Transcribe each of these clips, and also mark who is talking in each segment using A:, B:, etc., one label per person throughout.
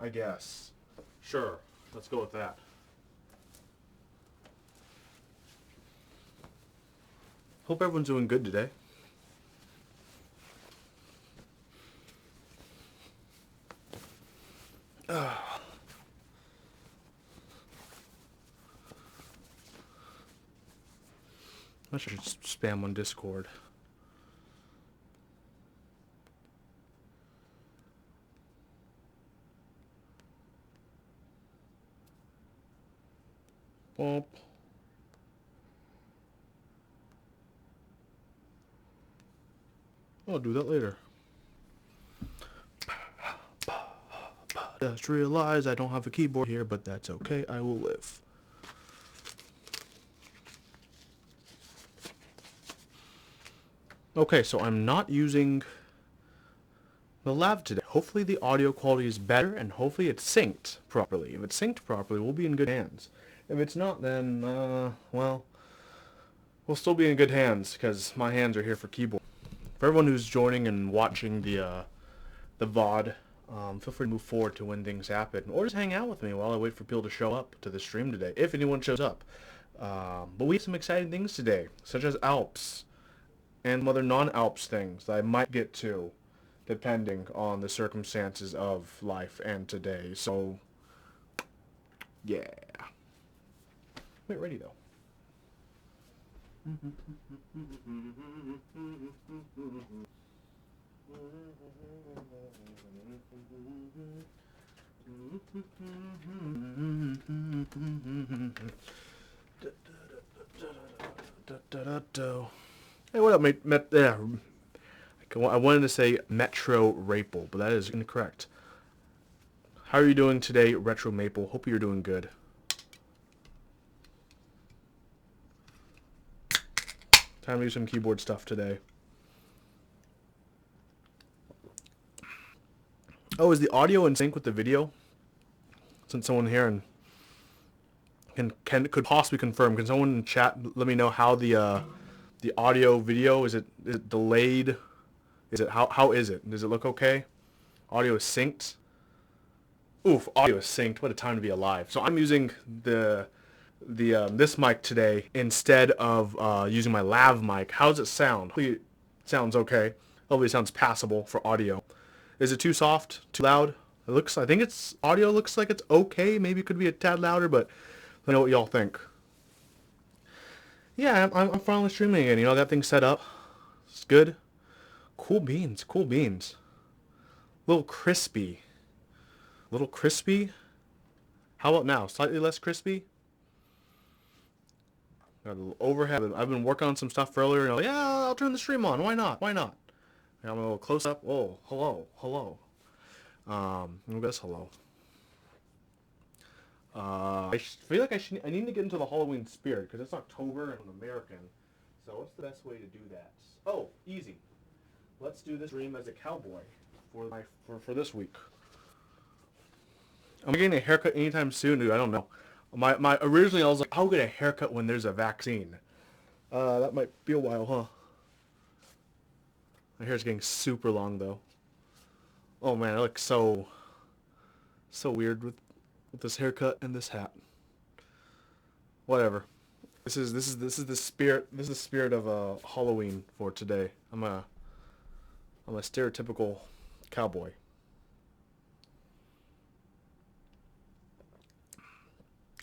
A: I guess. Sure, let's go with that. Hope everyone's doing good today. I should spam on Discord. Bump. I'll do that later. Just realized I don't have a keyboard here, but that's okay. I will live. Okay, so I'm not using the lav today. Hopefully the audio quality is better, and hopefully it's synced properly. If it's synced properly, we'll be in good hands. If it's not, then, well, we'll still be in good hands, because my hands are here for keyboard. For everyone who's joining and watching the VOD, feel free to move forward to when things happen, or just hang out with me while I wait for people to show up to the stream today, if anyone shows up. But we have some exciting things today, such as Alps, and other non-Alps things that I might get to, depending on the circumstances of life and today. So, yeah. Wait, ready though. Hey, what up, mate? I wanted to say Metro Rapel, but that is incorrect. How are you doing today, Retro Maple? Hope you're doing good. Time to do some keyboard stuff today. Oh, is the audio in sync with the video? Since someone here could possibly confirm, can someone in chat let me know how the audio video is it delayed? Is it how is it? Does it look okay? Audio is synced. Oof, audio is synced. What a time to be alive. So I'm using this mic today instead of using my lav mic. How does it sound? Hopefully it sounds okay. Hopefully it sounds passable for audio. Is it too soft? Too loud? I think it's audio looks like it's okay. Maybe it could be a tad louder, but let me know what y'all think. Yeah, I'm finally streaming again. You know, that thing set up. It's good. Cool beans. Cool beans. Little crispy. Little crispy. How about now? Slightly less crispy. Got a little overhead. I've been working on some stuff earlier. And yeah, I'll turn the stream on. Why not? Why not? I'm a little close up. Oh, hello, hello. I guess hello. I feel like I need to get into the Halloween spirit because it's October and I'm American. So what's the best way to do that? Oh, easy. Let's do this stream as a cowboy for this week. I'm getting a haircut anytime soon, dude. I don't know. Originally I was like, I'll get a haircut when there's a vaccine. That might be a while, huh? My hair's getting super long though. Oh man, I look so weird with this haircut and this hat. Whatever. This is the spirit. This is the spirit of Halloween for today. I'm a stereotypical cowboy.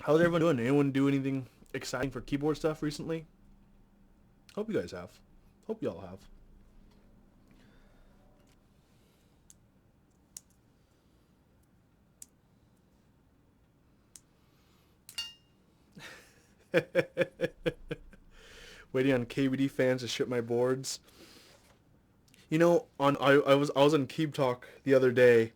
A: How's everyone doing? Anyone do anything exciting for keyboard stuff recently? Hope you guys have. Hope y'all have. Waiting on KBD fans to ship my boards. You know, I was on Keep Talk the other day.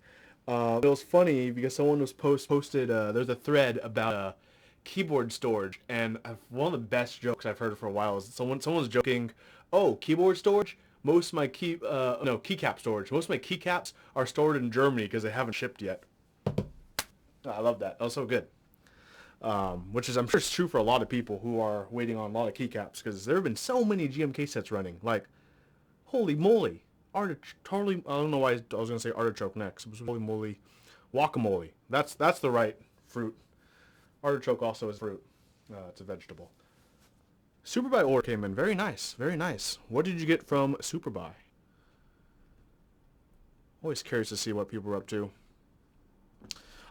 A: It was funny because someone was posted. There's a thread about keyboard storage, and one of the best jokes I've heard for a while is someone's joking. Oh, keyboard storage. Most of my keycap storage. Most of my keycaps are stored in Germany because they haven't shipped yet. I love that. That was so good. Which is, I'm sure, it's true for a lot of people who are waiting on a lot of keycaps because there have been so many GMK sets running. Like, holy moly, I don't know why I was gonna say artichoke next. It was holy moly, Guacamole. That's the right fruit. Artichoke also is fruit. It's a vegetable. Superbuy order came in. Very nice. Very nice. What did you get from Superbuy? Always curious to see what people are up to.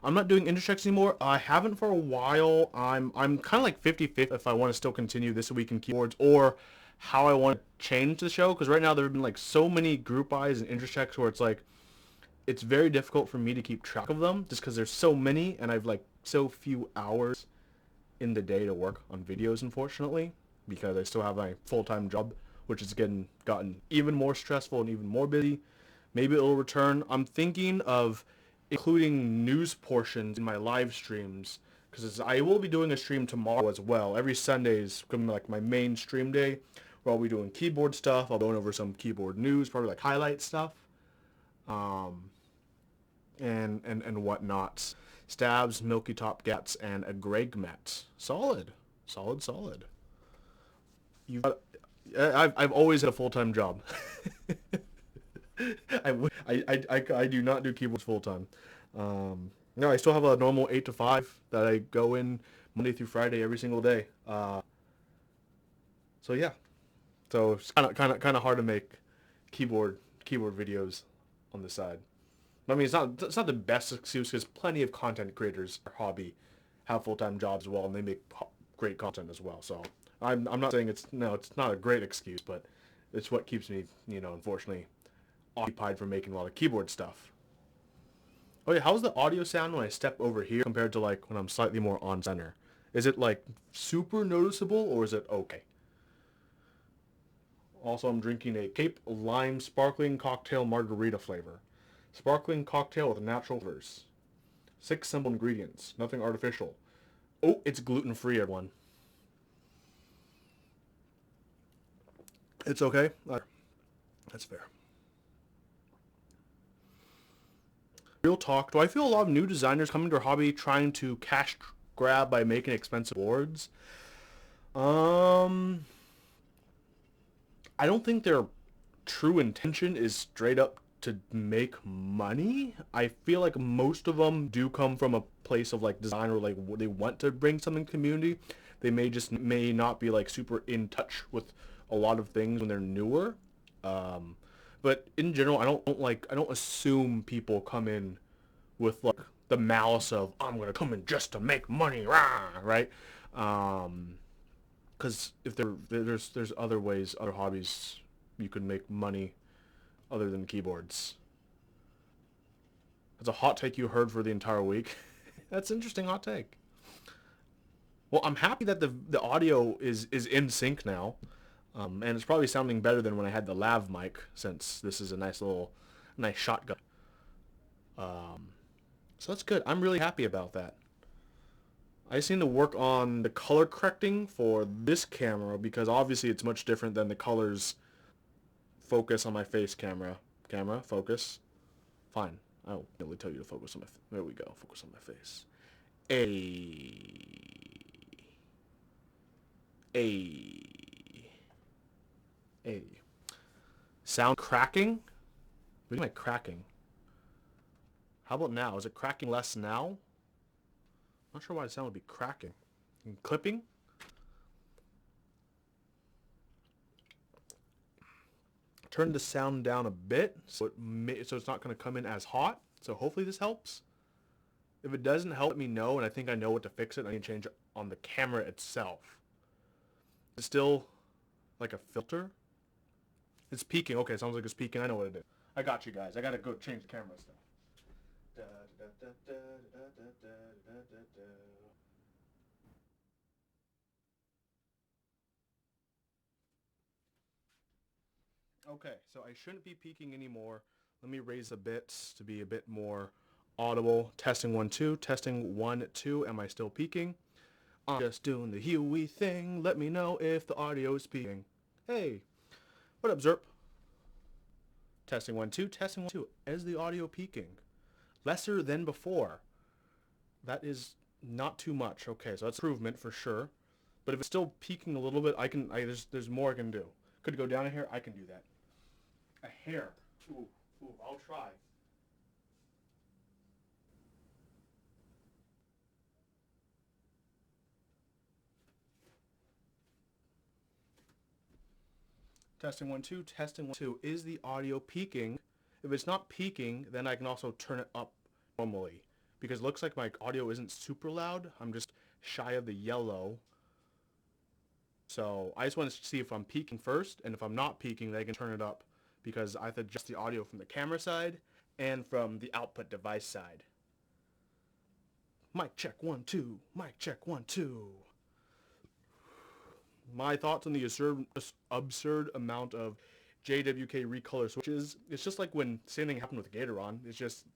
A: I'm not doing interchecks anymore. I haven't for a while. I'm kind of like 50-50 if I want to still continue This Week in Keyboards or how I want to change the show. Because right now there have been like so many group buys and interchecks where it's like, it's very difficult for me to keep track of them just because there's so many and I've like so few hours in the day to work on videos, unfortunately, because I still have my full-time job, which has gotten even more stressful and even more busy. Maybe it'll return. I'm thinking of including news portions in my live streams because I will be doing a stream tomorrow as well. Every Sunday is going to be like my main stream day where I'll be doing keyboard stuff. I'll be going over some keyboard news, probably like highlight stuff, and whatnot. Stabs, Milky Top Gats, and a Greg Met. Solid. Solid. You got, I've always had a full-time job. I do not do keyboards full-time. No, I still have a normal 8 to 5 that I go in Monday through Friday every single day. So yeah. So it's kind of hard to make keyboard videos on the side. I mean, it's not the best excuse because plenty of content creators or hobby have full-time jobs as well, and they make great content as well. So I'm not saying it's not a great excuse, but it's what keeps me, unfortunately, occupied from making a lot of keyboard stuff. Oh yeah, how's the audio sound when I step over here compared to like when I'm slightly more on center? Is it like super noticeable or is it okay? Also, I'm drinking a Cape Lime Sparkling Cocktail Margarita flavor. Sparkling cocktail with natural flavors. 6 simple ingredients. Nothing artificial. Oh, it's gluten-free, everyone. It's okay? That's fair. Real talk. Do I feel a lot of new designers coming to our hobby trying to cash grab by making expensive boards? I don't think their true intention is straight up to make money. I feel like most of them do come from a place of like design or like they want to bring something to the community. They may not be like super in touch with a lot of things when they're newer. But in general, I don't assume people come in with like the malice of I'm gonna come in just to make money, rah, right? Because if there's other ways, other hobbies you can make money other than keyboards. That's a hot take you heard for the entire week. That's an interesting hot take. Well, I'm happy that the audio is in sync now. And it's probably sounding better than when I had the lav mic, since this is a nice shotgun. So that's good. I'm really happy about that. I just need to work on the color correcting for this camera because obviously it's much different than the colors focus on my face camera. Camera, focus. Fine. I'll really tell you to focus on my face. There we go. Focus on my face. A. Sound cracking? What am I cracking? How about now? Is it cracking less now? Not sure why the sound would be cracking. And clipping? Turn the sound down a bit so it's not going to come in as hot. So hopefully this helps. If it doesn't help, let me know, and I think I know what to fix it. I need to change it on the camera itself. It's still like a filter. It's peaking. Okay, sounds like it's peaking. I know what it is. I got you guys. I gotta go change the camera stuff. Okay, so I shouldn't be peaking anymore. Let me raise a bit to be a bit more audible. Testing 1 2. Testing 1 2. Am I still peaking? I'm just doing the Huey thing. Let me know if the audio is peaking. Hey, what up, Zerp? Testing 1 2. Testing 1 2. Is the audio peaking? Lesser than before. That is not too much. Okay, so that's improvement for sure. But if it's still peaking a little bit, there's more I can do. Could go down a hair. I can do that. A hair. Ooh, I'll try. Testing 1 2. Testing 1 2. Is the audio peaking? If it's not peaking, then I can also turn it up normally. Because it looks like my audio isn't super loud. I'm just shy of the yellow. So I just want to see if I'm peaking first. And if I'm not peaking, then I can turn it up. Because I have to adjust the audio from the camera side and from the output device side. Mic check 1 2. Mic check 1 2. My thoughts on the absurd amount of JWK recolor switches. It's just like when same thing happened with Gatoron. It's just,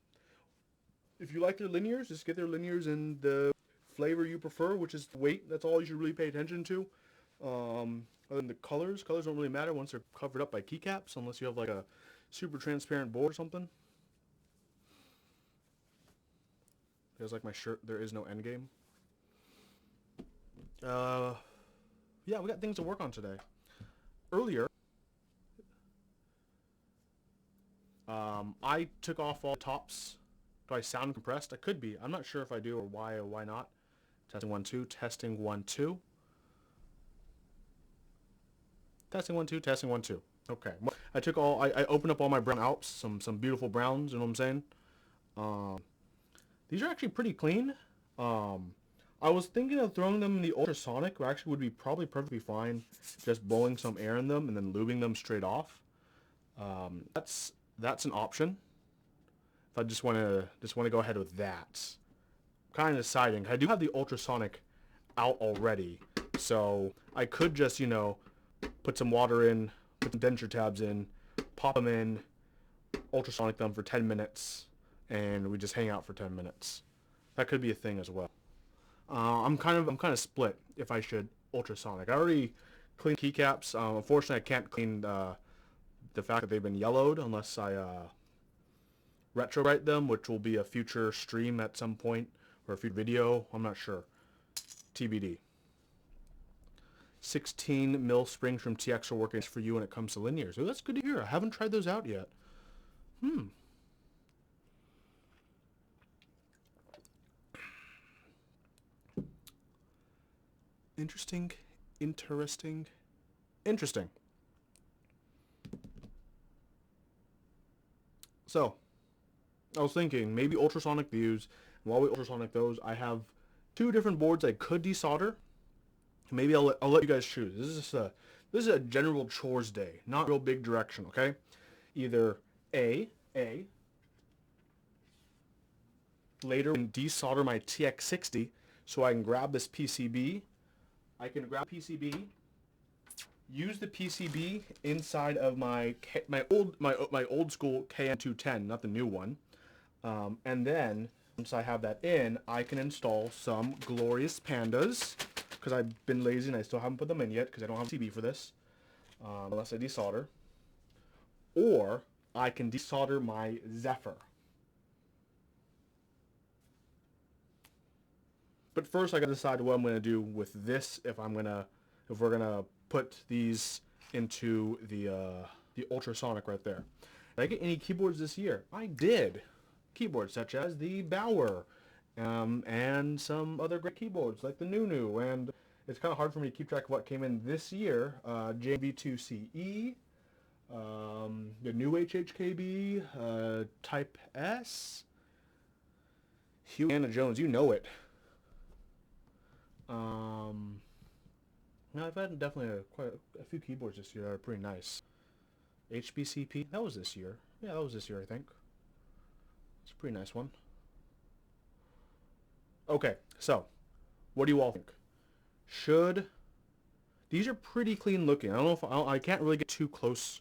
A: if you like their linears, just get their linears in the flavor you prefer, which is weight. That's all you should really pay attention to. Other than the colors don't really matter once they're covered up by keycaps, unless you have like a super transparent board or something. There's like my shirt, there is no endgame. Yeah, we got things to work on today. Earlier, I took off all tops. Do I sound compressed? I could be. I'm not sure if I do or why not. Testing 1 2. Testing 1 2. Testing 1 2. Testing 1 2. Okay. I took all. I opened up all my brown Alps. Some beautiful browns. You know what I'm saying? These are actually pretty clean. I was thinking of throwing them in the ultrasonic, which actually would be probably perfectly fine. Just blowing some air in them and then lubing them straight off. That's an option. If I just want to go ahead with that. Kind of deciding. I do have the ultrasonic out already, so I could just put some water in, put some denture tabs in, pop them in, ultrasonic them for 10 minutes, and we just hang out for 10 minutes. That could be a thing as well. I'm kind of split if I should ultrasonic. I already cleaned keycaps. Unfortunately, I can't clean the fact that they've been yellowed unless I retrowrite them, which will be a future stream at some point or a future video. I'm not sure. TBD. 16 mil springs from TX are working for you when it comes to linears. Oh, that's good to hear. I haven't tried those out yet. Interesting. So, I was thinking maybe ultrasonic views. While we ultrasonic those, I have 2 different boards I could desolder. Maybe I'll let you guys choose. This is a general chores day, not real big direction. Okay, either A later and desolder my TX60 so I can grab this PCB. I can grab PCB, use the PCB inside of my old school KN210, not the new one, and then once I have that in, I can install some glorious pandas because I've been lazy and I still haven't put them in yet because I don't have a PCB for this, unless I desolder, or I can desolder my Zephyr. But first I gotta decide what I'm gonna do with this if we're gonna put these into the ultrasonic right there. Did I get any keyboards this year? I did. Keyboards such as the Bauer, and some other great keyboards like the Nunu, and it's kind of hard for me to keep track of what came in this year. JV2CE, the new HHKB, Type S, Hugh Anna Jones, you know it. No, I've had definitely quite a few keyboards this year that are pretty nice. HBCP, that was this year. Yeah, that was this year, I think. It's a pretty nice one. Okay, so what do you all think? These are pretty clean looking. I don't know if I can't really get too close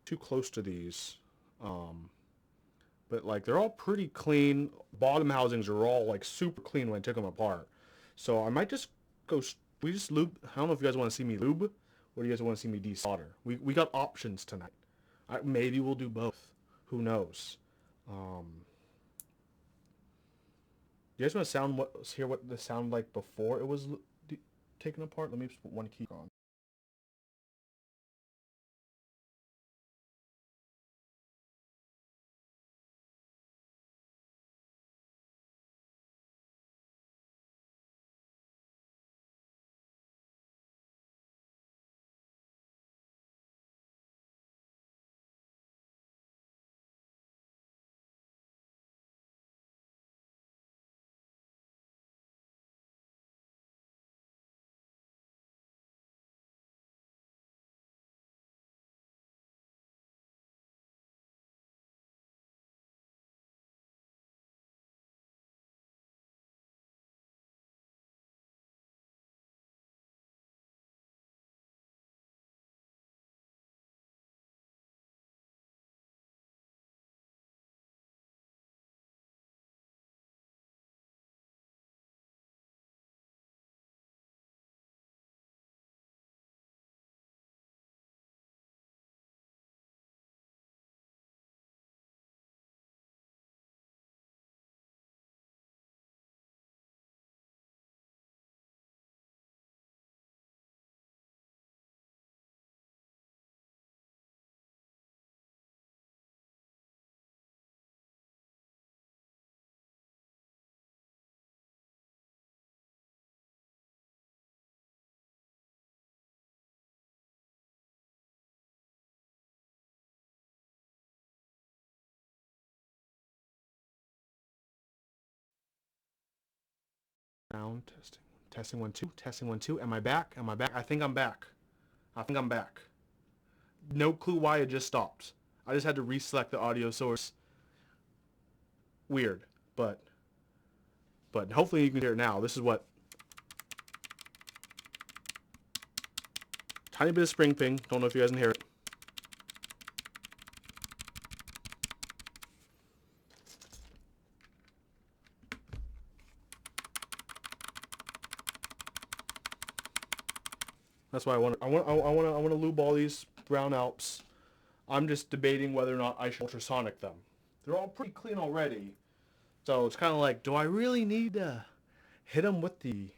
A: to these. But like they're all pretty clean. Bottom housings are all like super clean when I took them apart. So I might just go. We just lube. I don't know if you guys want to see me lube, or do you guys want to see me desolder? We got options tonight. Maybe we'll do both. Who knows? You guys want to hear what the sound like before it was taken apart? Let me just put one key on. Sound testing. Testing 1 2. Testing 1 2. Am I back? Am I back? I think I'm back. I think I'm back. No clue why it just stopped. I just had to reselect the audio source. Weird, but hopefully you can hear it now. This is what tiny bit of spring ping. Don't know if you guys can hear it. That's why I want to lube all these brown Alps. I'm just debating whether or not I should ultrasonic them. They're all pretty clean already, so it's kind of like, do I really need to hit them with the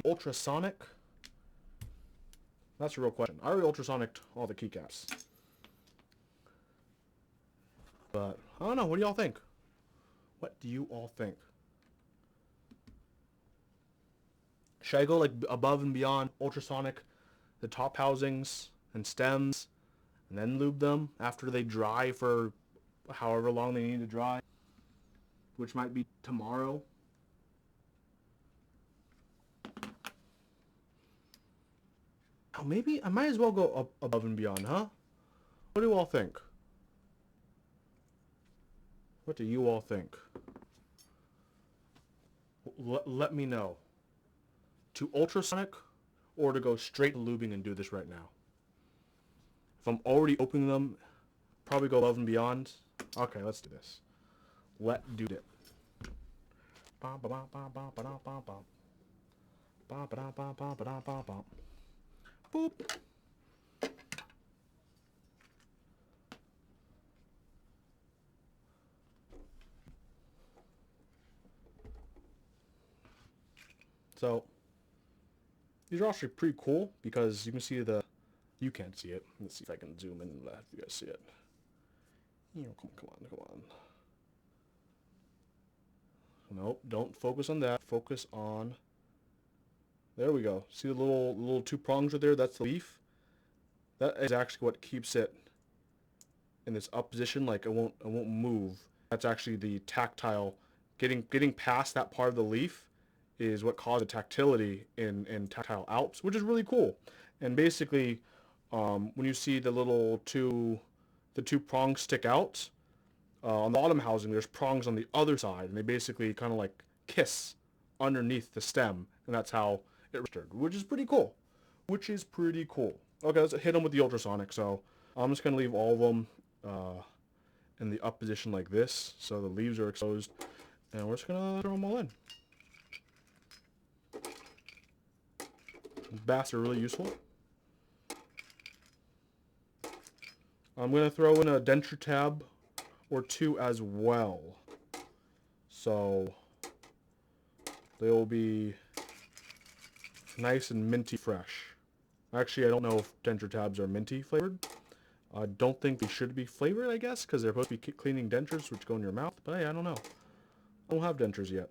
A: ultrasonic? That's a real question. I already ultrasonicked all the keycaps, but I don't know. What do y'all think? What do you all think? Should I go like above and beyond ultrasonic the top housings and stems and then lube them after they dry for however long they need to dry, which might be tomorrow? Oh, maybe I might as well go up above and beyond, huh? What do you all think? What do you all think? Let me know. To ultrasonic or to go straight to lubing and do this right now? If I'm already opening them, probably go above and beyond. Okay, let's do this. Let's do it. Boop. So these are actually pretty cool because you can see you can't see it. Let's see if I can zoom in and let you guys see it. Come on. Nope, don't focus on that. Focus on, there we go. See the little two prongs right there? That's the leaf. That is actually what keeps it in this up position, like it won't move. That's actually the tactile, getting past that part of the leaf is what caused the tactility in tactile Alps, which is really cool. And basically, when you see the two prongs stick out, on the bottom housing, there's prongs on the other side, and they basically kind of like kiss underneath the stem, and that's how it registered, which is pretty cool. Okay, let's hit them with the ultrasonic. So I'm just gonna leave all of them in the up position like this, so the leaves are exposed, and we're just gonna throw them all in. Bass are really useful. I'm gonna throw in a denture tab or two as well, so they will be nice and minty fresh. Actually, I don't know if denture tabs are minty flavored. I don't think they should be flavored, I guess, because they're supposed to be cleaning dentures which go in your mouth, but hey, I don't know. I don't have dentures yet.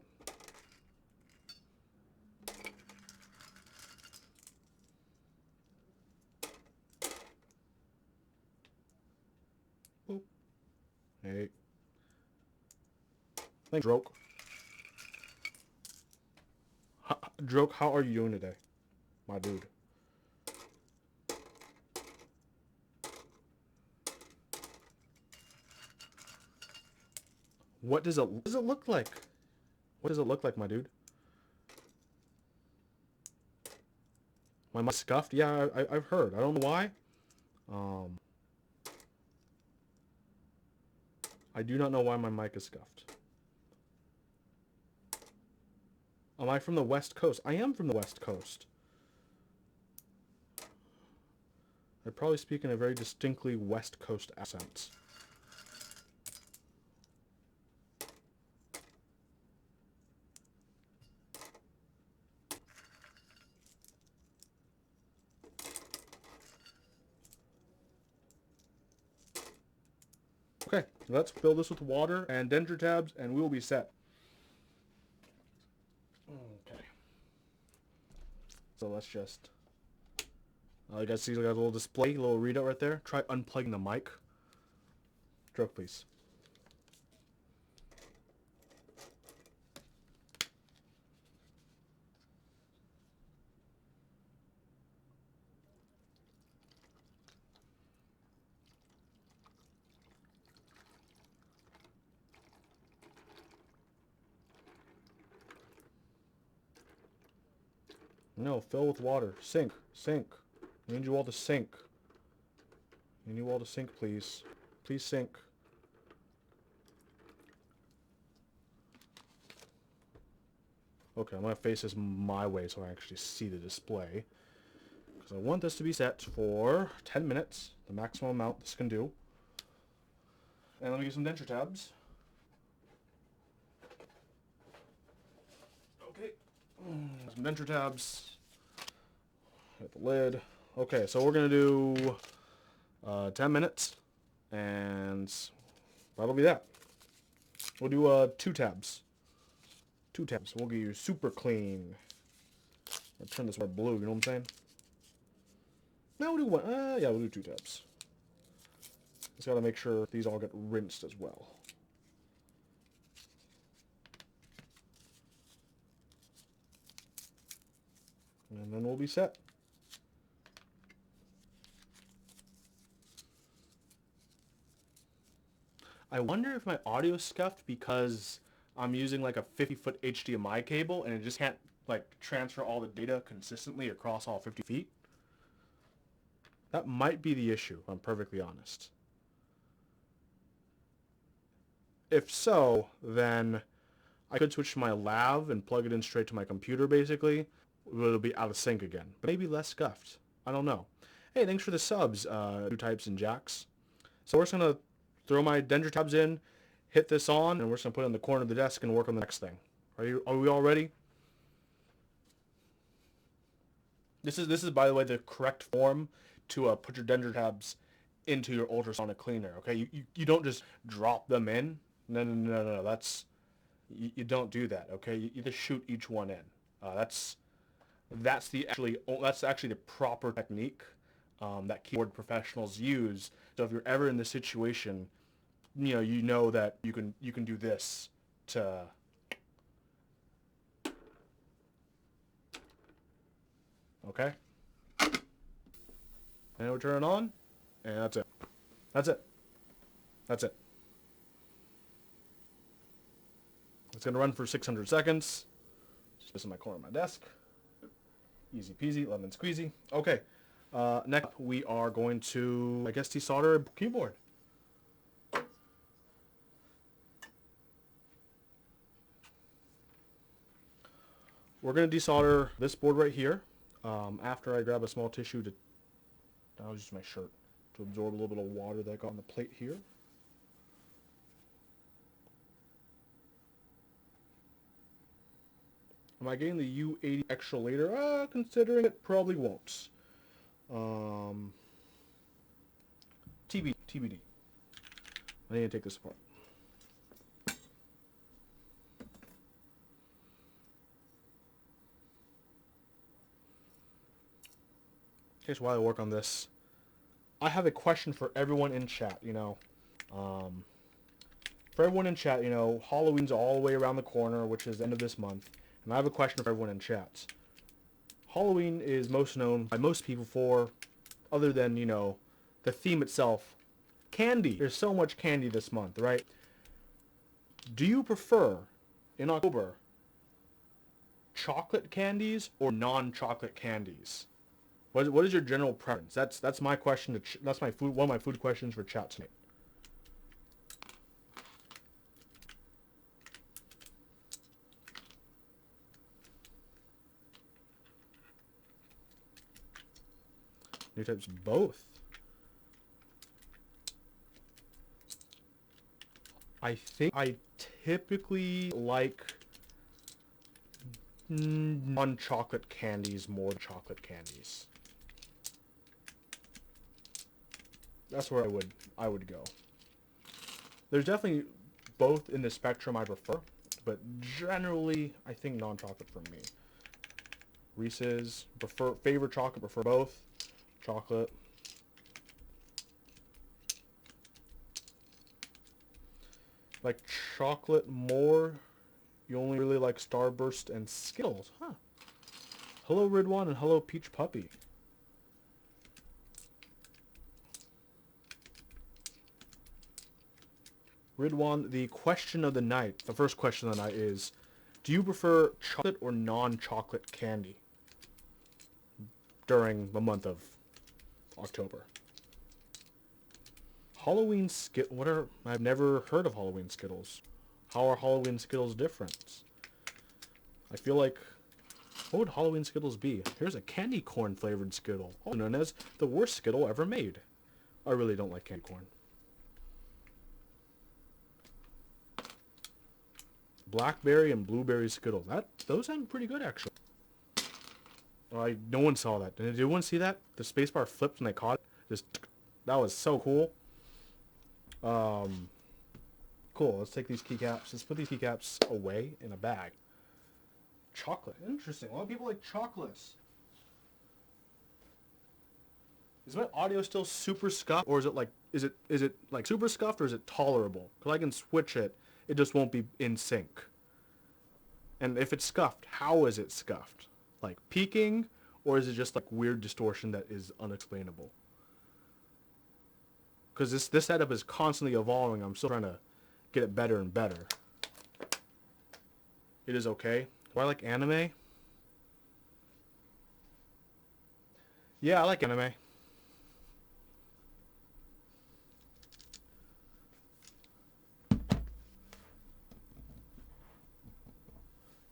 A: Boop. Hey. Thanks, Droke. Droke, how are you doing today, my dude? What does it look like? What does it look like, my dude? My mic scuffed? Yeah, I've heard. I don't know why. I do not know why my mic is scuffed. Am I from the West Coast? I am from the West Coast. I probably speak in a very distinctly West Coast accent. Okay, let's fill this with water and denture tabs, and we will be set. Okay. So let's just... you guys see we got a little display, a little readout right there. Try unplugging the mic. Stroke, please. No, fill with water. Sink. Sink. I need you all to sink. I need you all to sink, please. Please sink. Okay, I'm going to face this my way so I actually see the display. Because I want this to be set for 10 minutes, the maximum amount this can do. And let me get some denture tabs. Okay, some denture tabs. Hit the lid. Okay, so we're going to do 10 minutes, and that'll be that. We'll do 2 tabs. 2 tabs. We'll get you super clean. I'll turn this more blue, you know what I'm saying? No, we'll do one. Yeah, we'll do 2 tabs. Just gotta make sure these all get rinsed as well. And then we'll be set. I wonder if my audio scuffed because I'm using like a 50-foot HDMI cable and it just can't like transfer all the data consistently across all 50 feet. That might be the issue, if I'm perfectly honest. If so, then I could switch to my lav and plug it in straight to my computer basically. It'll be out of sync again, but maybe less scuffed. I don't know. Hey, thanks for the subs, 2 Types and Jacks. So we're just gonna throw my denture tabs in, hit this on, and we're just gonna put it in the corner of the desk and work on the next thing. Are we all ready? This is by the way the correct form to put your denture tabs into your ultrasonic cleaner. Okay, you don't just drop them in. No. That's you don't do that. Okay, you just shoot each one in. That's actually the proper technique that keyboard professionals use. So if you're ever in this situation, you know that you can do this to. Okay. And we'll turn it on, and that's it. That's it. That's it. It's gonna run for 600 seconds. Just this in my corner of my desk. Easy peasy, lemon squeezy. Okay. Next up, we are going to, I guess, desolder a keyboard. We're going to desolder this board right here. After I grab a small tissue to, I'll use my shirt to absorb a little bit of water that I got on the plate here. Am I getting the U80 extra later? Considering it probably won't. TBD. I need to take this apart. Okay, so while I work on this, I have a question for everyone in chat, for everyone in chat, Halloween's all the way around the corner, which is the end of this month. And I have a question for everyone in chat. Halloween is most known by most people for, other than, the theme itself, candy. There's so much candy this month, right? Do you prefer, in October, chocolate candies or non-chocolate candies? What is your general preference? That's my question. That's one of my food questions for chat tonight. New types, both. I think I typically like non-chocolate candies more than chocolate candies. That's where I would go. There's definitely both in the spectrum I prefer, but generally I think non-chocolate for me. Reese's, favorite chocolate, prefer both. Chocolate. Like chocolate more, you only really like Starburst and Skittles, huh? Hello Ridwan and hello Peach Puppy. Ridwan, the question of the night, the first question of the night is, do you prefer chocolate or non-chocolate candy? during the month of October. Halloween Skittles. I've never heard of Halloween Skittles. How are Halloween Skittles different? I feel like, what would Halloween Skittles be? Here's a candy corn flavored Skittle, also known as the worst Skittle ever made. I really don't like candy corn. Blackberry and blueberry Skittle. Those sound pretty good, actually. No one saw that. Did anyone see that? The spacebar flipped when they caught it. That was so cool. Cool. Let's take these keycaps. Let's put these keycaps away in a bag. Chocolate. Interesting. A lot of people like chocolates. Is my audio still super scuffed, or is it like super scuffed, or is it tolerable? Because I can switch it. It just won't be in sync. And if it's scuffed, how is it scuffed? Like peaking, or is it just like weird distortion that is unexplainable? Because this setup is constantly evolving. I'm still trying to get it better and better. It is okay. Do I like anime? Yeah, I like anime.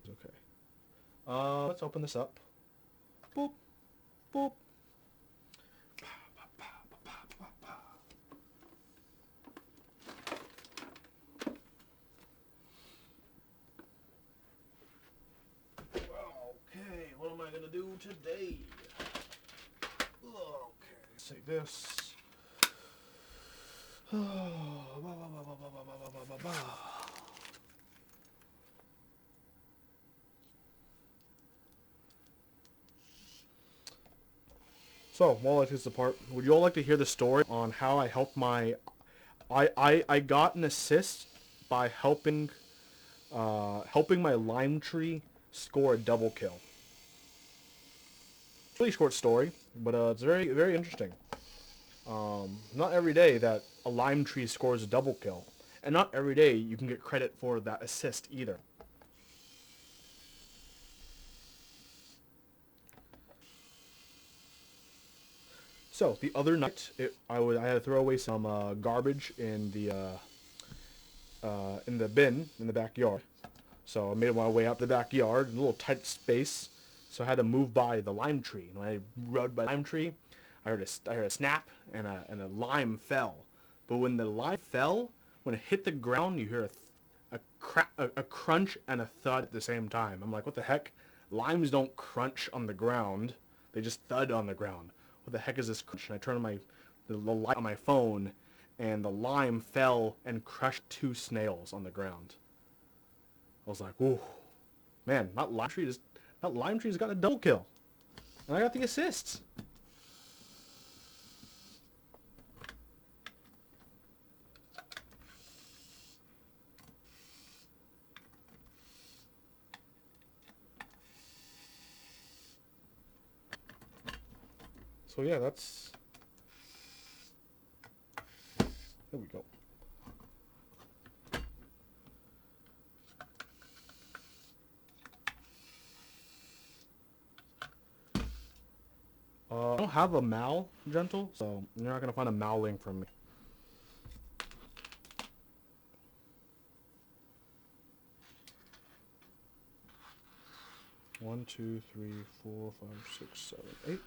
A: Okay. Let's open this up. Boop. Boop. Okay, what am I gonna do today? Okay, say this. So, while I take this apart, would you all like to hear the story on how I helped my... I got an assist by helping my lime tree score a double kill. It's a really short story, but it's very, very interesting. Not every day that a lime tree scores a double kill, and not every day you can get credit for that assist either. So the other night, I had to throw away some garbage in the bin in the backyard. So I made my way out to the backyard, a little tight space. So I had to move by the lime tree. And when I rode by the lime tree, I heard a snap, and a lime fell. But when the lime fell, when it hit the ground, you hear a crunch and a thud at the same time. I'm like, what the heck? Limes don't crunch on the ground; they just thud on the ground. What the heck is this crunch? And I turned on the light on my phone, and the lime fell and crushed 2 snails on the ground. I was like, "Ooh, man, that lime tree's got a double kill, and I got the assists." So yeah, that's... There we go. I don't have a Mal, Gentle, so you're not going to find a Mal link from me. One, two, three, 4, 5, 6, 7, 8.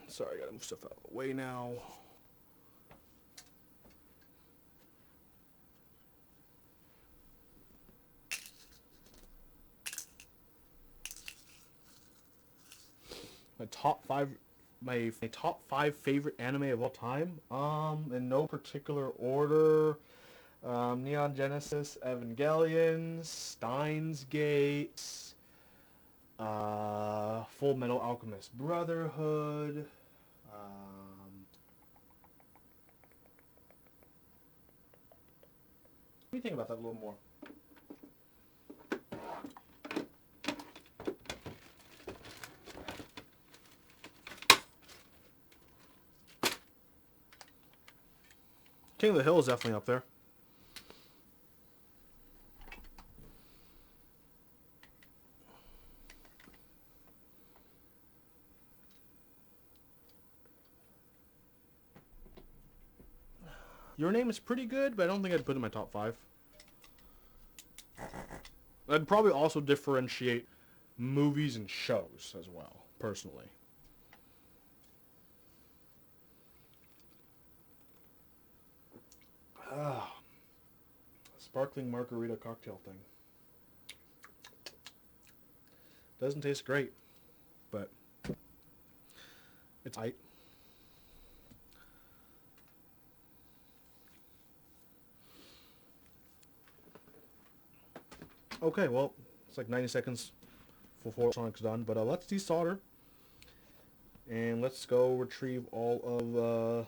A: Sorry, I gotta move stuff out of the way now. My top 5 favorite anime of all time. In no particular order. Neon Genesis Evangelion, Steins Gate, Full Metal Alchemist Brotherhood. Let me think about that a little more. King of the Hill is definitely up there. Your Name is pretty good, but I don't think I'd put it in my top 5. I'd probably also differentiate movies and shows as well, personally. Sparkling margarita cocktail thing. Doesn't taste great, but it's tight. Okay, well, it's like 90 seconds before Sonic's done, but let's desolder. And let's go retrieve all of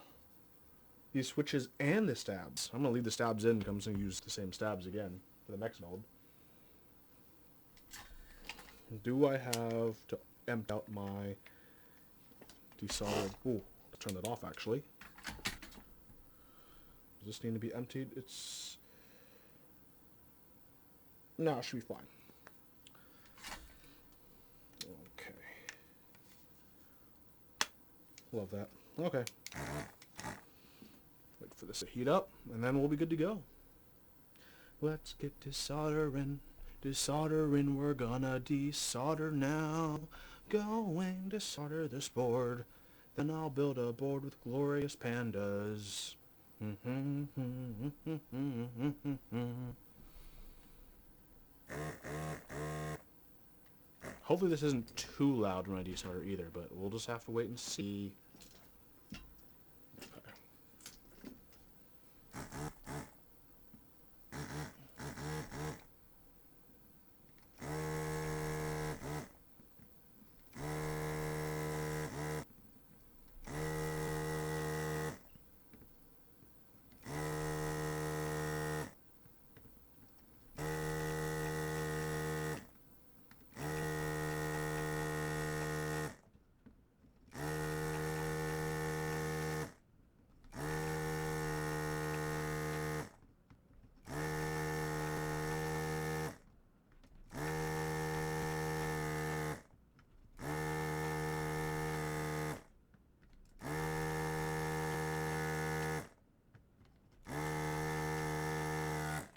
A: these switches and the stabs. I'm going to leave the stabs in because I'm going to use the same stabs again for the next build. Do I have to empty out my desoldered? Ooh, let's turn that off actually. Does this need to be emptied? It's... No, it should be fine. Okay. Love that. Okay. Wait for this to heat up, and then we'll be good to go. Let's get to soldering. Desoldering, we're gonna desolder now. Going to solder this board. Then I'll build a board with glorious pandas. Hopefully this isn't too loud when I desolder either, but we'll just have to wait and see.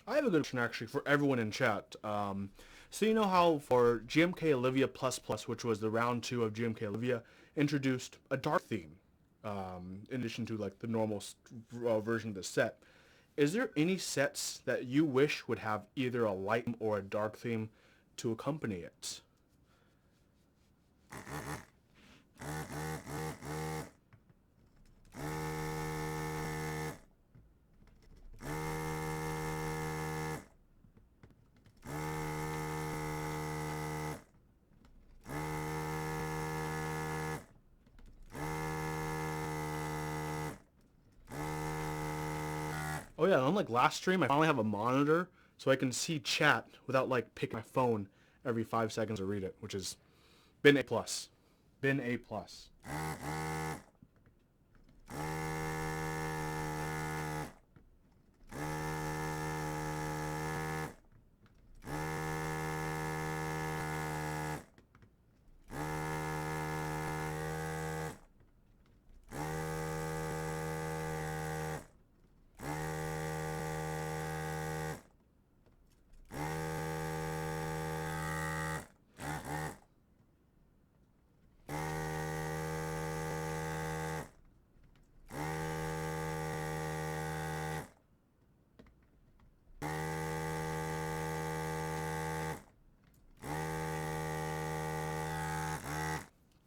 A: I have a good question actually for everyone in chat. So you know how for GMK Olivia++, which was the round 2 of GMK Olivia, introduced a dark theme, in addition to like the normal version of the set. Is there any sets that you wish would have either a light or a dark theme to accompany it? Oh yeah, unlike last stream, I finally have a monitor so I can see chat without like picking my phone every 5 seconds to read it, which has been A+. Been A+.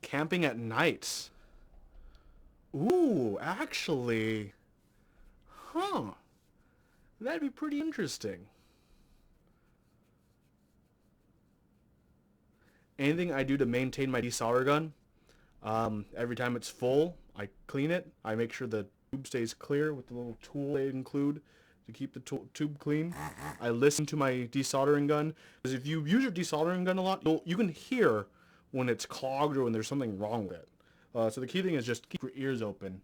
A: Camping at night. Ooh, actually. Huh. That'd be pretty interesting. Anything I do to maintain my desolder gun, every time it's full, I clean it. I make sure the tube stays clear with the little tool they include to keep the tube clean. I listen to my desoldering gun, because if you use your desoldering gun a lot, you can hear when it's clogged or when there's something wrong with it. So the key thing is just keep your ears open.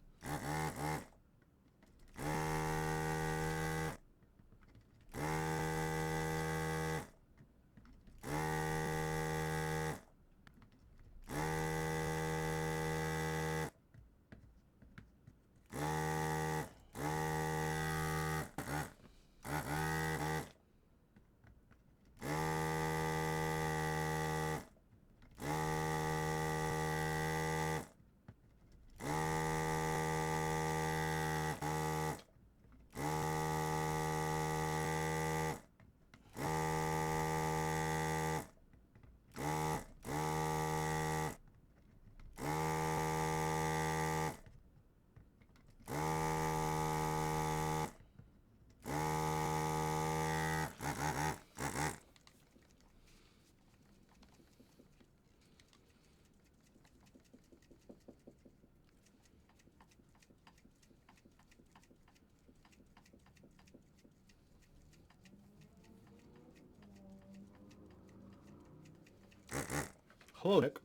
A: Hello, Nick.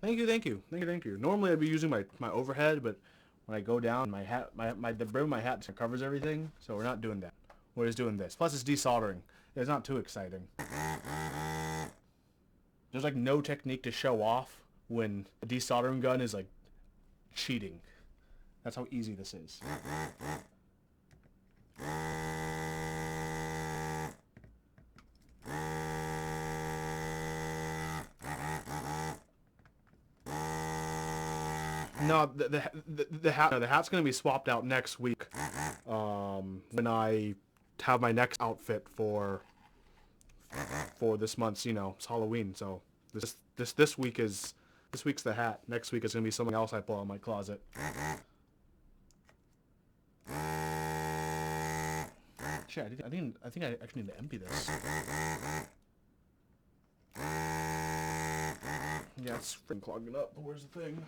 A: Thank you, thank you, thank you, thank you. Normally I'd be using my overhead, but when I go down, my hat, the brim of my hat covers everything, so we're not doing that. We're just doing this. Plus it's desoldering. It's not too exciting. There's like no technique to show off when a desoldering gun is like cheating. That's how easy this is. No, the hat's gonna be swapped out next week. When I have my next outfit for this month's, it's Halloween. So this week's the hat. Next week is gonna be something else I pull out of my closet. Shit, I think I actually need to empty this. Yeah, it's freaking clogging up. Where's the thing?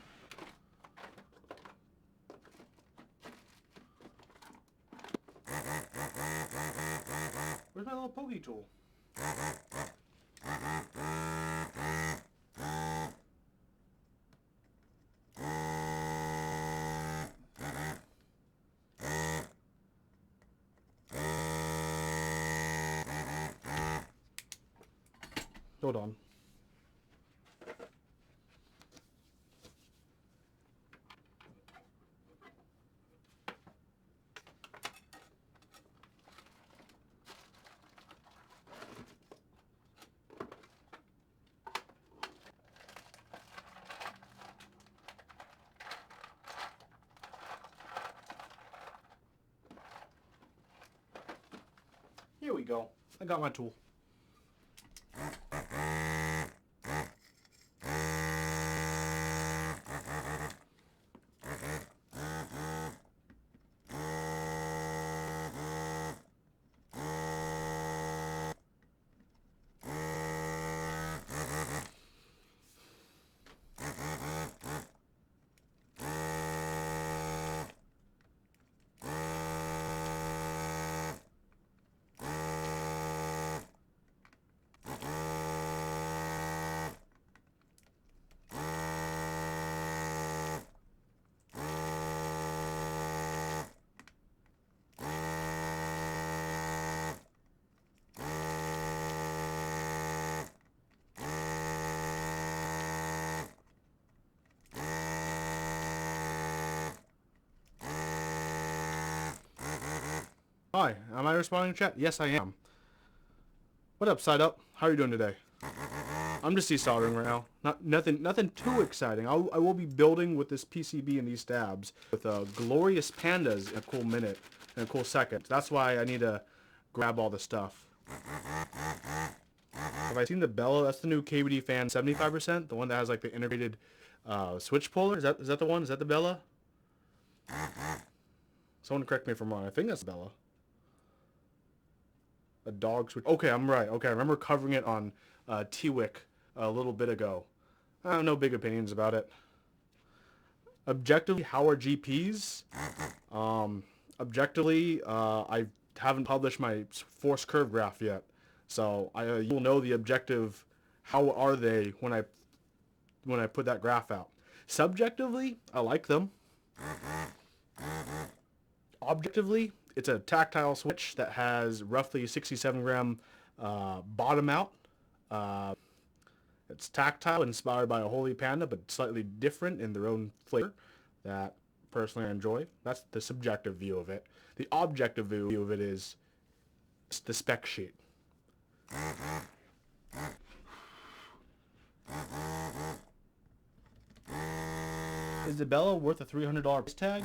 A: Where's my little pokey tool? Hold on. Here we go. I got my tool. Hi, am I responding to chat? Yes, I am. What up, Side Up? How are you doing today? I'm just desoldering right now. Nothing too exciting. I will be building with this PCB and these stabs with glorious pandas in a cool minute, in a cool second. That's why I need to grab all the stuff. Have I seen the Bella? That's the new KBD fan 75%, the one that has like the integrated switch puller. Is that the one? Is that the Bella? Someone correct me if I'm wrong. I think that's Bella. A dog switch. Okay, I'm right. Okay, I remember covering it on T-Wick a little bit ago. I have no big opinions about it. Objectively, how are GPs? Objectively, I haven't published my force curve graph yet, so you'll know the objective. How are they when I put that graph out? Subjectively, I like them. Objectively, it's a tactile switch that has roughly 67 gram bottom out. It's tactile, inspired by a Holy Panda, but slightly different in their own flavor that personally I enjoy. That's the subjective view of it. The objective view of it is the spec sheet. Is the Bella worth a $300 price tag?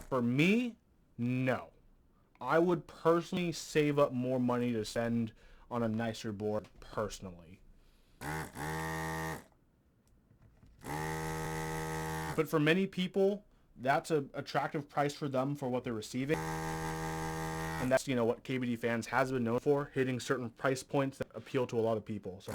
A: For me, no. I would personally save up more money to spend on a nicer board, personally. But for many people, that's an attractive price for them for what they're receiving. And that's, what KBD fans has been known for, hitting certain price points that appeal to a lot of people. So.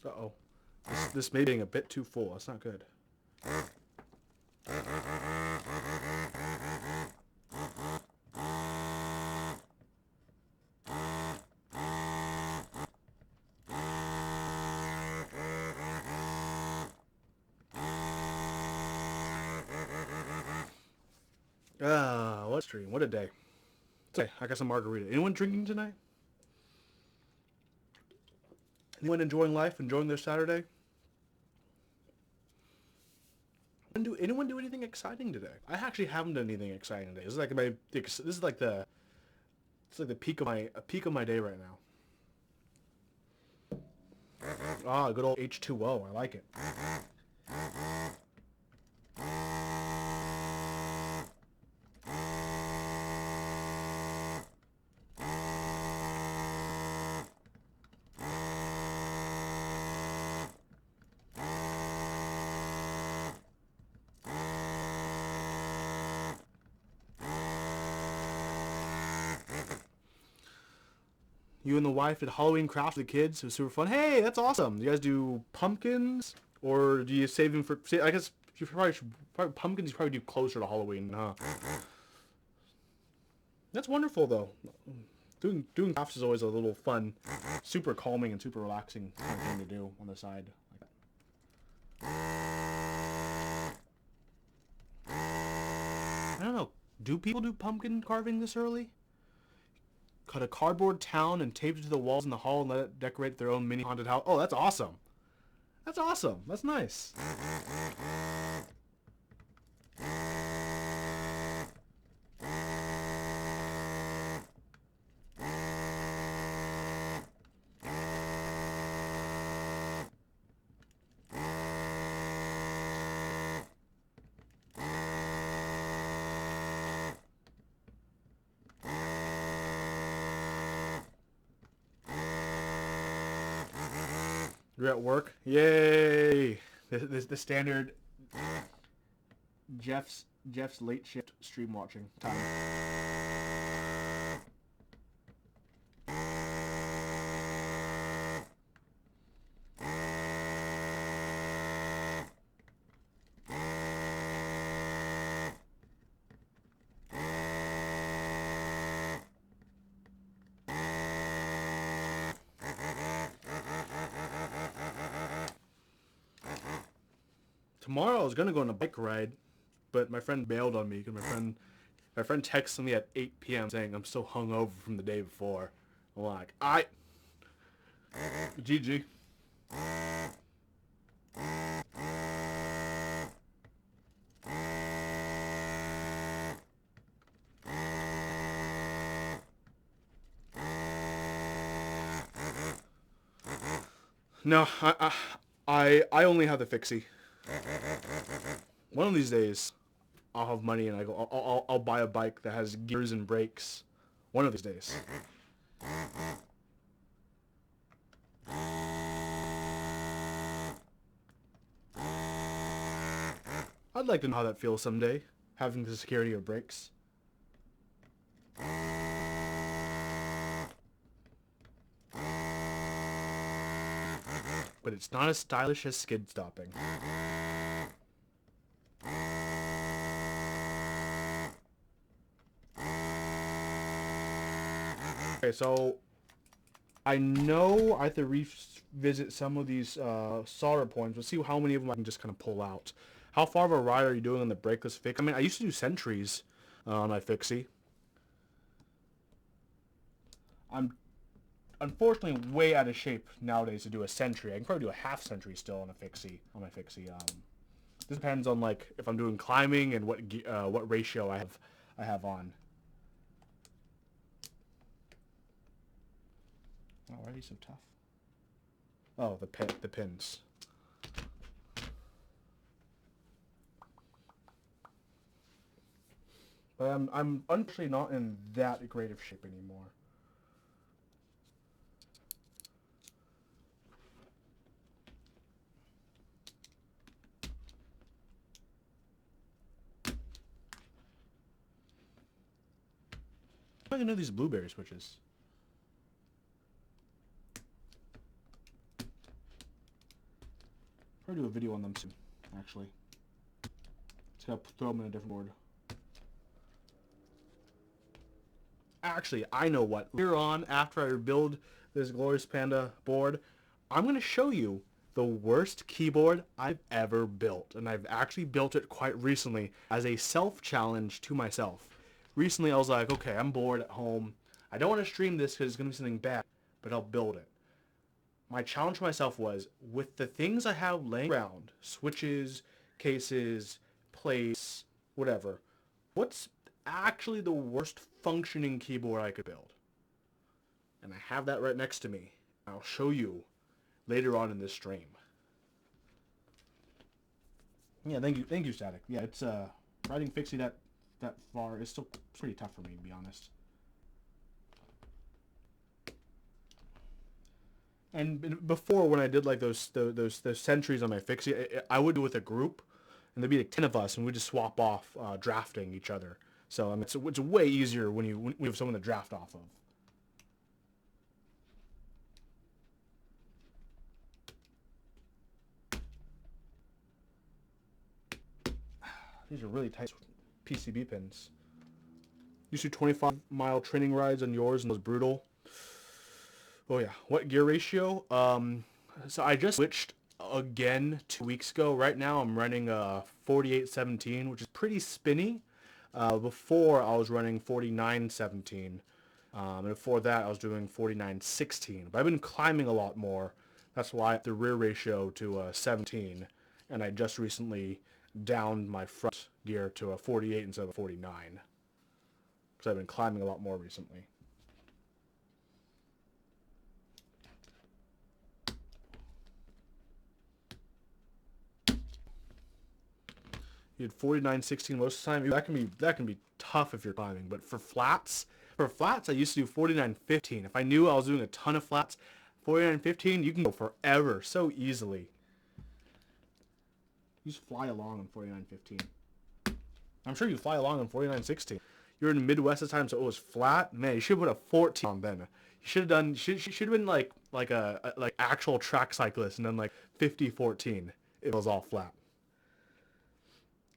A: Uh-oh. This may be getting a bit too full. That's not good. What stream? What a day. Okay, I got some margarita. Anyone drinking tonight? Anyone enjoying life? Enjoying their Saturday? Anyone do anything exciting today? I actually haven't done anything exciting today. This is like the peak of my day right now. Ah, good old H2O. I like it. You and the wife did Halloween crafts with the kids. It was super fun. Hey, that's awesome. Do you guys do pumpkins? Or do you save them for... I guess you probably pumpkins you probably do closer to Halloween, huh? That's wonderful, though. Doing crafts is always a little fun. Super calming and super relaxing kind of thing to do on the side. I don't know. Do people do pumpkin carving this early? Cut a cardboard town and taped it to the walls in the hall and let it decorate their own mini haunted house. Oh, that's awesome. That's awesome. That's nice. You're at work? Yay! The standard Jeff's late shift stream watching time. Tomorrow I was gonna go on a bike ride, but my friend bailed on me because my friend texted me at 8 p.m. saying I'm so hungover from the day before. I'm like, GG. No, I only have the fixie. One of these days, I'll have money and I'll buy a bike that has gears and brakes. One of these days. I'd like to know how that feels someday, having the security of brakes. but it's not as stylish as skid stopping. Okay, so I know I have to revisit some of these solder points. Let's see how many of them I can just kind of pull out. How far of a ride are you doing on the brakeless fix? I mean, I used to do centuries on my fixie. I'm unfortunately way out of shape nowadays to do a century. I can probably do a half century still on a fixie. This depends on like if I'm doing climbing and what ratio I have on. Oh, why are these so tough? Oh, the pins. But I'm unfortunately not in that great of shape anymore. I'm gonna know these blueberry switches. I'll do a video on them soon, actually. Just gotta throw them in a different board. Actually, I know what. Later on, after I build this Glorious Panda board, I'm going to show you the worst keyboard I've ever built. And I've actually built it quite recently as a self-challenge to myself. Recently, I was like, okay, I'm bored at home. I don't want to stream this because it's going to be something bad, but I'll build it. My challenge for myself was, with the things I have laying around, switches, cases, plates, whatever, what's actually the worst functioning keyboard I could build? And I have that right next to me. I'll show you later on in this stream. Yeah, thank you, Static. Yeah, it's riding fixie that far is still pretty tough for me, to be honest. And before, when I did like those centuries on my fixie, I would do it with a group, and there'd be like 10 of us, and we'd just swap off drafting each other. So I mean, it's way easier when you have someone to draft off of. These are really tight PCB pins. Used to 25-mile training rides on yours, and it was brutal. Oh yeah, what gear ratio? So I just switched again 2 weeks ago. Right now I'm running 4817, which is pretty spinny. Before I was running 4917, and before that I was doing 4916. But I've been climbing a lot more. That's why the rear ratio to 17, and I just recently downed my front gear to a 48 instead of a 49, because I've been climbing a lot more recently. You had 4916 most of the time. That can be tough if you're climbing. But for flats I used to do 4915. If I knew I was doing a ton of flats, 4915 you can go forever so easily. You just fly along on 4915. I'm sure you fly along on 4916. You're in the Midwest at the time, so it was flat. Man, you should have put a 14 on then. You should have done. Should have been like actual track cyclist and done like 50-14. It was all flat.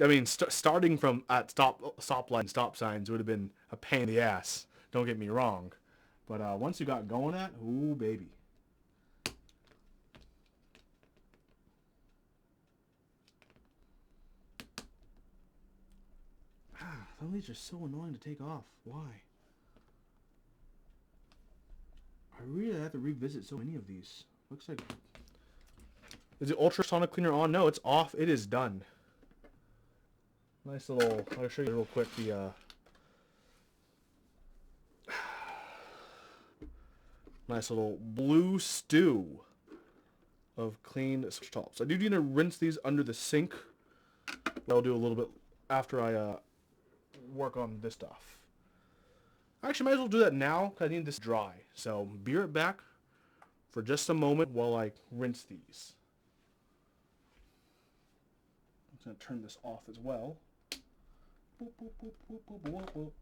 A: I mean, starting from at stop signs would have been a pain in the ass. Don't get me wrong, but once you got going at, ooh baby. Some of these are so annoying to take off. Why? I really have to revisit so many of these. Looks like. Is the ultrasonic cleaner on? No, it's off. It is done. Nice little, I'll show you real quick the, nice little blue stew of cleaned switch tops. I do need to rinse these under the sink. I'll do a little bit after I work on this stuff. Actually, might as well do that now because I need this dry. So be right back for just a moment while I rinse these. I'm just going to turn this off as well. Boop, boop, boop, boop, boop, boop,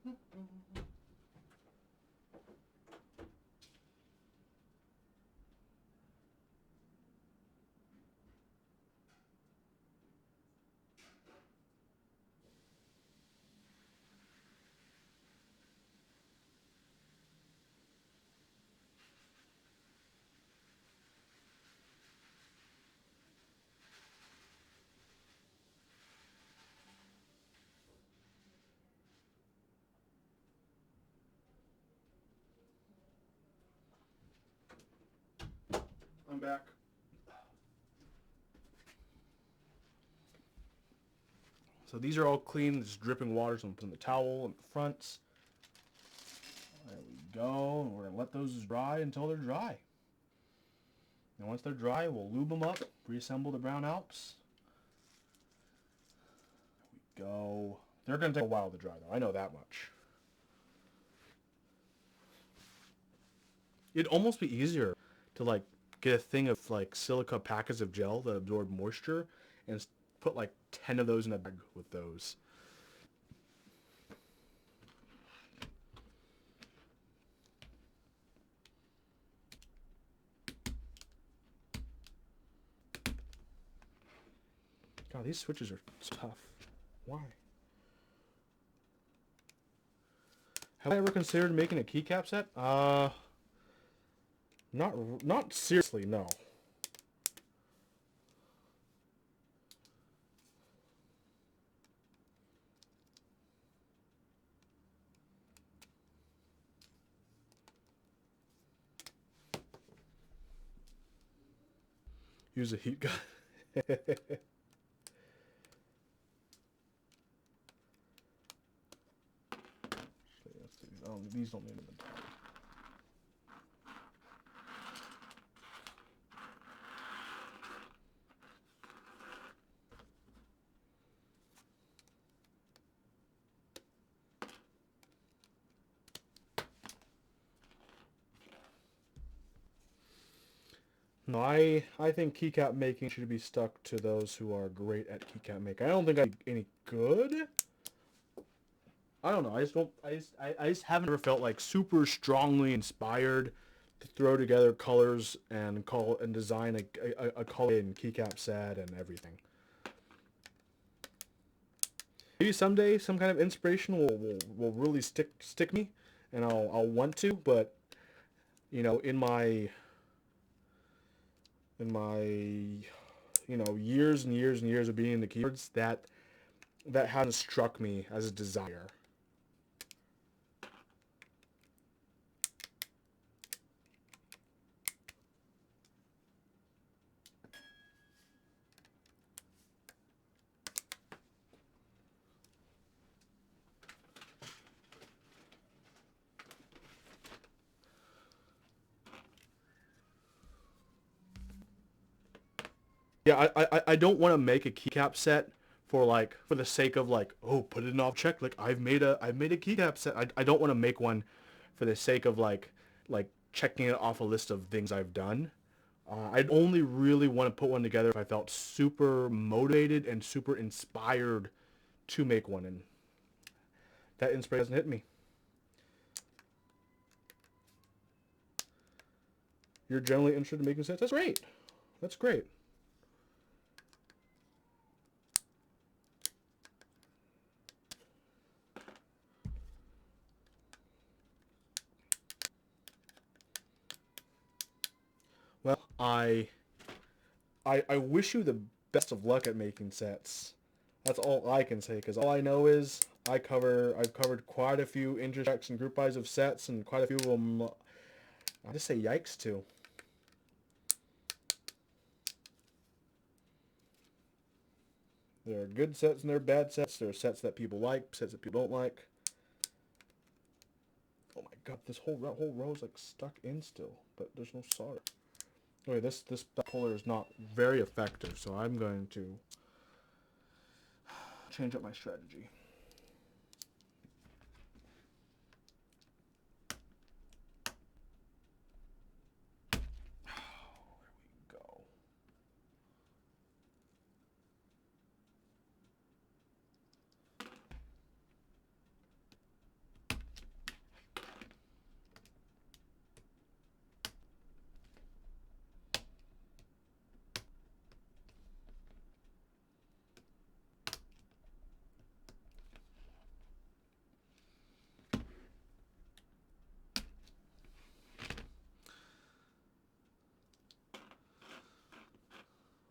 A: boop. back. So these are all clean, just dripping water, so I'm putting the towel in the fronts. There we go, and we're going to let those dry until they're dry. And once they're dry, we'll lube them up, reassemble the brown Alps. There we go. They're going to take a while to dry, though. I know that much. It'd almost be easier to, like, get a thing of, like, silica packets of gel that absorb moisture and put, like, 10 of those in a bag with those. God, these switches are tough. Why? Have I ever considered making a keycap set? Not seriously, no. Use a heat gun. These don't need them. No, I think keycap making should be stuck to those who are great at keycap making. I don't think I'm any good. I don't know. I just haven't ever felt like super strongly inspired to throw together colors and design a color and keycap set and everything. Maybe someday some kind of inspiration will really stick me, and I'll want to. But you know, in my years and years and years of being in the keyboards, that hasn't struck me as a desire. Yeah, I don't want to make a keycap set for the sake of like, oh, put it in off check, like I've made a keycap set. I don't want to make one for the sake of like checking it off a list of things I've done. I'd only really want to put one together if I felt super motivated and super inspired to make one, and that inspiration hasn't hit me. You're generally interested in making sets? That's great. That's great. Well, I wish you the best of luck at making sets. That's all I can say, because all I know is I've covered quite a few interjects and group buys of sets, and quite a few of them I just say yikes to. There are good sets and there are bad sets. There are sets that people like, sets that people don't like. Oh my god, this whole row is like stuck in still, but there's no solder. Okay, this puller is not very effective, so I'm going to change up my strategy.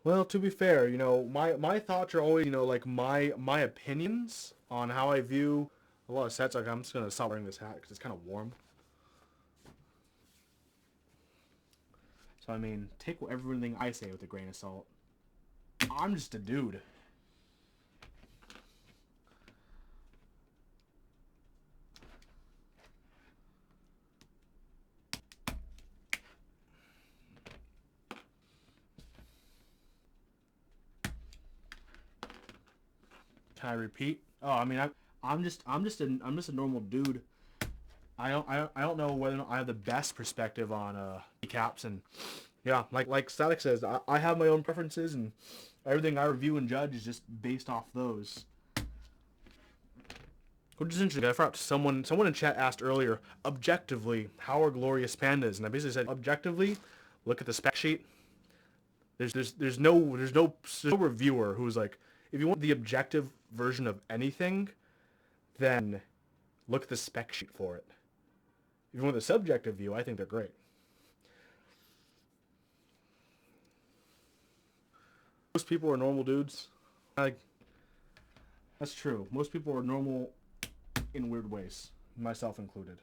A: Well, to be fair, my thoughts are always, like my opinions on how I view a lot of sets. Like, I'm just gonna stop wearing this hat because it's kind of warm. So, I mean, take everything I say with a grain of salt. I'm just a dude. Can I repeat? Oh, I mean, I'm just a normal dude. I don't know whether or not I have the best perspective on caps, and yeah, like Static says, I have my own preferences, and everything I review and judge is just based off those. Which is interesting. I forgot someone in chat asked earlier, objectively, how are glorious pandas? And I basically said, objectively, look at the spec sheet. There's no reviewer who's like, if you want the objective version of anything, then look at the spec sheet for it. If you want the subjective view, I think they're great. Most people are normal dudes. Like, that's true. Most people are normal in weird ways, myself included.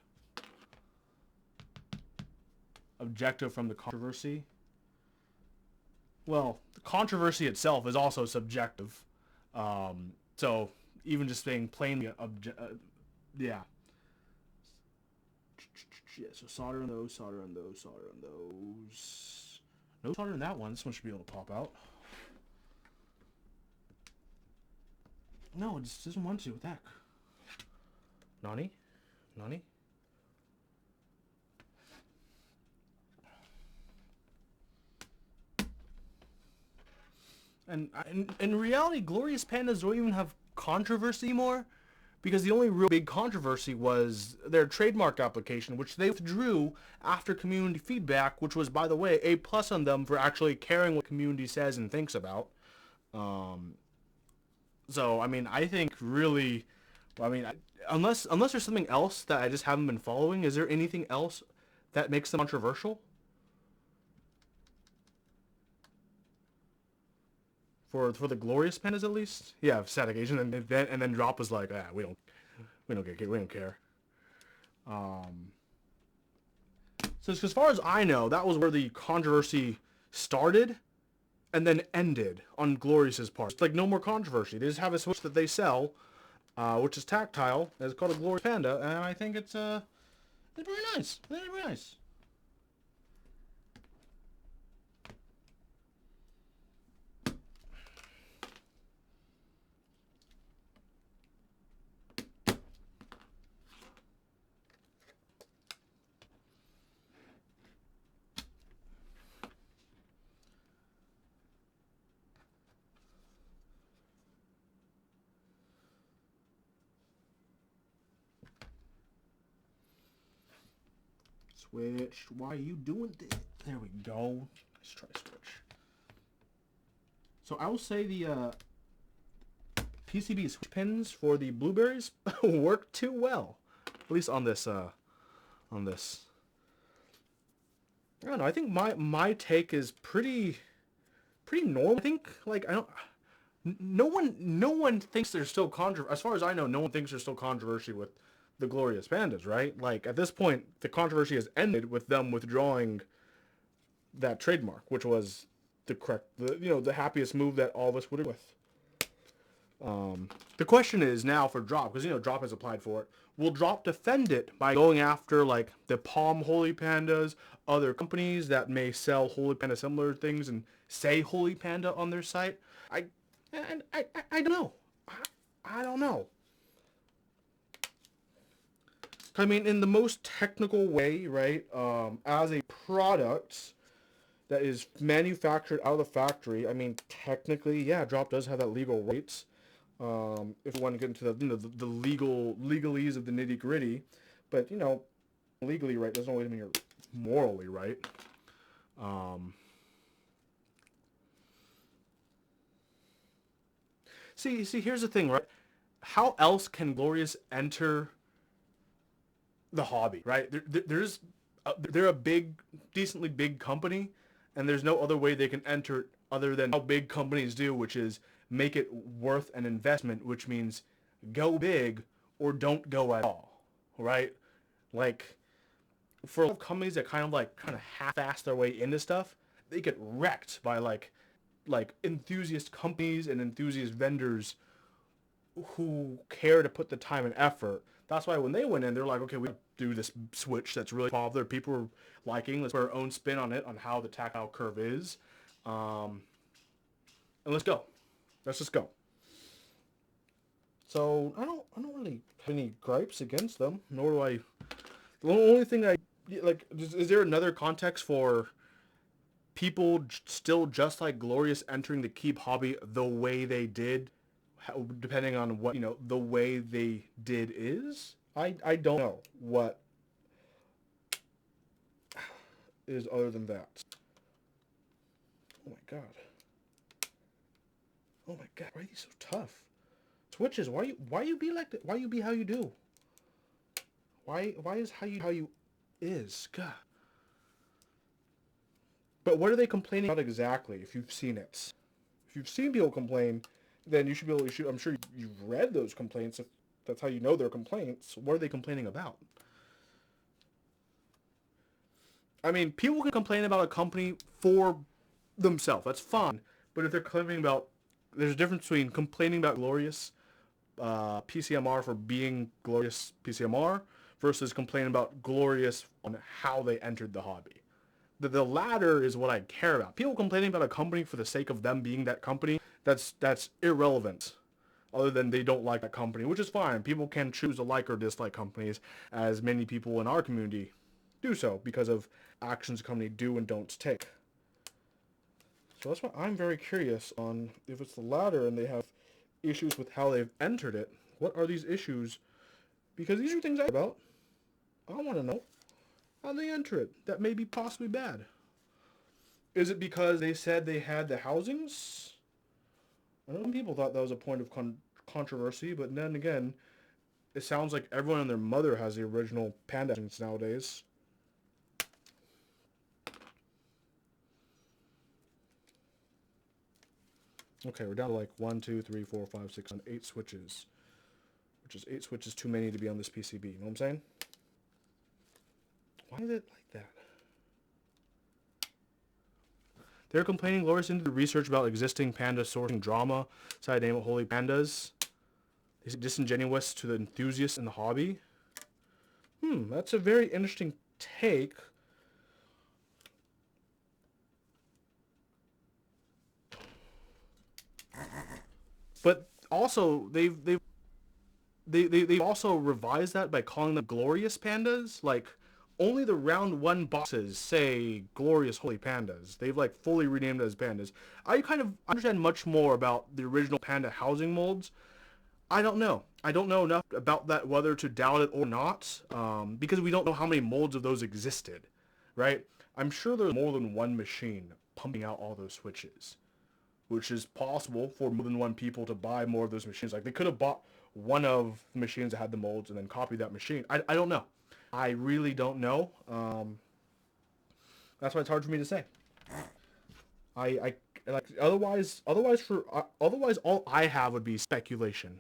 A: Objective from the controversy. Well, the controversy itself is also subjective. So even just saying plainly, yeah. Yeah, so solder on those, solder on those, solder on those. No solder on that one. This one should be able to pop out. No, it just doesn't want to. What the heck? Nani? Nani? And in reality, Glorious Pandas don't even have controversy anymore, because the only real big controversy was their trademark application, which they withdrew after community feedback, which was, by the way, A+ on them for actually caring what community says and thinks about. So, I mean, I think really, I mean, unless there's something else that I just haven't been following, is there anything else that makes them controversial? For the Glorious Pandas, at least? Yeah, Static Asian, and then Drop was like, we don't care. So as far as I know, that was where the controversy started and then ended on Glorious's part. It's like no more controversy. They just have a switch that they sell, which is tactile, and it's called a Glorious Panda, and I think it's very nice. Very nice. Switch. Why are you doing this? There we go. Let's try switch. So I will say the PCB switch pins for the blueberries work too well. At least on this. I don't know. I think my take is pretty normal. I think like no one thinks there's still as far as I know, no one thinks there's still controversy with the Glorious Pandas, right? Like at this point, the controversy has ended with them withdrawing that trademark, which was the happiest move that all of us would have with. The question is now for Drop, because Drop has applied for it. Will Drop defend it by going after like the Palm Holy Pandas, other companies that may sell Holy Panda similar things and say Holy Panda on their site? I don't know. I don't know. I mean, in the most technical way, right? As a product that is manufactured out of the factory, I mean, technically, yeah, Drop does have that legal rights. If you want to get into the legalese of the nitty gritty, but legally right doesn't always mean you're morally right. See, here's the thing, right? How else can Glorious enter the hobby, right? They're a decently big company, and there's no other way they can enter it other than how big companies do, which is make it worth an investment, which means go big or don't go at all, right? Like, for a lot of companies that kind of half-ass their way into stuff, they get wrecked by like enthusiast companies and enthusiast vendors who care to put the time and effort. That's why when they went in, they're like, okay, we do this switch that's really popular. People are liking. Let's put our own spin on it, on how the tactile curve is, and let's go. Let's just go. So I don't really have any gripes against them. Nor do I. The only thing I like is there another context for people still just like Glorious entering the keep hobby the way they did, depending on what the way they did is. I don't know what is other than that. Oh my god. Oh my god. Why are these so tough? Switches. Why you be like that? Why you be how you do? Why is how you is? God. But what are they complaining about exactly? If you've seen it, if you've seen people complain, then you should be able. I'm sure you've read those complaints. If that's how you know they're complaints, what are they complaining about? I mean, people can complain about a company for themselves. That's fine. But if they're complaining about, there's a difference between complaining about Glorious PCMR for being Glorious PCMR versus complaining about Glorious on how they entered the hobby. The latter is what I care about. People complaining about a company for the sake of them being that company, that's irrelevant. Other than they don't like that company, which is fine. People can choose to like or dislike companies, as many people in our community do so because of actions the company do and don't take. So that's why I'm very curious on if it's the latter and they have issues with how they've entered it. What are these issues? Because these are things I care about. I want to know how they enter it. That may be possibly bad. Is it because they said they had the housings? I know some people thought that was a point of controversy, but then again, it sounds like everyone and their mother has the original panda housings nowadays. Okay, we're down to like 1, 2, 3, 4, 5, 6, 7, 8 switches. Which is 8 switches too many to be on this PCB. You know what I'm saying? Why is it like that? They're complaining Glorious into the research about existing panda sourcing drama. So I name it Holy Pandas. Is it disingenuous to the enthusiasts in the hobby? That's a very interesting take. But also they've also revised that by calling them Glorious Pandas. Like only the round 1 boxes say Glorious Holy Pandas. They've like fully renamed it as pandas. I kind of understand much more about the original panda housing molds. I don't know. I don't know enough about that whether to doubt it or not, because we don't know how many molds of those existed, right? I'm sure there's more than one machine pumping out all those switches, which is possible for more than one people to buy more of those machines. Like they could have bought one of the machines that had the molds and then copied that machine. I don't know. I really don't know. That's why it's hard for me to say. I like otherwise all I have would be speculation.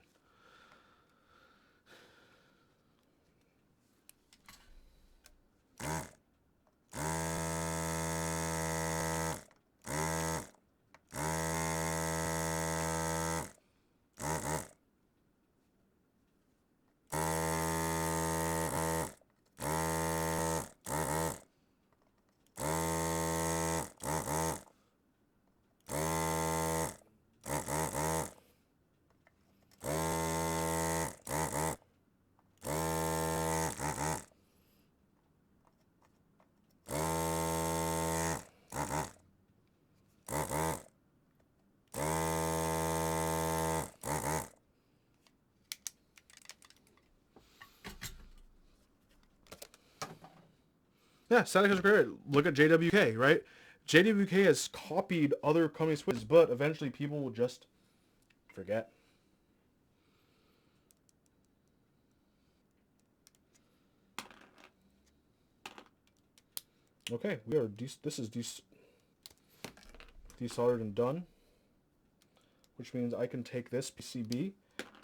A: Yeah, Seneca's great. Look at JWK, right? JWK has copied other company switches, but eventually people will just forget. Okay, we are this is desoldered and done, which means I can take this PCB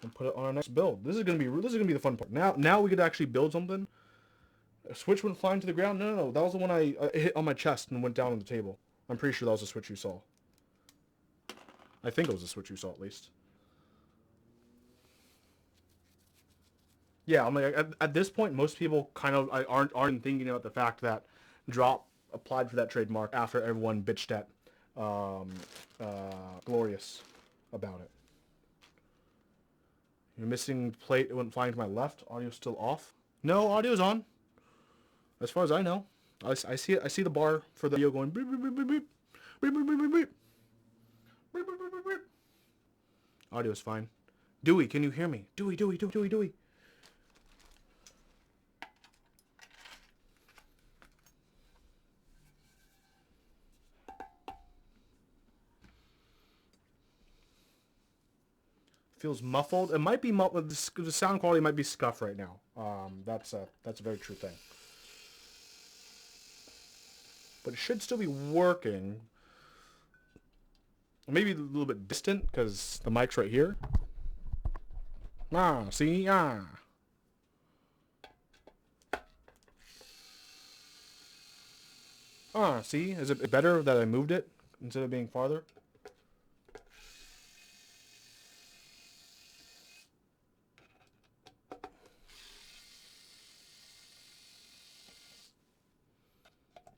A: and put it on our next build. This is gonna be the fun part. Now we could actually build something A switch went flying to the ground? No, no, no. That was the one I hit on my chest and went down on the table. I'm pretty sure that was the switch you saw. I think it was the switch you saw, at least. Yeah, I'm like, at this point, most people kind of aren't thinking about the fact that Drop applied for that trademark after everyone bitched at um, Glorious about it. You're missing plate. It went flying to my left. Audio's still off. No, audio's on. As far as I know, I see it. I see the bar for the video going beep beep beep beep beep beep beep beep beep beep beep beep beep beep beep. Audio's fine. Dewey, can you hear me? Dewey, Dewey, Dewey, Dewey, Dewey. Feels muffled. It might be muffled. The sound quality might be scuff right now. That's a very true thing. But it should still be working. Maybe a little bit distant because the mic's right here. Ah, see? Ah. Ah, see? Is it better that I moved it instead of being farther?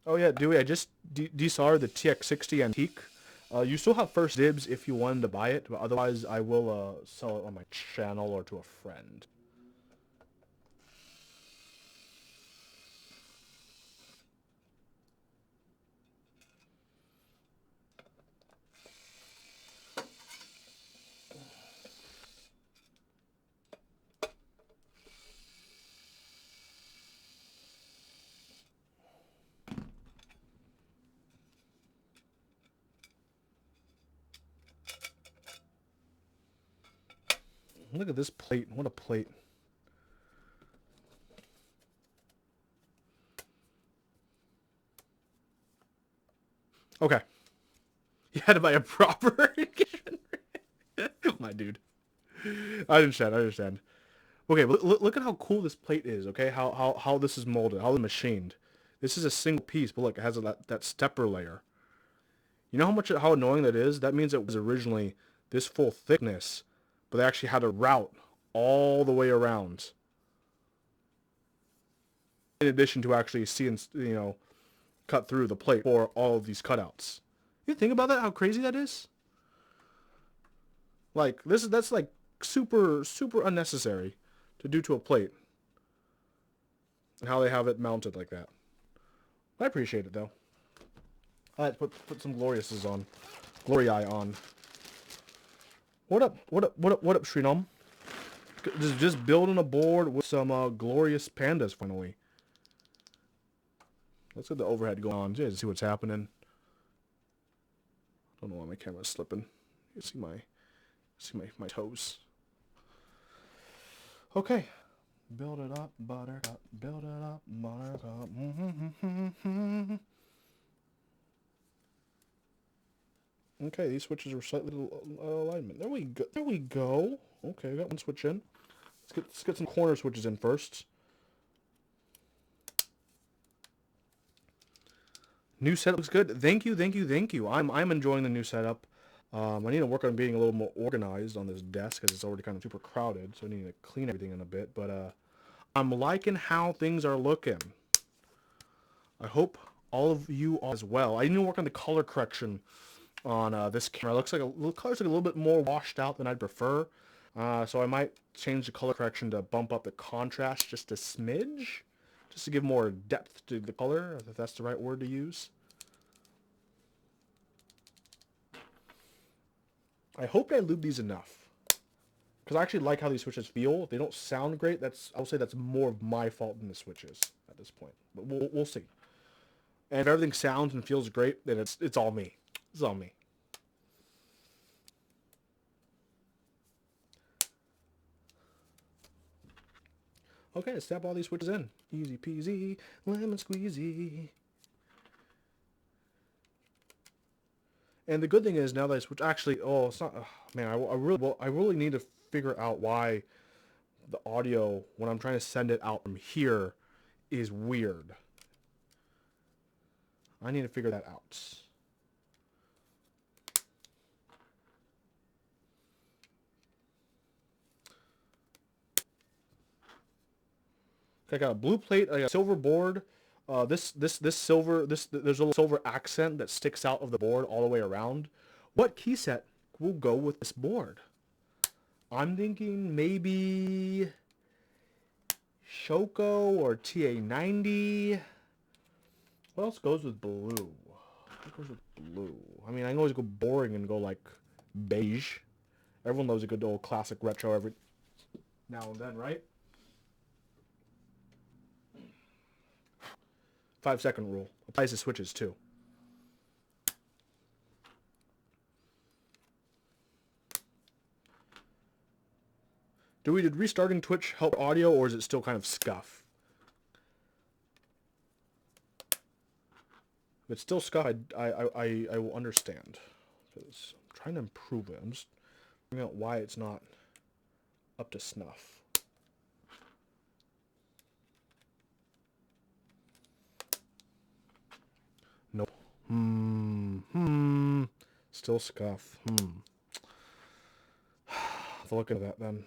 A: Oh yeah, Dewey, I just DSR the TX60 Antique. You still have first dibs if you wanted to buy it, but otherwise I will sell it on my channel or to a friend. Look at this plate. What a plate. Okay. You had to buy a proper my dude. I understand. Okay, look at how cool this plate is, okay? How this is molded, how it's machined. This is a single piece, but look, it has that stepper layer. You know how annoying that is? That means it was originally this full thickness, but they actually had a route all the way around. In addition to actually seeing, cut through the plate for all of these cutouts. You think about that, how crazy that is? Like, that's like super unnecessary to do to a plate. And how they have it mounted like that. I appreciate it though. I had to put some Gloriouses on. Glory Eye on. What up, Shrinom? Just building a board with some glorious pandas finally. Let's get the overhead going on just to see what's happening. I don't know why my camera's slipping. You see my toes. Okay. Build it up, buttercup. Build it up, buttercup. Okay, these switches are slightly alignment. There we go. There we go. Okay, we got one switch in. Let's get some corner switches in first. New setup looks good. Thank you. I'm enjoying the new setup. I need to work on being a little more organized on this desk because it's already kind of super crowded. So I need to clean everything in a bit. But I'm liking how things are looking. I hope all of you are as well. I need to work on the color correction on this camera. It colors like a little bit more washed out than I'd prefer. So I might change the color correction to bump up the contrast just a smidge. Just to give more depth to the color, if that's the right word to use. I hope I lube these enough. Because I actually like how these switches feel. They don't sound great. I'll say that's more of my fault than the switches at this point. But we'll see. And if everything sounds and feels great, then it's all me. It's all me. Okay, let's tap all these switches in. Easy peasy, lemon squeezy. And the good thing is now that I switch, actually, it's not. Man, I really need to figure out why the audio when I'm trying to send it out from here is weird. I need to figure that out. I got a blue plate, I got a silver board. There's a little silver accent that sticks out of the board all the way around. What key set will go with this board? I'm thinking maybe Shoko or TA90. What else goes with blue? What goes with blue? I mean, I can always go boring and go like beige. Everyone loves a good old classic retro every now and then, right? 5-second rule. Applies to switches too. Did restarting Twitch help audio, or is it still kind of scuff? If it's still scuff, I will understand. Because I'm trying to improve it. I'm just figuring out why it's not up to snuff. Nope. Still scuff. I'll look into that then.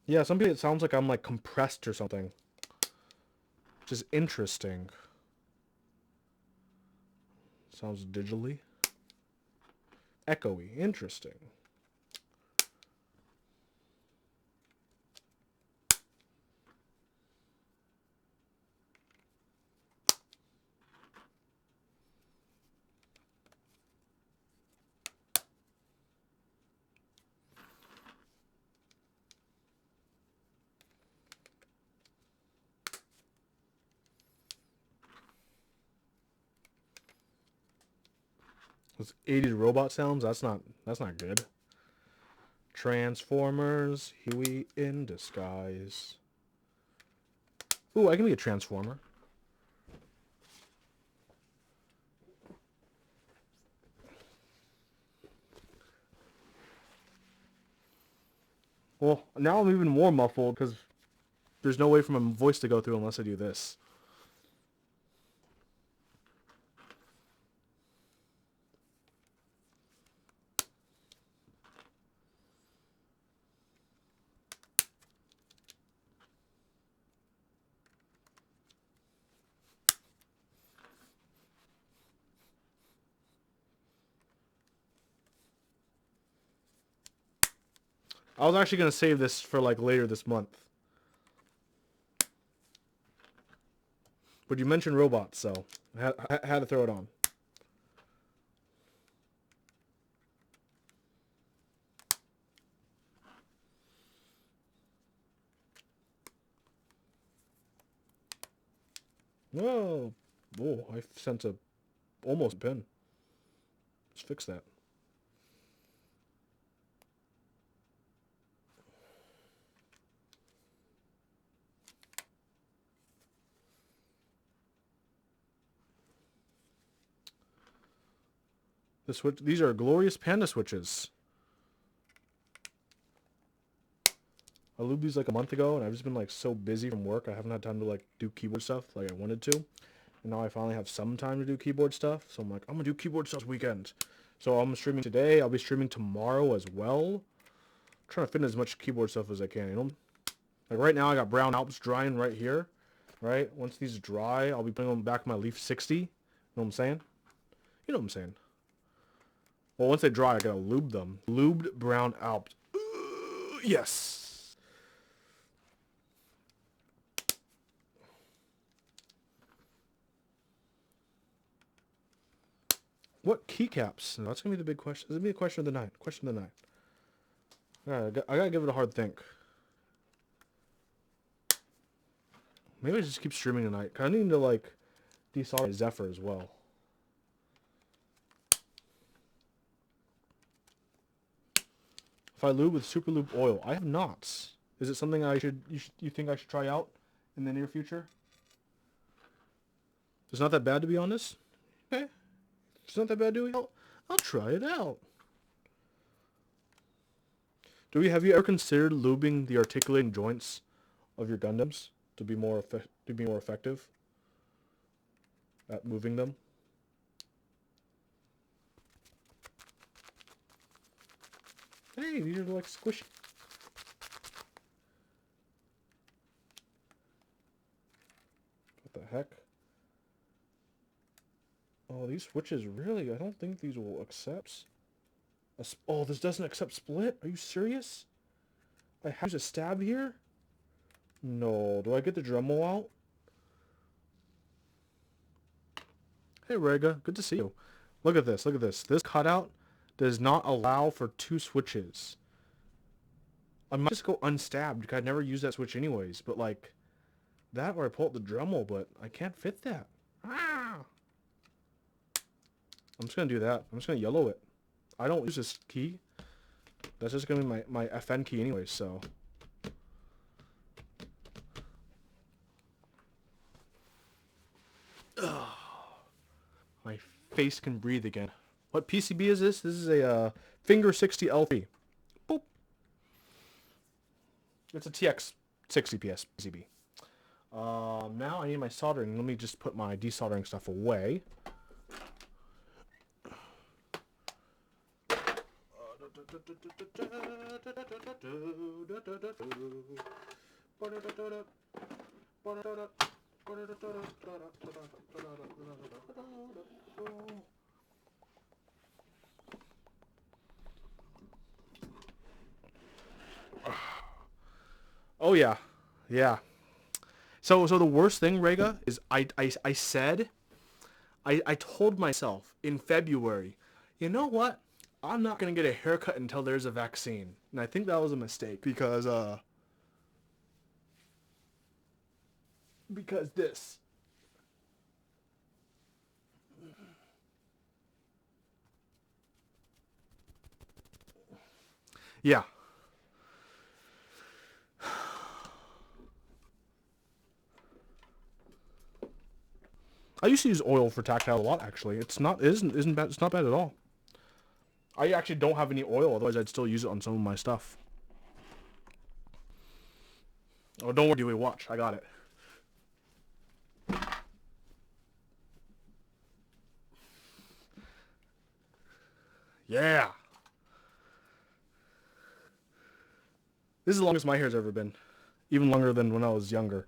A: Yeah, some people it sounds like I'm like compressed or something. Which is interesting. Sounds digitally. Echoey. Interesting. Those 80s robot sounds, that's not good. Transformers, Huey in disguise. Ooh, I can be a transformer. Well, now I'm even more muffled because there's no way for my voice to go through unless I do this. I was actually going to save this for like later this month. But you mentioned robots, so I had to throw it on. Whoa. Whoa, I sent a almost pin. Let's fix that. These are glorious panda switches. I lubed these like a month ago, and I've just been like so busy from work. I haven't had time to like do keyboard stuff like I wanted to. And now I finally have some time to do keyboard stuff. So I'm like, I'm gonna do keyboard stuff this weekend. So I'm streaming today. I'll be streaming tomorrow as well. I'm trying to fit in as much keyboard stuff as I can, you know? Like right now I got brown Alps drying right here. Right? Once these dry, I'll be putting them back in my Leaf 60. You know what I'm saying? You know what I'm saying. Well, once they dry, I gotta lube them. Lubed brown Alps. Yes! What keycaps? No, that's gonna be the big question. This is gonna be a question of the night. Question of the night. I gotta give it a hard think. Maybe I just keep streaming tonight. I need to like desolder Zephyr as well. If I lube with super lube oil, I have not. Is it something you think I should try out in the near future? It's not that bad, to be honest. Okay, it's not that bad, do we? I'll try it out. Have you ever considered lubing the articulating joints of your Gundams to be more effective at moving them? Hey, these are like squishy. What the heck? Oh, these switches really, I don't think these will accept. Oh, this doesn't accept split? Are you serious? I have to use a stab here? No. Do I get the Dremel out? Hey, Rega. Good to see you. Look at this. Look at this. This cutout does not allow for 2 switches. I might just go unstabbed because I'd never use that switch anyways. But like, that or I pull up the Dremel, but I can't fit that. Ah! I'm just going to do that. I'm just going to yellow it. I don't use this key. That's just going to be my FN key anyways, so. Ugh. My face can breathe again. What PCB is this? This is a Finger 60 L3. Boop. It's a TX 60 PS PCB. Now I need my soldering. Let me just put my desoldering stuff away. Oh yeah, yeah. So the worst thing, Rega, is I told myself in February, you know what? I'm not gonna get a haircut until there's a vaccine, and I think that was a mistake because this. Yeah. I used to use oil for tactile a lot, actually. It's not isn't bad. It's not bad at all. I actually don't have any oil, otherwise I'd still use it on some of my stuff. Oh, don't worry, Dewey. Watch, I got it. Yeah. This is the longest my hair's ever been. Even longer than when I was younger.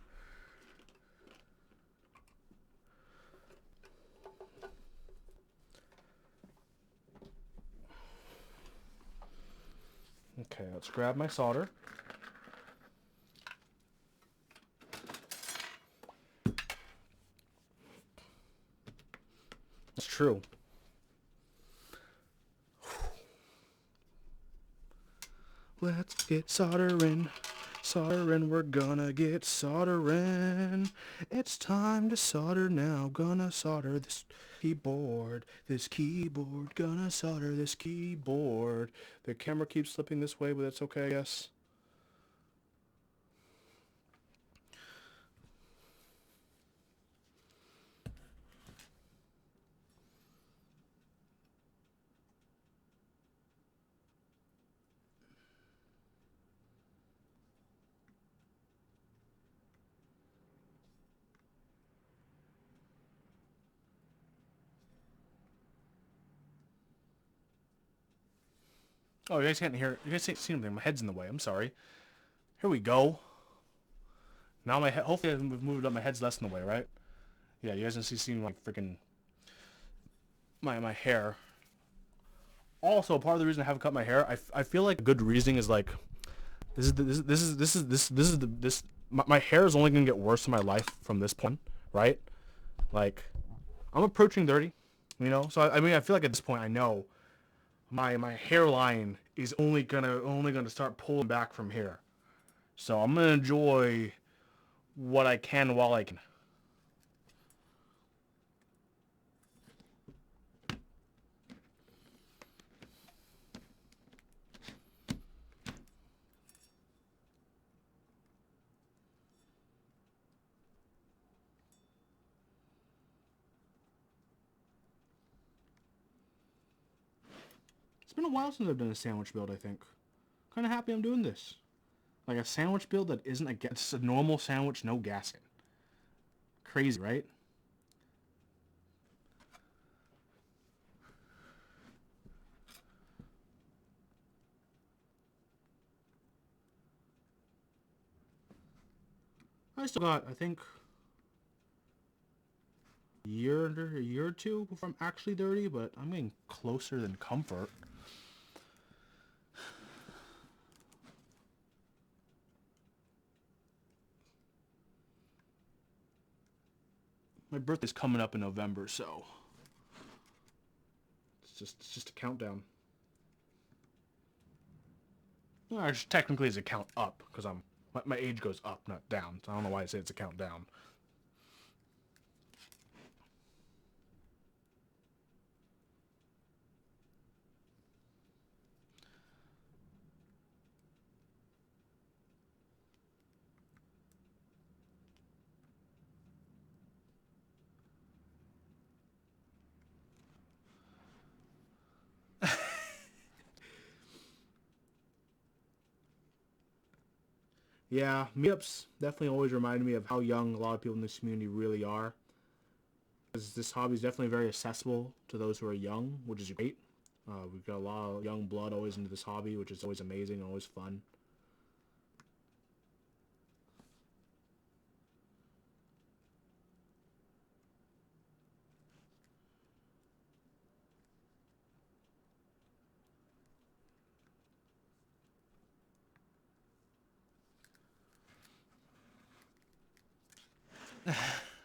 A: Okay, let's grab my solder. It's true. Let's get soldering. Soldering, we're gonna get soldering. It's time to solder now. Gonna solder this keyboard. Gonna solder this keyboard. The camera keeps slipping this way, but that's okay, I guess. Oh, you guys can't hear. You guys can't see anything. My head's in the way. I'm sorry. Here we go. Now my head. Hopefully, I've moved up. My head's less in the way, right? Yeah, you guys can see my freaking my hair. Also, part of the reason I haven't cut my hair, I feel like a good reasoning is like my hair is only gonna get worse in my life from this point, right? Like, I'm approaching 30, you know. So I mean, I feel like at this point, I know my hairline is only gonna start pulling back from here. So I'm gonna enjoy what I can while I can. It's been a while since I've done a sandwich build, I think. kind of happy I'm doing this. Like a sandwich build that isn't it's a normal sandwich, no gasket. Crazy, right? I still got, I think, a year or two before I'm actually 30, but I'm getting closer than comfort. My birthday's coming up in November, so it's just a countdown. Well, actually, technically, it's a count up because my age goes up, not down. So I don't know why I say it's a countdown. Yeah, meetups definitely always remind me of how young a lot of people in this community really are. Because this hobby is definitely very accessible to those who are young, which is great. We've got a lot of young blood always into this hobby, which is always amazing and always fun.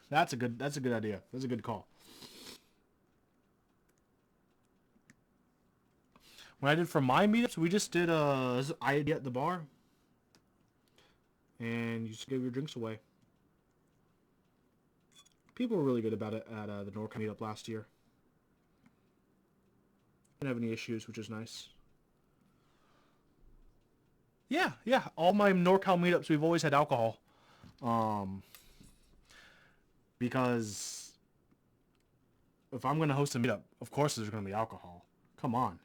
A: That's a good idea. That's a good call. When I did for my meetups, we just did I at the bar, and you just gave your drinks away. People were really good about it at the NorCal meetup last year. Didn't have any issues, which is nice. Yeah. All my NorCal meetups, we've always had alcohol. Because if I'm going to host a meetup, of course there's going to be alcohol. Come on.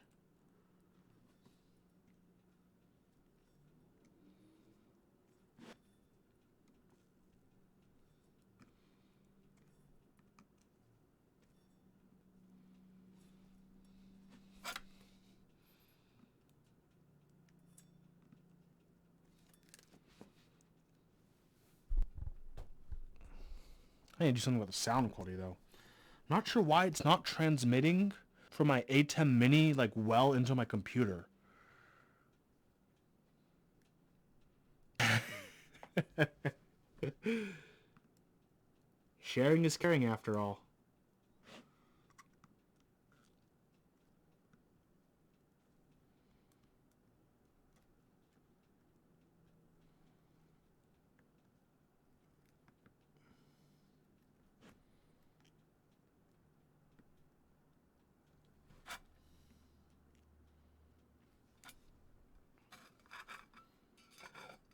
A: I need to do something with the sound quality, though. Not sure why it's not transmitting from my A10 Mini, like, well into my computer. Sharing is caring, after all.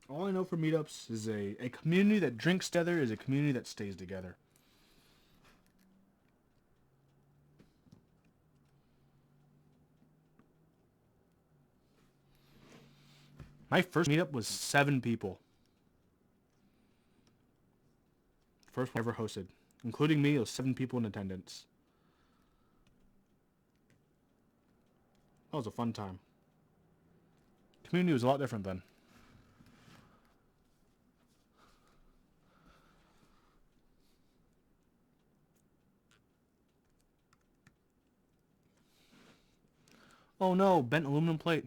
A: All I know for meetups is a community that drinks together is a community that stays together. My first meetup was 7 people. First one I ever hosted. Including me, it was 7 people in attendance. That was a fun time. Community was a lot different then. Oh no, bent aluminum plate.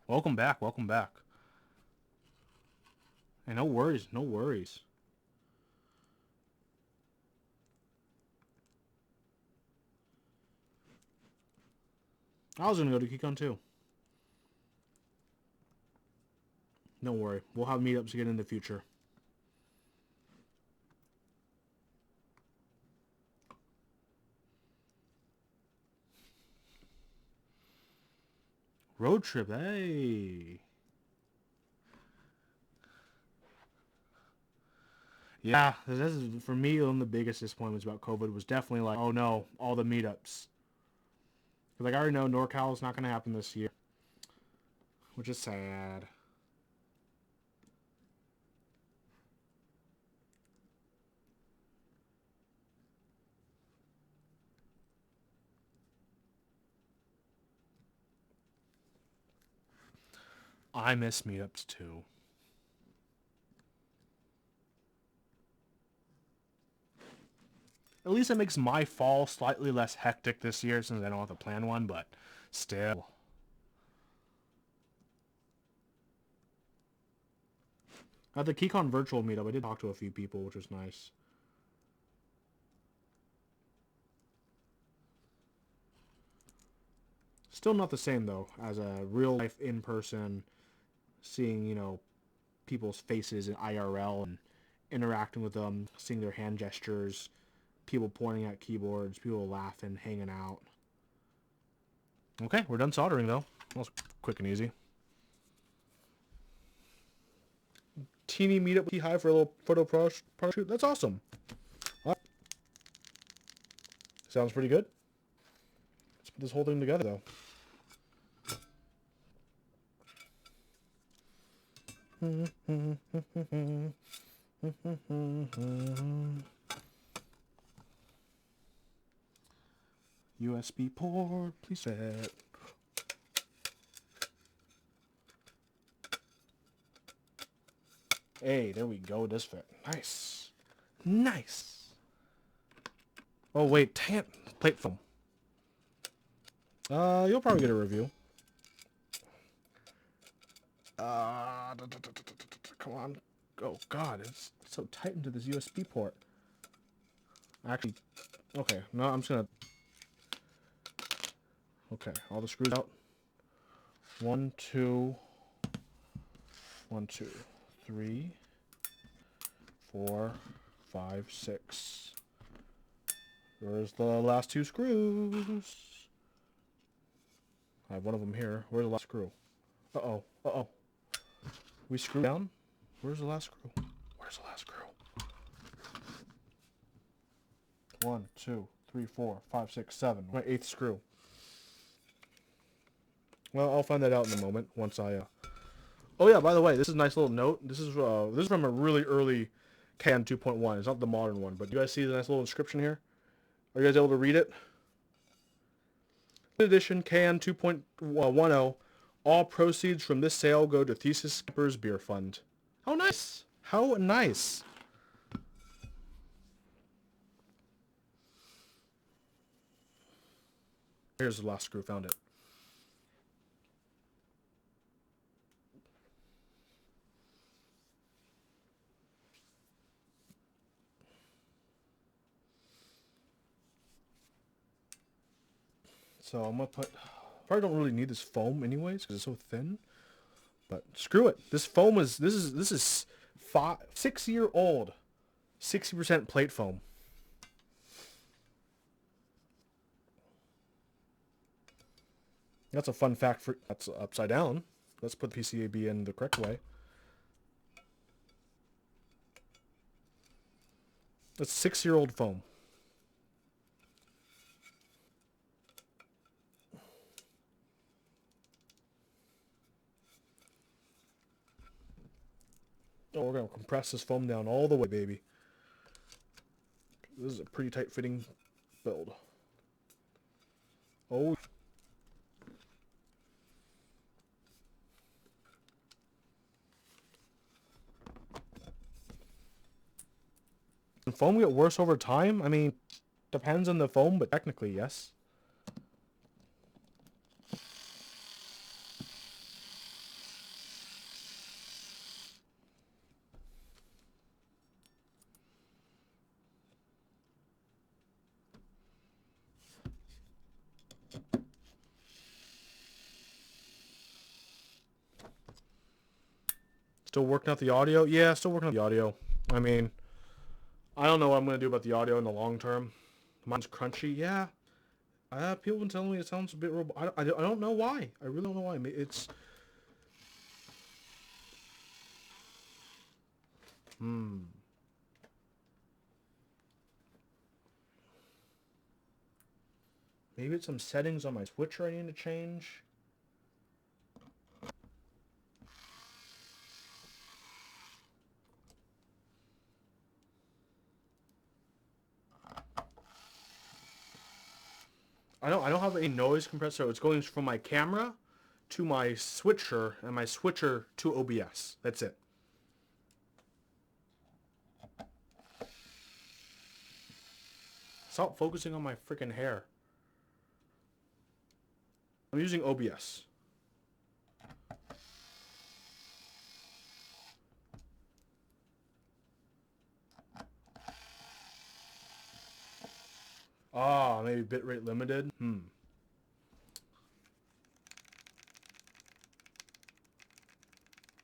A: Welcome back, welcome back. Hey, no worries, no worries. I was gonna go to KeyCon too. Don't worry, we'll have meetups again in the future. Road trip, hey. Yeah, this is, for me, one of the biggest disappointments about COVID was definitely like, oh no, all the meetups. Like, I already know NorCal is not going to happen this year, which is sad. I miss meetups too. At least it makes my fall slightly less hectic this year since I don't have to plan one, but still. At the KeyCon virtual meetup, I did talk to a few people, which was nice. Still not the same, though, as a real life in person, seeing, people's faces in IRL and interacting with them, seeing their hand gestures, people pointing at keyboards, people laughing, hanging out. Okay, we're done soldering, though. That was quick and easy. Teeny meetup with High for a little photo shoot. That's awesome. Sounds pretty good. Let's put this whole thing together, though. USB port, please set. Hey, there we go. This fit. Nice. Nice. Oh, wait. Plate foam. You'll probably get a review. Come on. Oh, God. It's so tight into this USB port. Actually, okay. No, I'm just going to... Okay, all the screws out. 1, 2... 1, 2, 3, 4, 5, 6. Where's the last 2 screws? I have one of them here. Where's the last screw? Uh-oh. Uh-oh. We screw down? Where's the last screw? Where's the last screw? 1, 2, 3, 4, 5, 6, 7. My 8th screw. Well, I'll find that out in a moment once I... Oh yeah, by the way, this is a nice little note. This is from a really early KN 2.1. It's not the modern one, but you guys see the nice little inscription here? Are you guys able to read it? In addition, KN 2.10, all proceeds from this sale go to Thesis Campers Beer Fund. How nice! How nice! Here's the last screw, found it. So I'm gonna probably don't really need this foam anyways because it's so thin. But screw it. This foam is this is 6-year-old, 60% plate foam. That's a fun fact for that's upside down. Let's put PCAB in the correct way. That's 6-year-old foam. Oh, we're going to compress this foam down all the way, baby. This is a pretty tight fitting build. Oh. Can foam get worse over time? I mean, depends on the foam, but technically, yes. Still working out the audio? Yeah, still working out the audio. I mean, I don't know what I'm going to do about the audio in the long term. Mine's crunchy. Yeah. People have been telling me it sounds a bit I don't know why. I really don't know why. It's... Maybe it's some settings on my switcher I need to change. I don't have a noise compressor. It's going from my camera to my switcher and my switcher to OBS. That's it. Stop focusing on my freaking hair. I'm using OBS. Ah, maybe bitrate limited.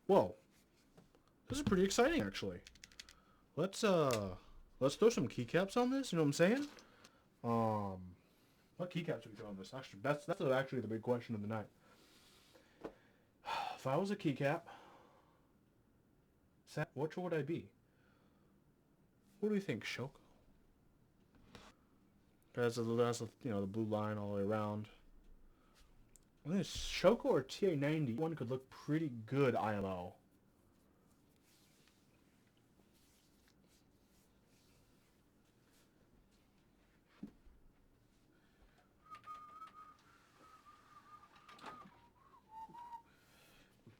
A: Whoa. This is pretty exciting, actually. Let's throw some keycaps on this, you know what I'm saying? What keycaps are we throwing on this? Actually, that's actually the big question of the night. If I was a keycap, which would I be? What do you think, Shoko? That's you know, the blue line all the way around. I think Shoko or TA90. One could look pretty good IMO.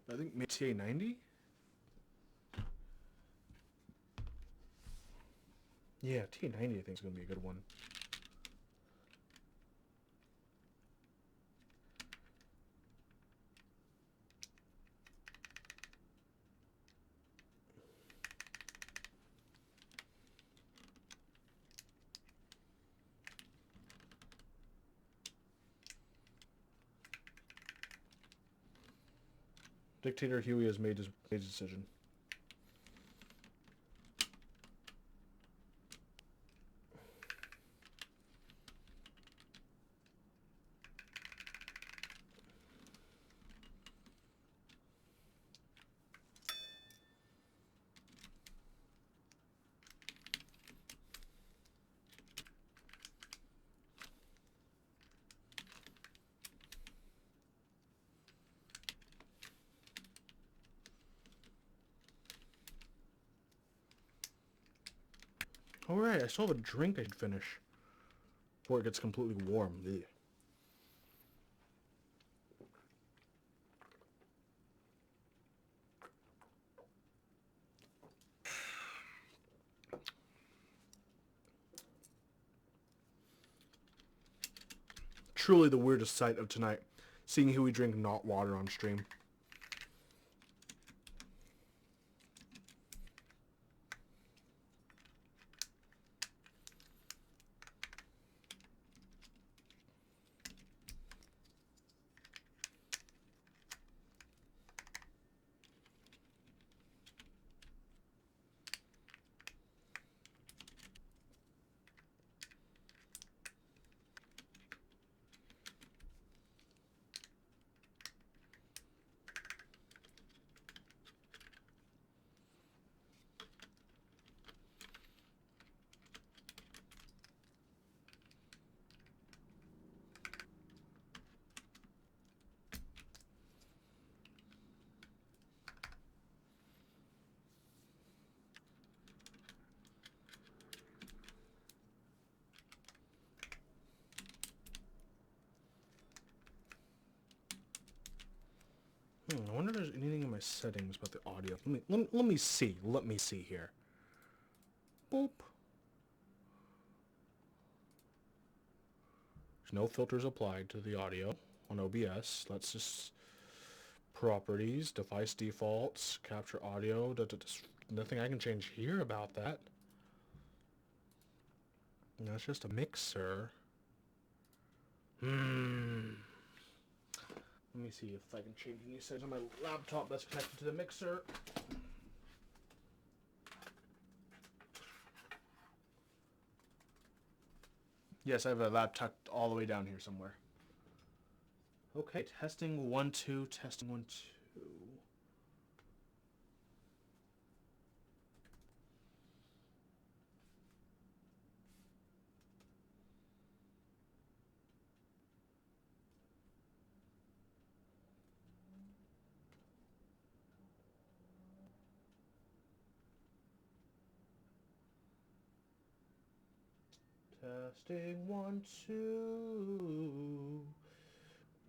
A: I think maybe TA90? Yeah, TA90 I think is going to be a good one. Dictator Huey has made his decision. Alright, I still have a drink I should finish before it gets completely warm. Ugh. Truly the weirdest sight of tonight, seeing Huey drink not water on stream. I wonder if there's anything in my settings about the audio. Let me see. Let me see here. Boop. There's no filters applied to the audio on OBS. Let's just properties, device defaults, capture audio. Nothing I can change here about that. That's just a mixer. Let me see if I can change any settings on my laptop that's connected to the mixer. Yes, I have a laptop all the way down here somewhere. Okay, testing 1 2, testing 1 2. Testing 1, 2.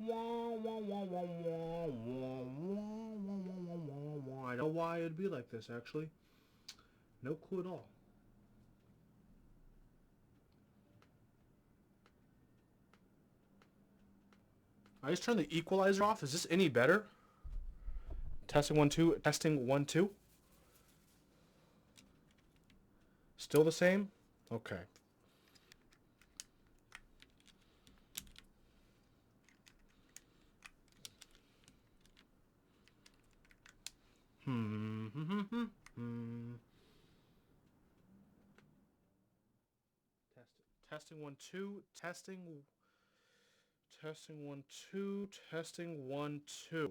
A: Wah, wah, wah, wah, wah, wah, wah, wah, wah, wah. I know why it'd be like this, actually. No clue at all. I just turned the equalizer off. Is this any better? Testing 1, 2. Testing 1, 2. Still the same? Okay. Testing 1, 2. Testing 1, 2. Testing 1, 2.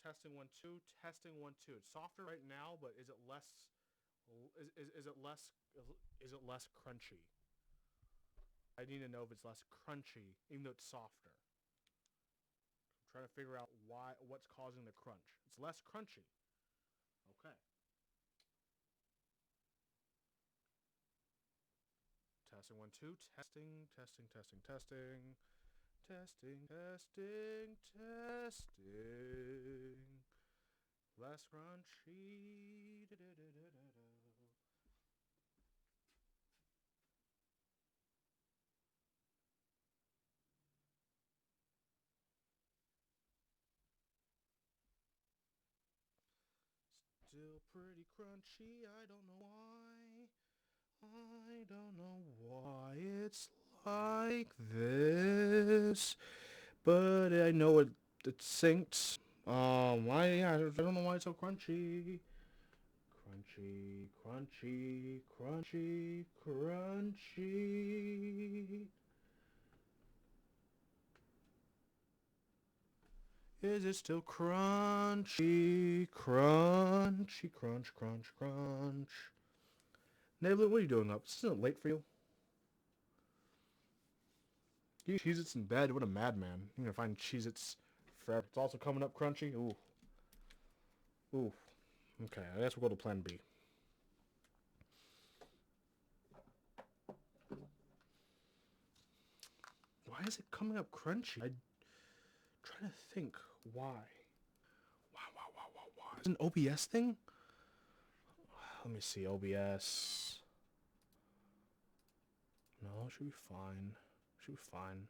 A: Testing 1, 2. Testing 1, 2. It's softer right now, but is it less? Is it less? Is it less crunchy? I need to know if it's less crunchy, even though it's softer. I'm trying to figure out what's causing the crunch. It's less crunchy. Okay. Testing 1, 2. Testing. Testing. Testing. Testing. Testing. Testing. Testing. Less crunchy. Still pretty crunchy. I don't know why. I don't know why it's like this, but I know it synced. I don't know why it's so crunchy. Crunchy, crunchy, crunchy, crunchy. Is it still crunchy? Crunchy, crunch, crunch, crunch. Nablet, what are you doing up? Isn't it late for you? You eat Cheez-Its in bed? What a madman. You're gonna find Cheez-Its forever. It's also coming up crunchy? Ooh. Ooh. Okay, I guess we'll go to plan B. Why is it coming up crunchy? I'm trying to think why. Why? Is it an OBS thing? Let me see, OBS. No, it should be fine. Should be fine.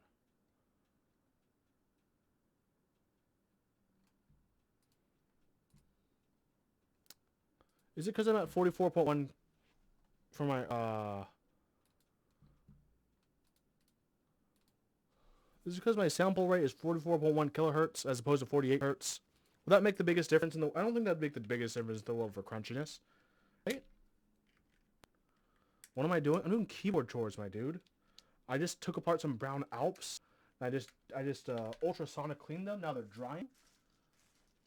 A: Is it because I'm at 44.1 for my, Is it because my sample rate is 44.1 kilohertz as opposed to 48 hertz? Will that make the biggest difference in the... I don't think that'd make the biggest difference in the world for crunchiness. Right? What am I doing? I'm doing keyboard chores, my dude. I just took apart some brown Alps. I just ultrasonic cleaned them. Now they're drying.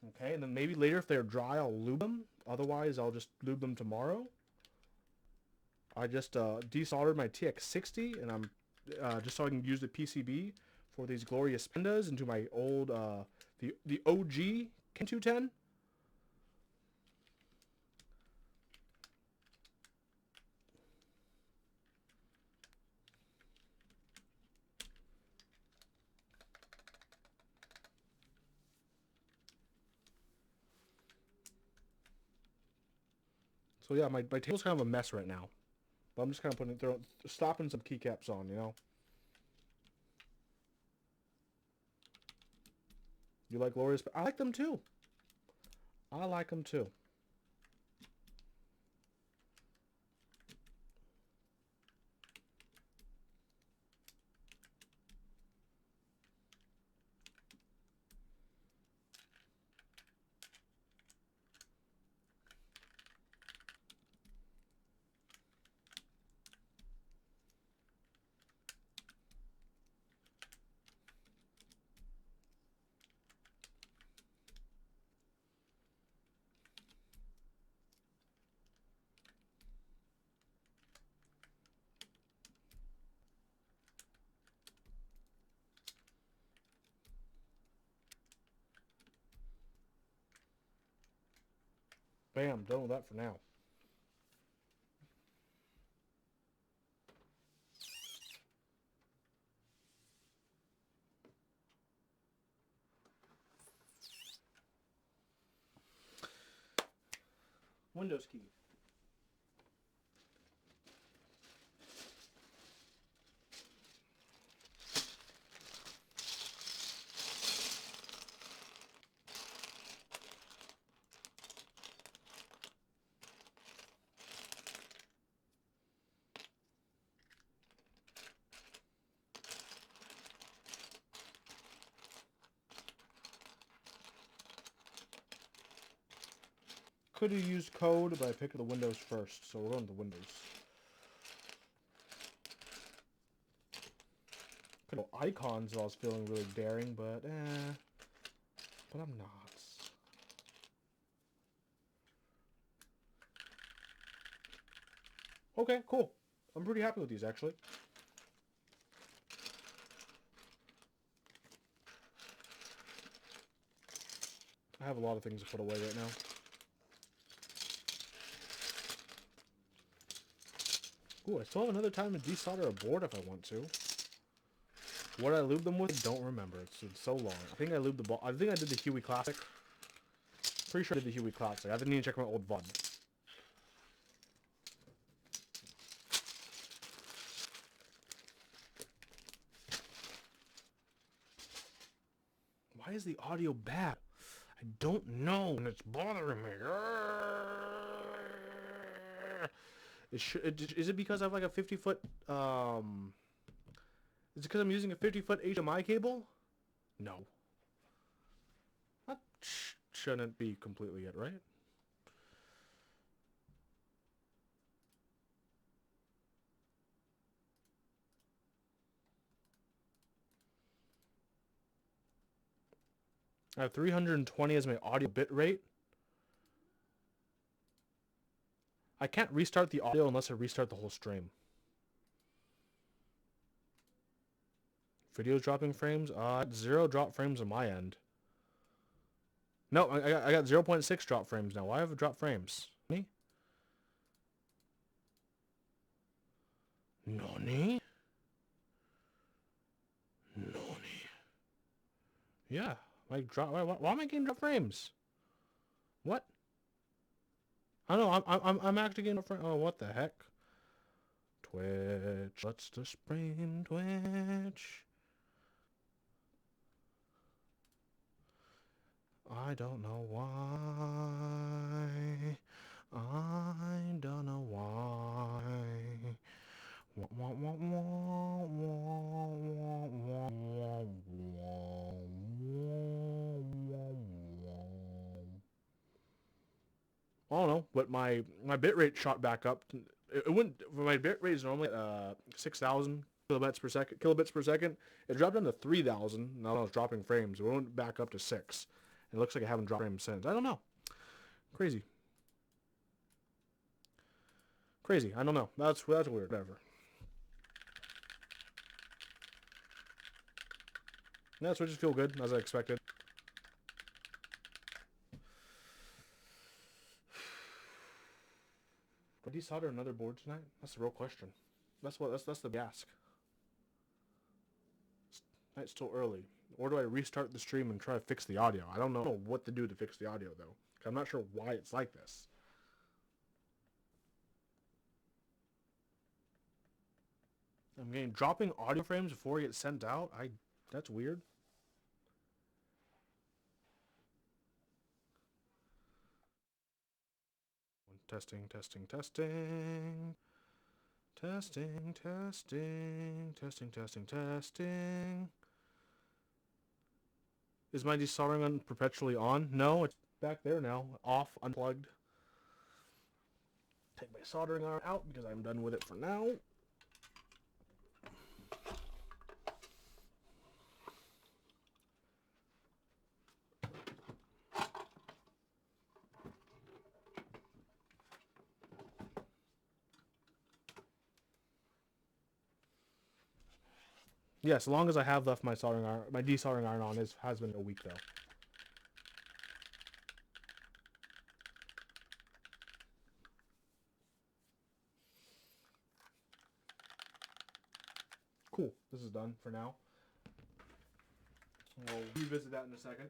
A: Okay, and then maybe later if they're dry, I'll lube them. Otherwise, I'll just lube them tomorrow. I just desoldered my TX60, and I'm just so I can use the PCB for these glorious pendas into my old the OG Ken 210. So yeah, my table's kind of a mess right now. But I'm just kind of stopping some keycaps on, you know? You like glorious? I like them too. I like them too. Bam, done with that for now. Windows key. Could have used code, but I picked the Windows first, so we're on the Windows. Could have icons if I was feeling really daring, but I'm not. Okay, cool. I'm pretty happy with these, actually. I have a lot of things to put away right now. Ooh, I still have another time to desolder a board if I want to. What I lube them with, don't remember. It's so long. I think I lubed the ball. I think I did the Huey Classic. Pretty sure I did the Huey Classic. I didn't even check my old VOD. Why is the audio bad? I don't know, and it's bothering me. Is it because I have like a 50-foot, is it because I'm using a 50-foot HDMI cable? No. That shouldn't be completely it, right? I have 320 as my audio bit rate. I can't restart the audio unless I restart the whole stream. Video's dropping frames? 0 drop frames on my end. No, I got 0.6 drop frames now. Why have I dropped frames? Me? Nani? Nani? Yeah. Like drop. Why am I getting drop frames? What? I don't know. I'm actually getting drop frames. Oh, what the heck? Twitch. Let's the spring Twitch. I don't know why. I don't know why. I don't know, but my bitrate shot back up. It went. My bitrate is normally at 6,000 kilobits per second. It dropped down to 3,000. Now I was dropping frames. It went back up to 6. It looks like I haven't dropped frames since. I don't know. Crazy. Crazy. I don't know. That's weird. Whatever. Yeah, switches feel good, as I expected. Do I desolder another board tonight? That's the real question. That's the ask. It's still early. Or do I restart the stream and try to fix the audio? I don't know what to do to fix the audio, though. I'm not sure why it's like this. I'm getting dropping audio frames before it gets sent out. That's weird. Testing. Testing. Is my desoldering on perpetually on? No, it's back there now. Off, unplugged. Take my soldering iron out because I'm done with it for now. Yes, as long as I have left my soldering iron, my desoldering iron on has been a week though. Cool. This is done for now. We'll revisit that in a second.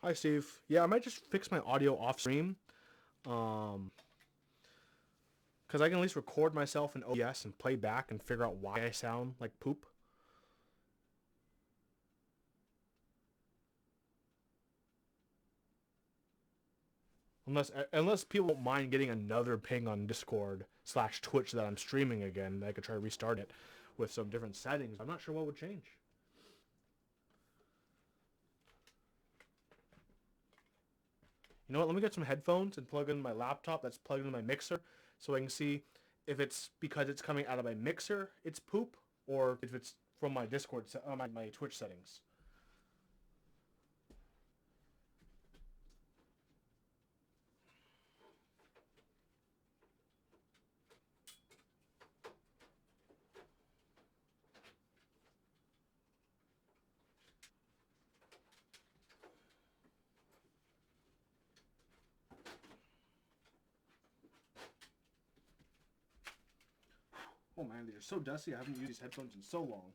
A: Hi, Steve. Yeah, I might just fix my audio off stream. Because I can at least record myself in OBS and play back and figure out why I sound like poop. Unless people don't mind getting another ping on Discord/Twitch that I'm streaming again, I could try to restart it with some different settings. I'm not sure what would change. You know what? Let me get some headphones and plug in my laptop that's plugged into my mixer so I can see if it's because it's coming out of my mixer, it's poop, or if it's from my Discord, my Twitch settings. Oh man, these are so dusty. I haven't used these headphones in so long.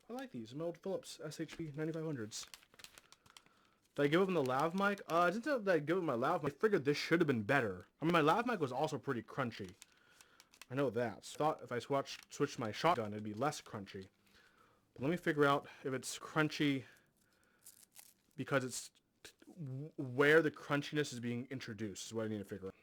A: I like these. My old Philips SHP 9500s. Did I give them the lav mic? I didn't know that I give them my lav mic. I figured this should have been better. I mean, my lav mic was also pretty crunchy. I know that. So I thought if I switched my shotgun, it'd be less crunchy. But let me figure out if it's crunchy because it's where the crunchiness is being introduced is what I need to figure out.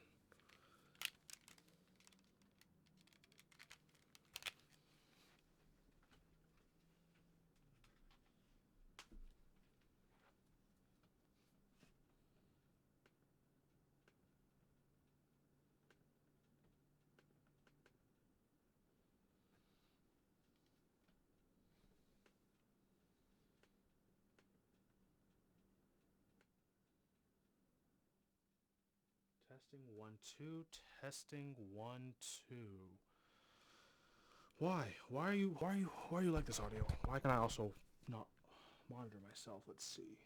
A: Testing 1 2. Testing 1 2. Why? Why are you like this audio? Why can I also not monitor myself? Let's see.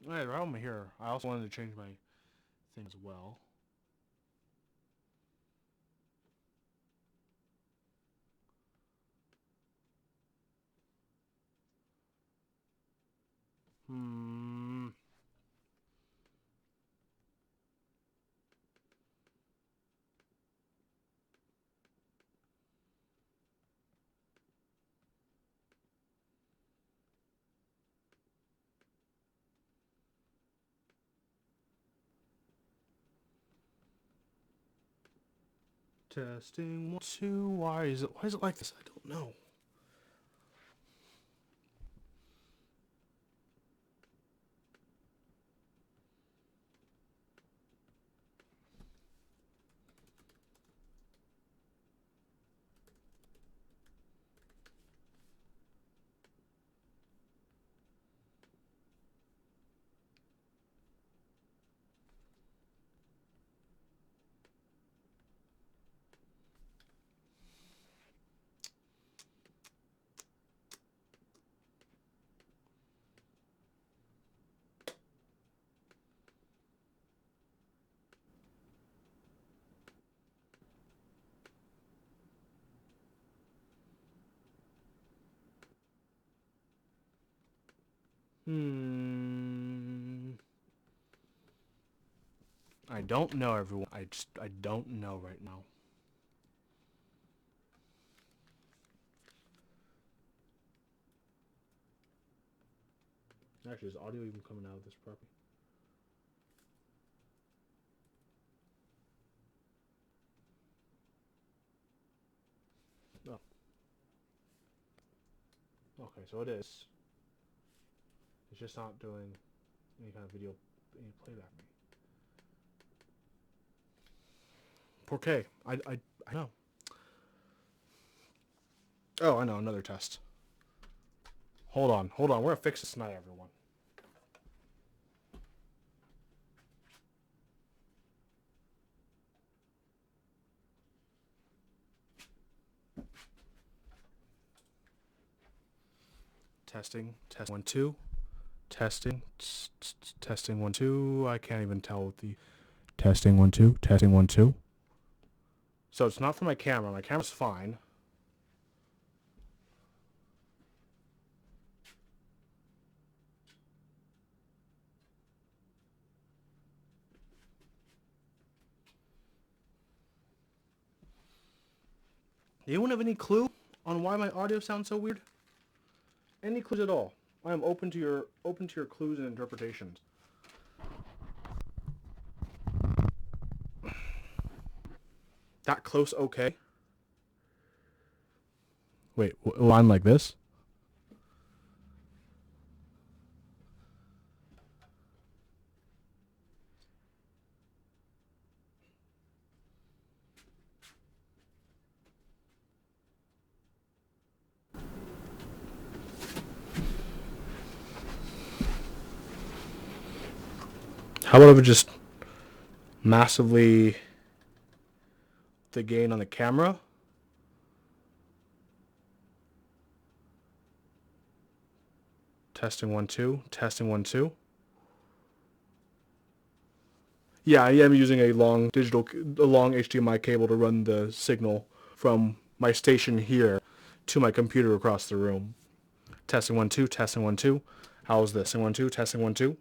A: Alright, while I'm here, I also wanted to change my thing as well. Testing 1 2. Why is it like this? I don't know. I don't know, everyone. I don't know right now. Actually, is audio even coming out of this properly? No. Okay, so it is. It's just not doing any kind of video, any playback. 4K. I know. Oh, I know, another test. Hold on. We're gonna fix this tonight, everyone. Testing. 1 2. Testing. Testing 1 2. I can't even tell with the testing 1 2. Testing 1 2. So it's not for my camera. My camera's fine. Anyone have any clue on why my audio sounds so weird? Any clues at all? I am open to your clues and interpretations. That close, okay. Wait, line like this? How about if it just massively the gain on the camera? Testing 1 2. Testing 1 2. Yeah, I am using a long HDMI cable to run the signal from my station here to my computer across the room. Testing 1 2. Testing 1 2. How's this? Testing 1 2. Testing 1 2.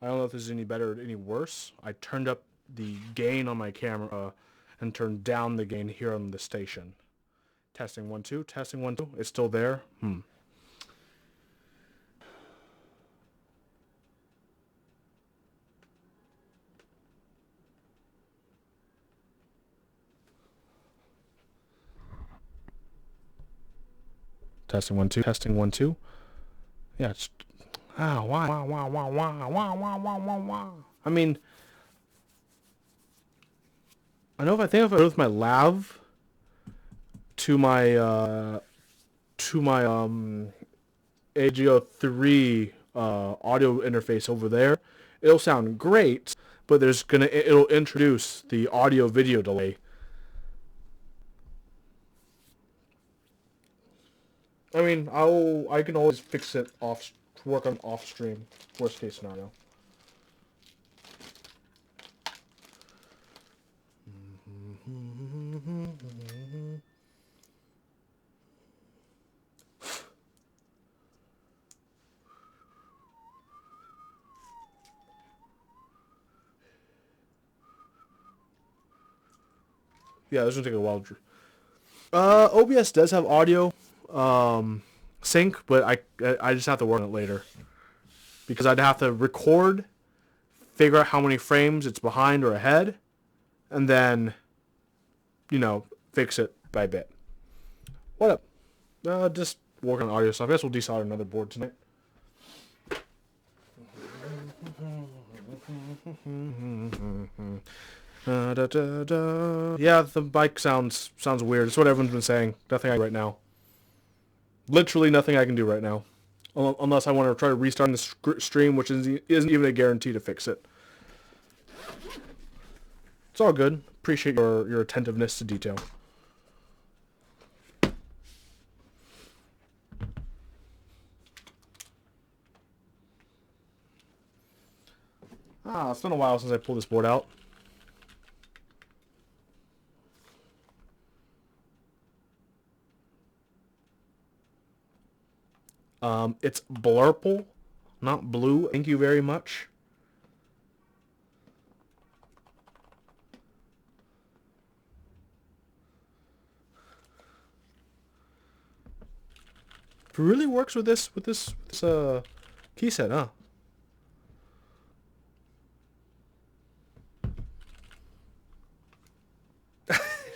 A: I don't know if this is any better or any worse. I turned up the gain on my camera and turned down the gain here on the station. Testing 1 2. Testing 1 2. It's still there. Testing 1 2. Testing 1 2. Yeah, it's why? I mean, I know if I go with my lav to my AGO3 audio interface over there, it'll sound great, but it'll introduce the audio video delay. I mean, I can always fix it work on off stream, worst case scenario. Yeah, this is gonna take a while. OBS does have audio sync, but I just have to work on it later because I'd have to record, figure out how many frames it's behind or ahead, and then fix it by bit. What up? Just work on audio stuff. I guess we'll desolder another board tonight. Yeah, the mic sounds weird. It's what everyone's been saying. Nothing I can do right now. Literally nothing I can do right now. Unless I want to try to restart the stream, which isn't even a guarantee to fix it. It's all good. Appreciate your attentiveness to detail. It's been a while since I pulled this board out. It's blurple, not blue. Thank you very much. It really works with this key set, huh?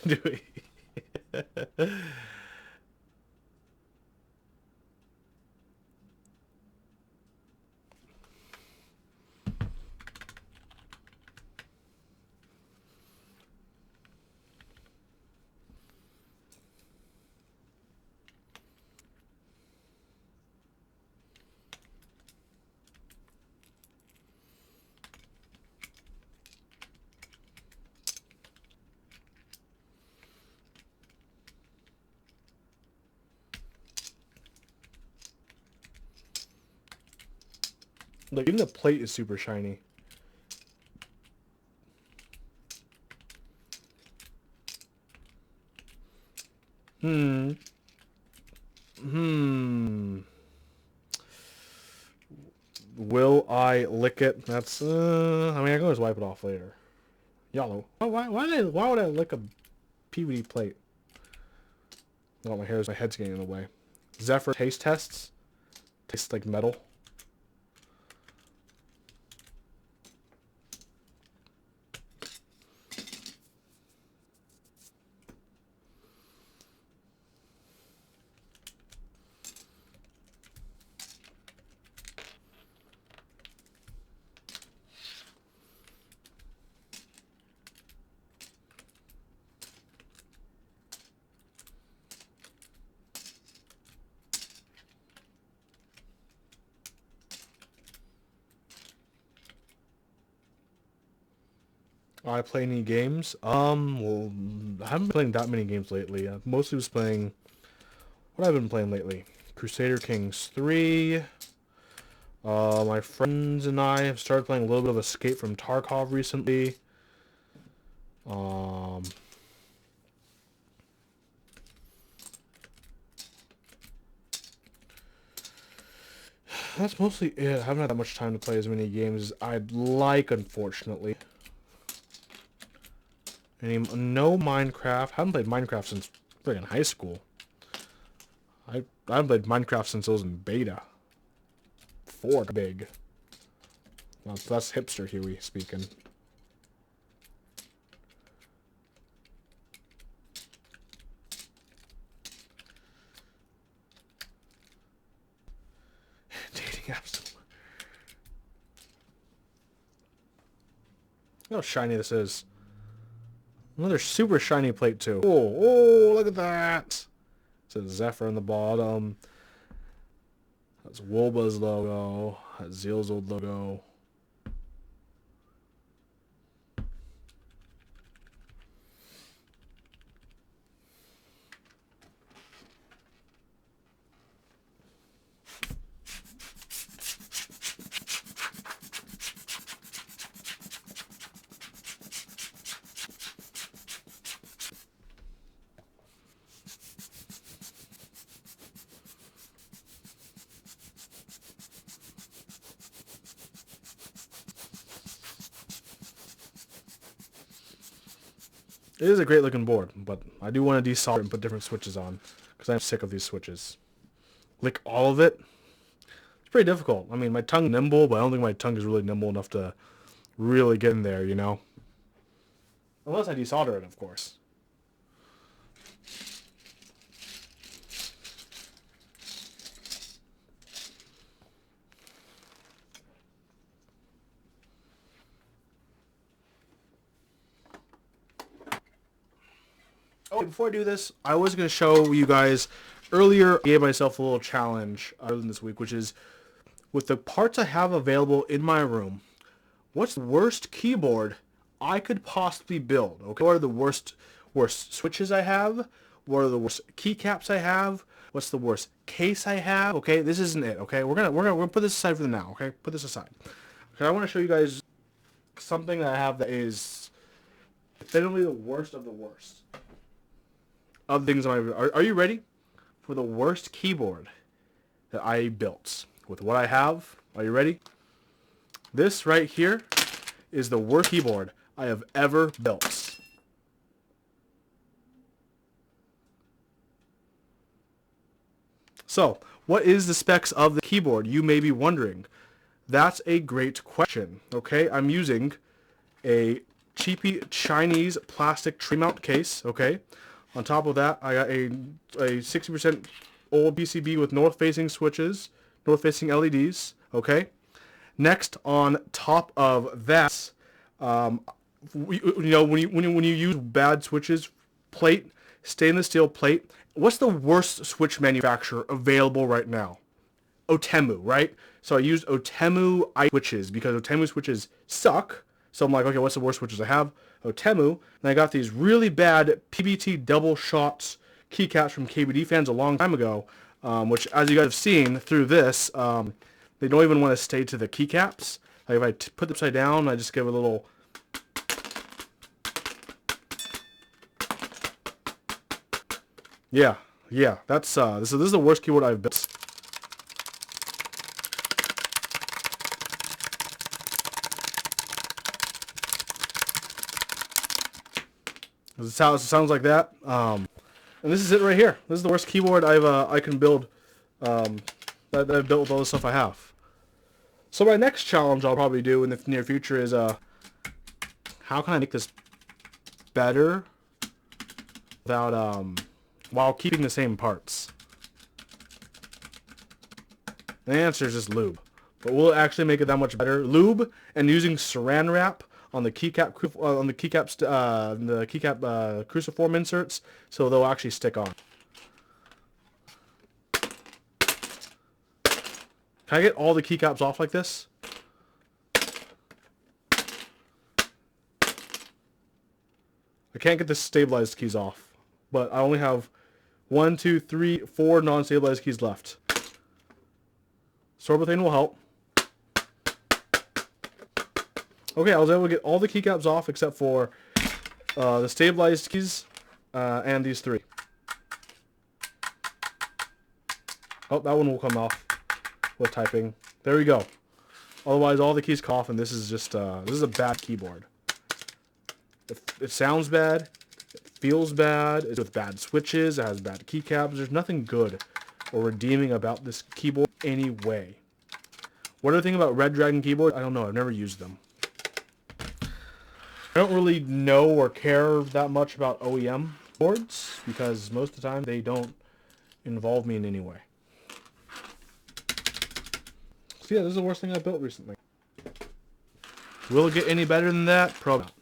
A: Do we? Like, even the plate is super shiny. Will I lick it? That's, I mean, I can always wipe it off later. Y'all know. Why would I lick a PVD plate? Oh, my head's getting in the way. Zephyr taste tests. Tastes like metal. I play any games? Well, I haven't been playing that many games lately. I mostly was playing... What have I been playing lately? Crusader Kings 3. My friends and I have started playing a little bit of Escape from Tarkov recently. That's mostly it. I haven't had that much time to play as many games as I'd like, unfortunately. No Minecraft. I haven't played Minecraft since friggin' high school. I haven't played Minecraft since it was in beta. 4 big. Well, that's hipster Huey speaking. Dating apps. Look how shiny this is. Another super shiny plate too. Oh, look at that. It says Zephyr on the bottom. That's Wulba's logo. That's Zeal's old logo. It is a great looking board, but I do want to desolder and put different switches on, because I'm sick of these switches. Lick all of it? It's pretty difficult. I mean, my tongue's nimble, but I don't think my tongue is really nimble enough to really get in there, you know? Unless I desolder it, of course. Oh, before I do this, I was going to show you guys, earlier I gave myself a little challenge other than this week, which is, with the parts I have available in my room, what's the worst keyboard I could possibly build? Okay, what are the worst switches I have? What are the worst keycaps I have? What's the worst case I have? Okay, this isn't it. Okay, we're gonna put this aside for now. Okay, put this aside. Okay, I want to show you guys something that I have that is definitely the worst of the worst of things. Are you ready for the worst keyboard that I built with what I have? Are you ready? This right here is the worst keyboard I have ever built. So, what is the specs of the keyboard? You may be wondering. That's a great question. Okay, I'm using a cheapy Chinese plastic tree mount case. Okay, on top of that, I got a 60% old PCB with north-facing switches, north-facing LEDs. Okay. Next, on top of that, you know, when you use bad switches, plate, stainless steel plate. What's the worst switch manufacturer available right now? Otemu, right? So I used Otemu switches because Otemu switches suck. So I'm like, okay, what's the worst switches I have? Otemu. And I got these really bad PBT double shots keycaps from KBD fans a long time ago, which, as you guys have seen through this, they don't even want to stay to the keycaps. Like if I put them upside down, I just give a little. Yeah, yeah, that's this is the worst keyboard I've built. It sounds like that. And this is it right here. This is the worst keyboard I can build that I've built with all the stuff I have. So my next challenge I'll probably do in the near future is how can I make this better without while keeping the same parts? The answer is just lube. But will it actually make it that much better? Lube and using saran wrap on the keycap cruciform inserts, so they'll actually stick on. Can I get all the keycaps off like this? I can't get the stabilized keys off, but I only have 1, 2, 3, 4 non-stabilized keys left. Sorbethane will help. Okay, I was able to get all the keycaps off except for the stabilized keys and these 3. Oh, that one will come off with typing. There we go. Otherwise, all the keys come off, and this is just this is a bad keyboard. It sounds bad. It feels bad. It's with bad switches. It has bad keycaps. There's nothing good or redeeming about this keyboard anyway. What do I think about Red Dragon keyboards? I don't know. I've never used them. I don't really know or care that much about OEM boards because most of the time they don't involve me in any way. So yeah, this is the worst thing I built recently. Will it get any better than that? Probably not.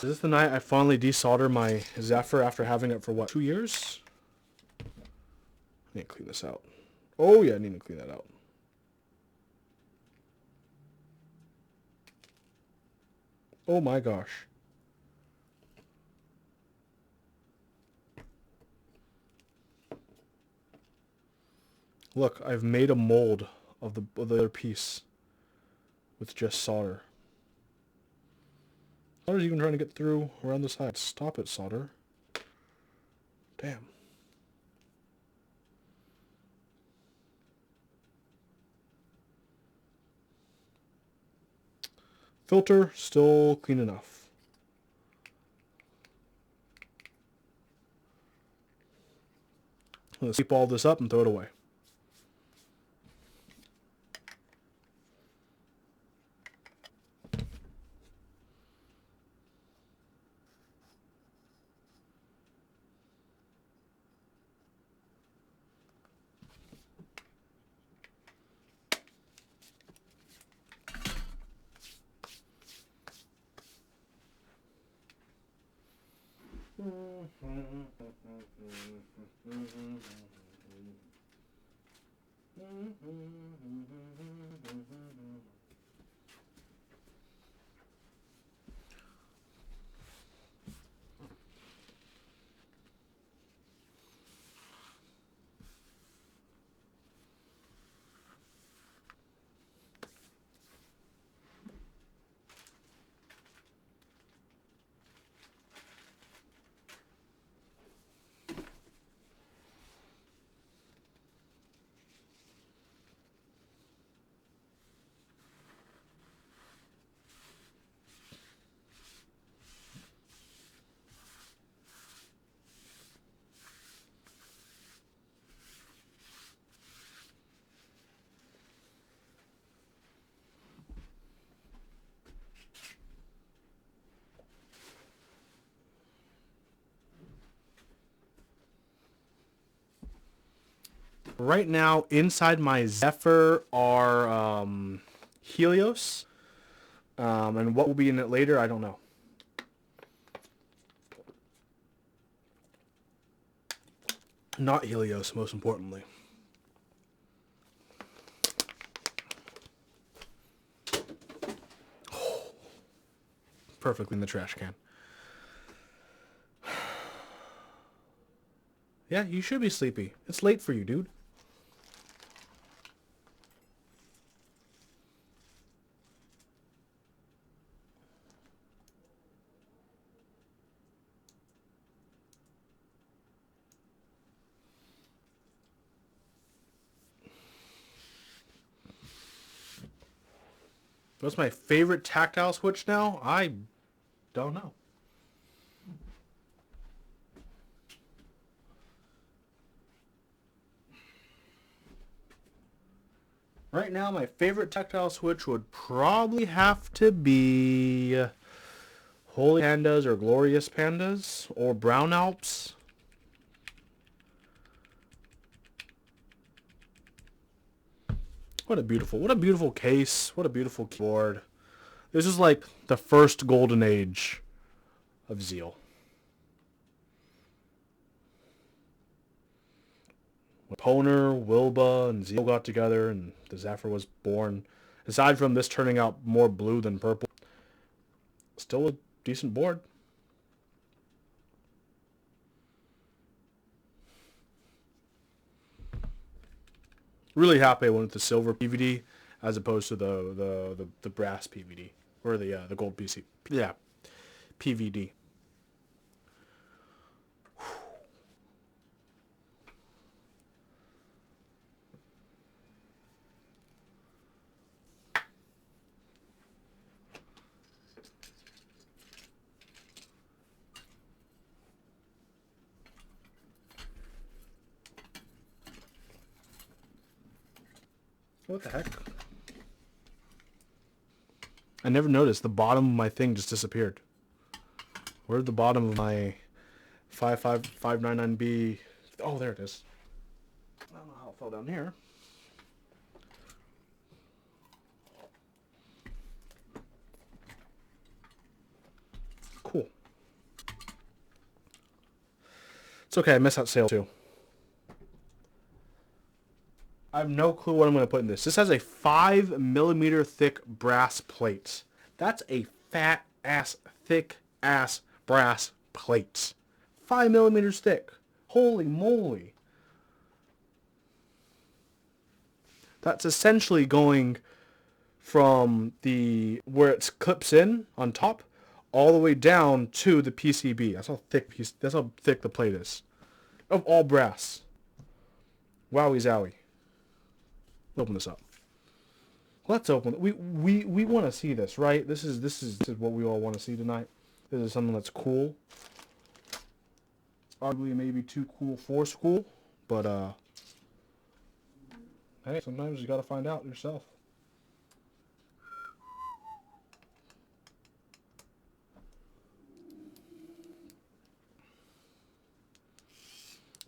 A: Is this the night I finally desolder my Zephyr after having it for what, 2 years? I need to clean this out. Oh yeah, I need to clean that out. Oh my gosh. Look, I've made a mold of the other piece with just solder. Solder's even trying to get through around the side. Stop it, solder. Damn. Filter, still clean enough. Let's keep all this up and throw it away. Right now, inside my Zephyr are Helios, and what will be in it later, I don't know. Not Helios, most importantly. Perfectly in the trash can. Yeah, you should be sleepy. It's late for you, dude. What's my favorite tactile switch now? I don't know. Right now, my favorite tactile switch would probably have to be Holy Pandas or Glorious Pandas or Brown Alps. What a beautiful case. What a beautiful keyboard. This is like the first golden age of Zeal. When Poner, Wilba, and Zeal got together and the Zephyr was born. Aside from this turning out more blue than purple, still a decent board. Really happy I went with the silver PVD as opposed to the brass PVD or the gold PC. Yeah, PVD. What the heck? I never noticed. The bottom of my thing just disappeared. Where'd the bottom of my 55599B... Oh, there it is. I don't know how it fell down here. Cool. It's okay, I missed that sale too. I have no clue what I'm going to put in this. This has a 5mm thick brass plate. That's a fat ass, thick ass brass plate. 5mm thick. Holy moly. That's essentially going from the where it clips in on top all the way down to the PCB. That's how thick the plate is. Of all brass. Wowie zowie. Open this up. Let's open it. We want to see this, right? This is what we all want to see tonight. This is something that's cool. Arguably maybe too cool for school, but hey, sometimes you got to find out yourself.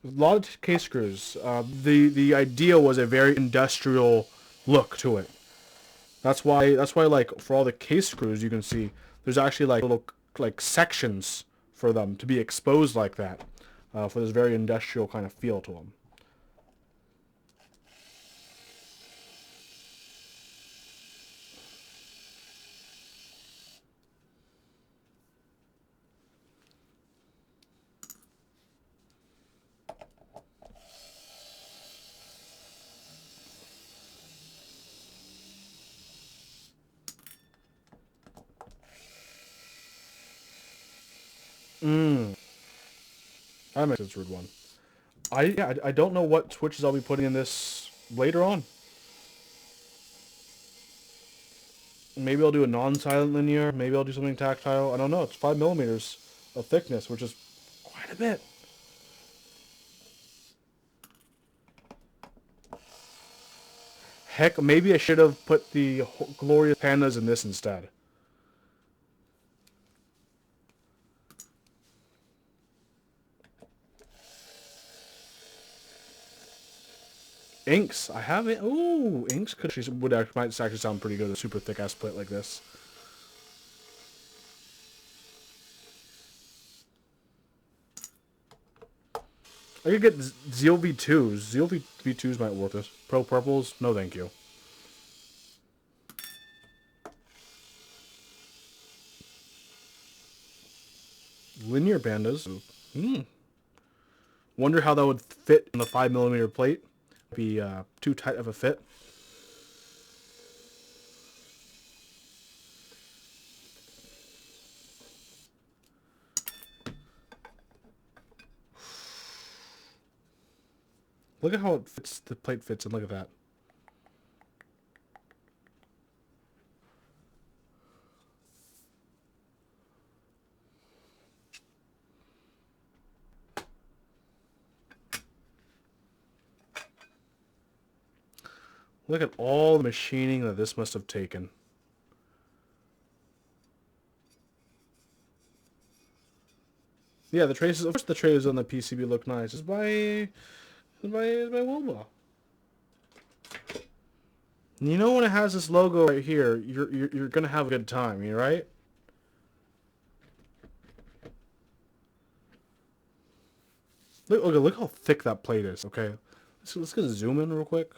A: A lot of case screws. The idea was a very industrial look to it. That's why like for all the case screws you can see there's actually like little like sections for them to be exposed like that for this very industrial kind of feel to them. That makes sense, rude one. I don't know what switches I'll be putting in this later on. Maybe I'll do a non-silent linear. Maybe I'll do something tactile. I don't know. It's 5mm of thickness, which is quite a bit. Heck, maybe I should have put the Glorious Pandas in this instead. Inks, I have it. Ooh, inks might actually sound pretty good. A super thick ass plate like this. I could get Zeal V2s. Zeal V2s might work this. Pro Purples? No thank you. Linear pandas. Wonder how that would fit in the 5mm plate. Be too tight of a fit. Look at how it fits. The plate fits, and look at that. Look at all the machining that this must have taken. Yeah, the traces. Of course, the traces on the PCB look nice. It's by Wilma. You know when it has this logo right here, you're gonna have a good time, you right? Look how thick that plate is. Okay, let's get a zoom in real quick.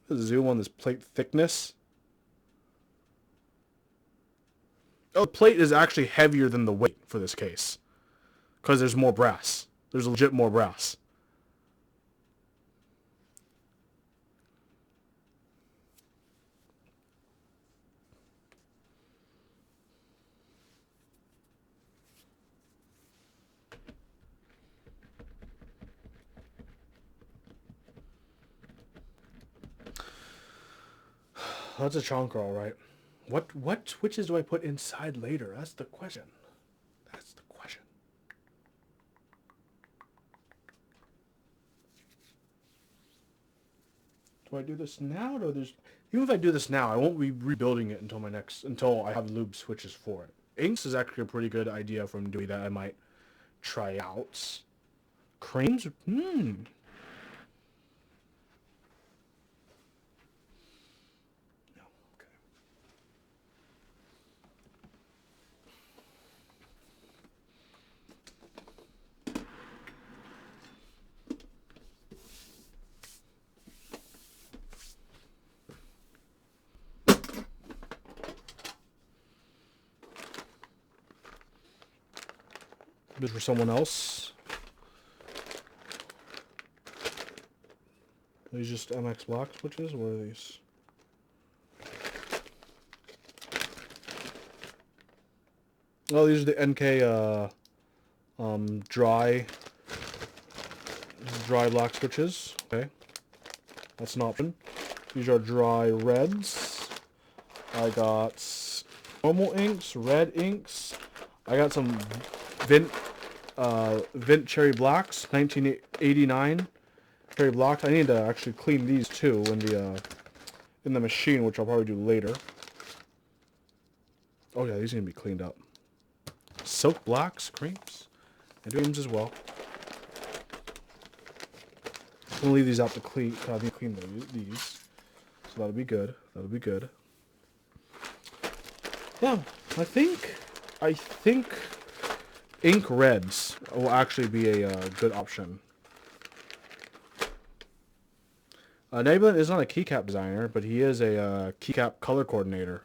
A: Let's zoom on this plate thickness. Oh, the plate is actually heavier than the weight for this case, because there's more brass. There's legit more brass. That's a chonker, all right. What switches do I put inside later? That's the question. That's the question. Do I do this now? Or there's even if I do this now, I won't be rebuilding it until I have lube switches for it. Inks is actually a pretty good idea from Dewey that I might try out. Creams? This for someone else. Are these just MX block switches? What are these? Oh, these are the NK dry block switches. Okay, that's an option. These are dry reds. I got normal inks, red inks. I got some Vint Cherry Blacks, 1989 Cherry Blocks. I need to actually clean these too in the machine, which I'll probably do later. Oh yeah, these are gonna be cleaned up. Silk Blacks, creams, and creams as well. I'm gonna leave these out to clean. I need to clean these, so that'll be good. That'll be good. Yeah, I think ink reds will actually be a good option. Nebulin is not a keycap designer, but he is a keycap color coordinator.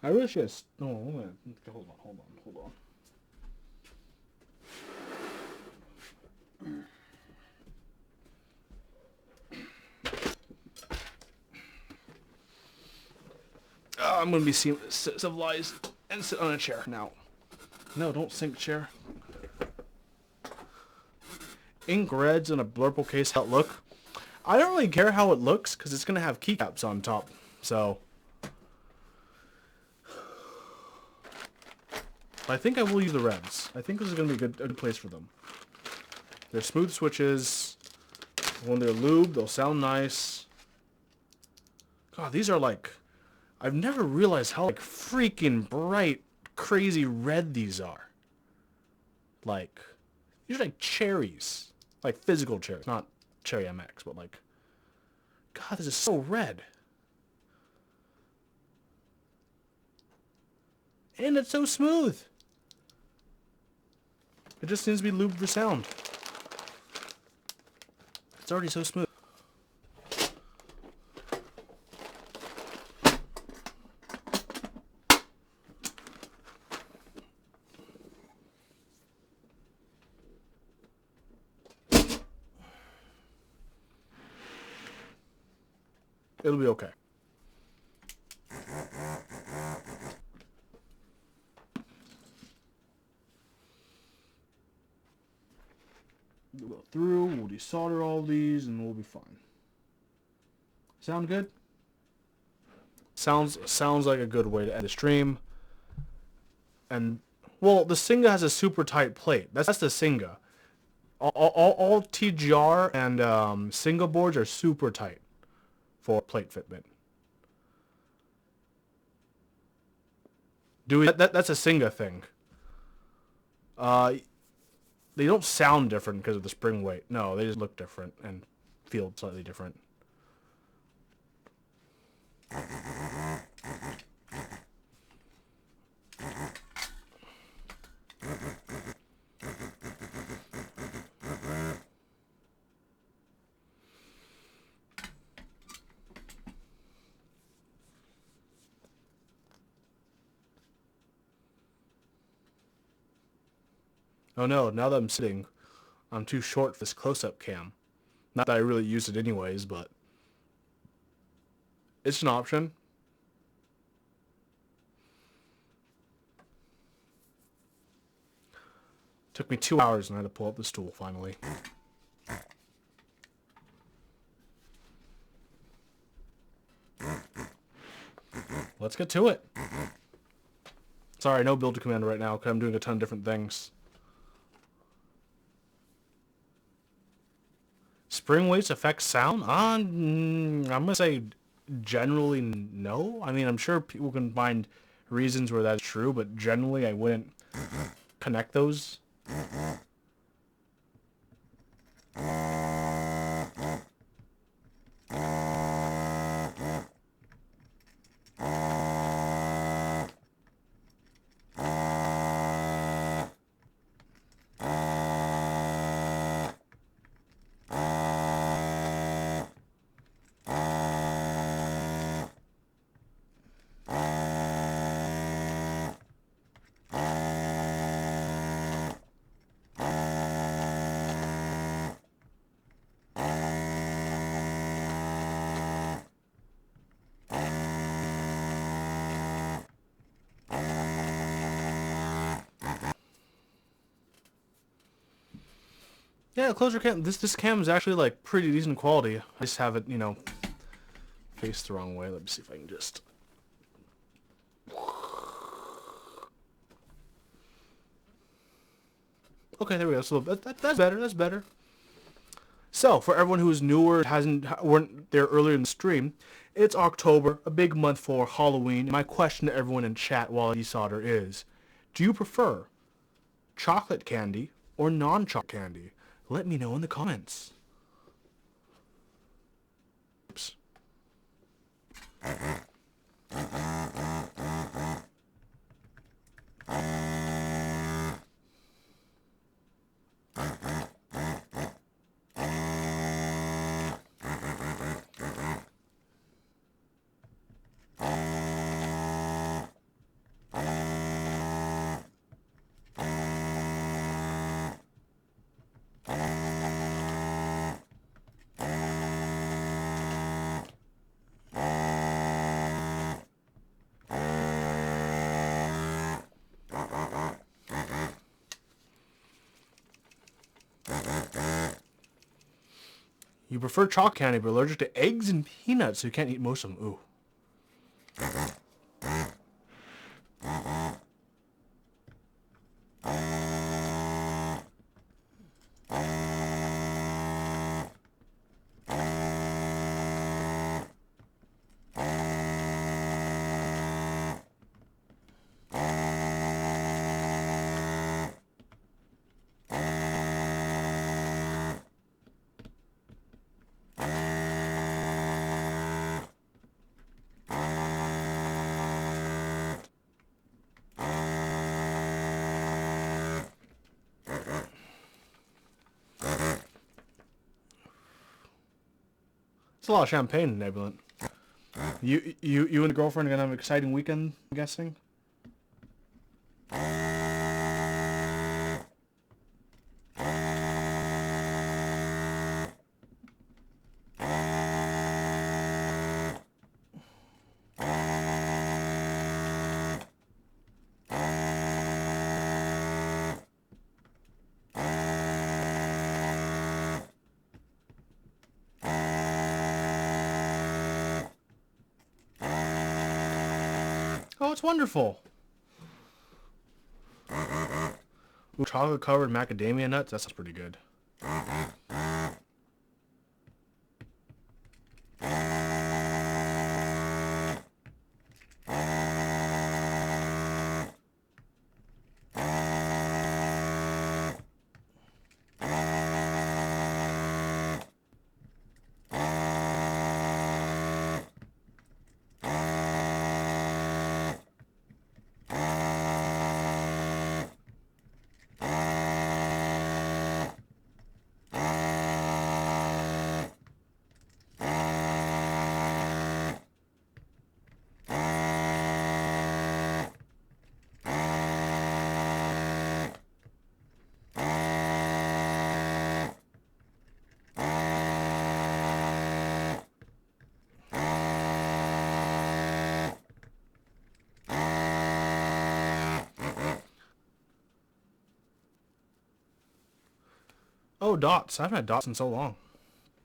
A: I really should have... No, hold on. I'm going to be civilized and sit on a chair now. No, don't sink chair. Ink reds in a blurple case. How it look? I don't really care how it looks because it's going to have keycaps on top. So... I think I will use the reds. I think this is going to be a good place for them. They're smooth switches. When they're lubed, they'll sound nice. God, these are like... I've never realized how like freaking bright, crazy red these are. Like, These are like cherries. Like physical cherries. Not Cherry MX, but like... God, this is so red. And it's so smooth. It just needs to be lubed for sound. It's already so smooth. It'll be okay. We'll go through, we'll desolder all these, and we'll be fine. Sound good? Sounds like a good way to end the stream. And, well, the Singa has a super tight plate. That's the Singa. All TGR and Singa boards are super tight for plate fitment. That's a Singa thing. They don't sound different because of the spring weight. No, they just look different and feel slightly different. Oh no, now that I'm sitting, I'm too short for this close-up cam. Not that I really use it anyways, but it's an option. Took me 2 hours and I had to pull up the stool finally. Let's get to it. Sorry, no build command right now because I'm doing a ton of different things. Spring weights affect sound? I'm going to say generally no. I mean, I'm sure people can find reasons where that's true, but generally I wouldn't connect those. Yeah, closer cam. This cam is actually like pretty decent quality. I just have it, you know, faced the wrong way. Let me see if I can just. Okay, there we go. So that's better. That's better. So for everyone who is newer, weren't there earlier in the stream, it's October, a big month for Halloween. My question to everyone in chat while I desolder is, do you prefer chocolate candy or non-chocolate candy? Let me know in the comments. Oops. You prefer chalk candy, but allergic to eggs and peanuts, so you can't eat most of them. Ooh. It's a lot of champagne, Nebulant. You and the girlfriend are gonna have an exciting weekend, I'm guessing? Oh, it's wonderful. Ooh, chocolate-covered macadamia nuts? That sounds pretty good. Oh, Dots. I haven't had Dots in so long.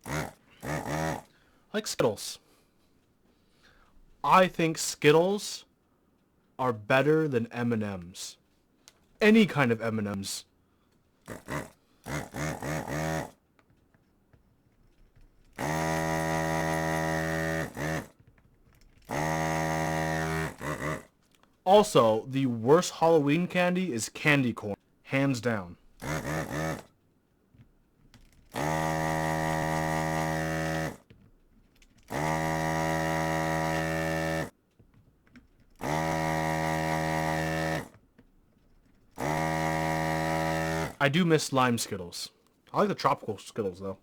A: I like Skittles. I think Skittles are better than M&M's. Any kind of M&M's. Also, the worst Halloween candy is candy corn. Hands down. I do miss lime Skittles. I like the tropical Skittles, though.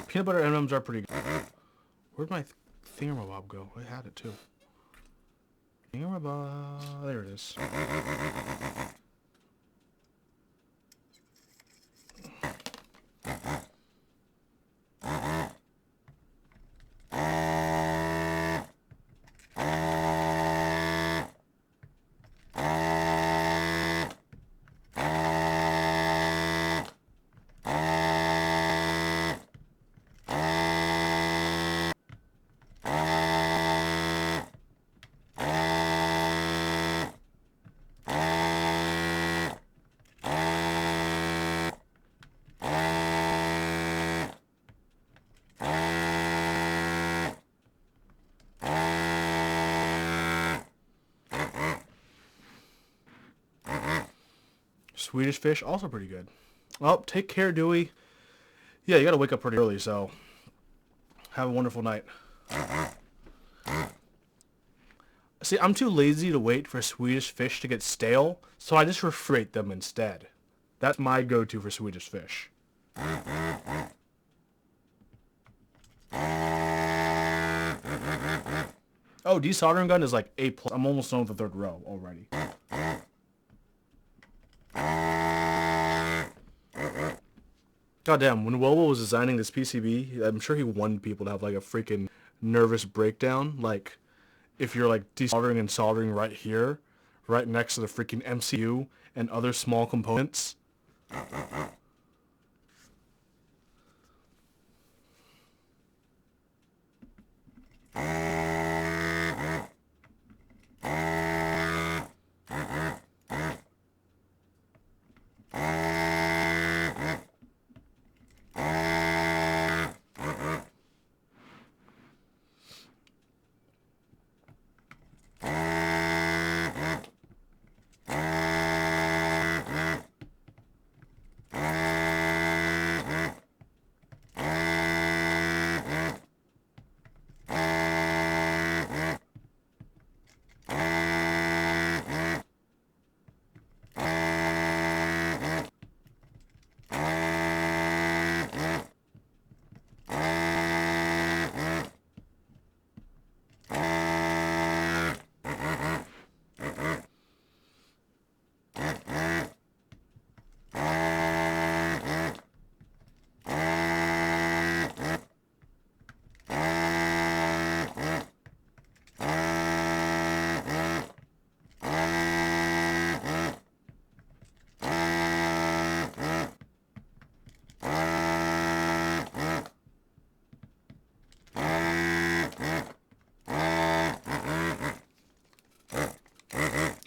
A: Peanut butter M&Ms are pretty good. Where'd my thingamabob go? I had it too. Thingamabob. There it is. Swedish Fish, also pretty good. Well, take care, Dewey. Yeah, you gotta wake up pretty early, so have a wonderful night. See, I'm too lazy to wait for Swedish Fish to get stale, so I just refrigerate them instead. That's my go-to for Swedish Fish. Oh, desoldering gun is like A+. I'm almost done with the third row already. Goddamn, when Wobo was designing this PCB, I'm sure he wanted people to have like a freaking nervous breakdown. Like, if you're like desoldering and soldering right here, right next to the freaking MCU and other small components.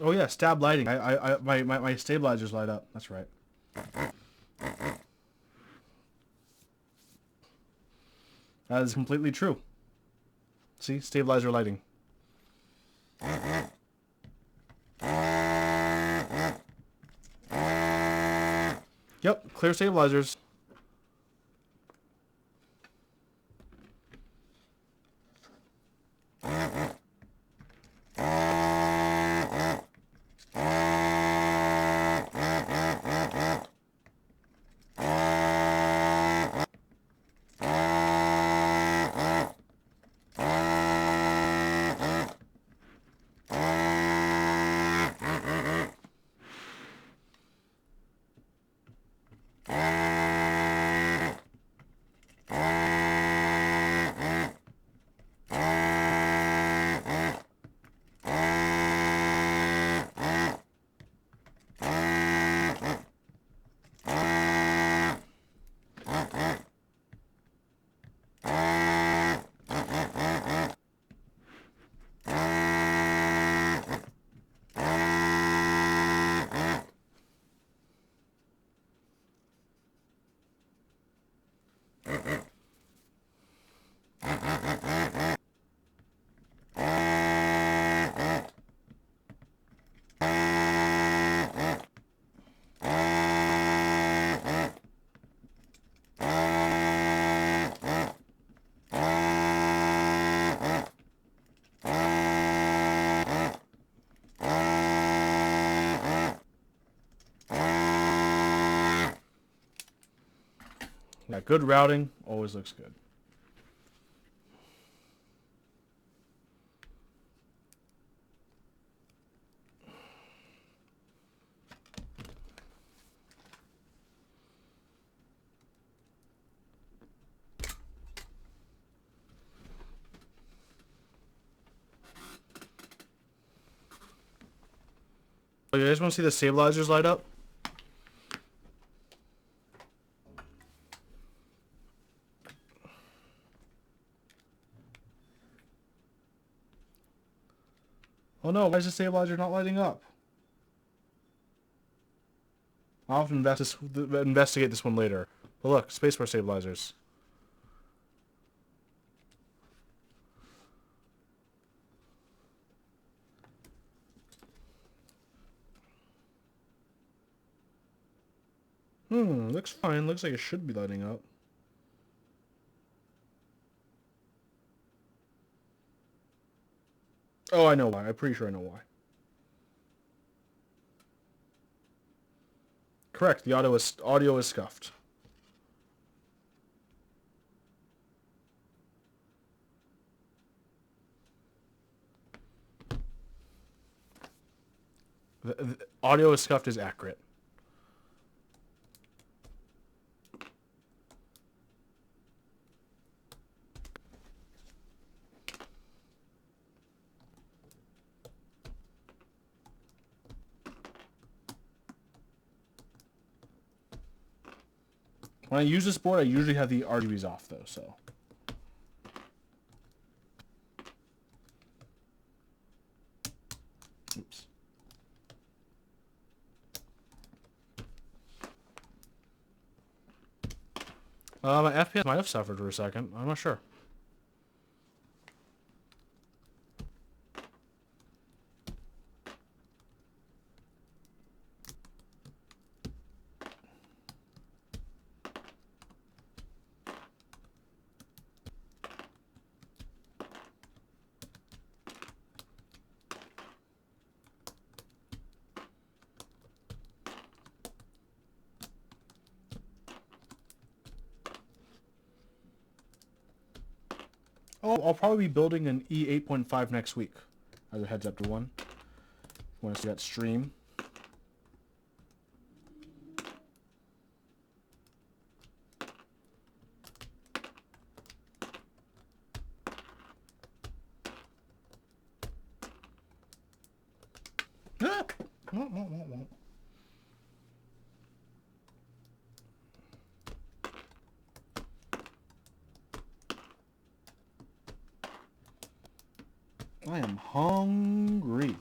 A: Oh yeah, stab lighting. My stabilizers light up. That's right. That is completely true. See, stabilizer lighting. Yep, clear stabilizers. Yeah, good routing always looks good. Oh, you guys want to see the stabilizers light up? Oh no, why is the stabilizer not lighting up? I'll have to investigate this one later. But look, spacebar stabilizers. Looks fine. Looks like it should be lighting up. Oh, I know why. I'm pretty sure I know why. Correct. The audio is scuffed. The audio is scuffed is accurate. When I use this board, I usually have the RGBs off though, so. Oops. My FPS might have suffered for a second. I'm not sure. Oh, I'll probably be building an E8.5 next week. As a heads up to one. Want to see that stream? Ah! I am hungry.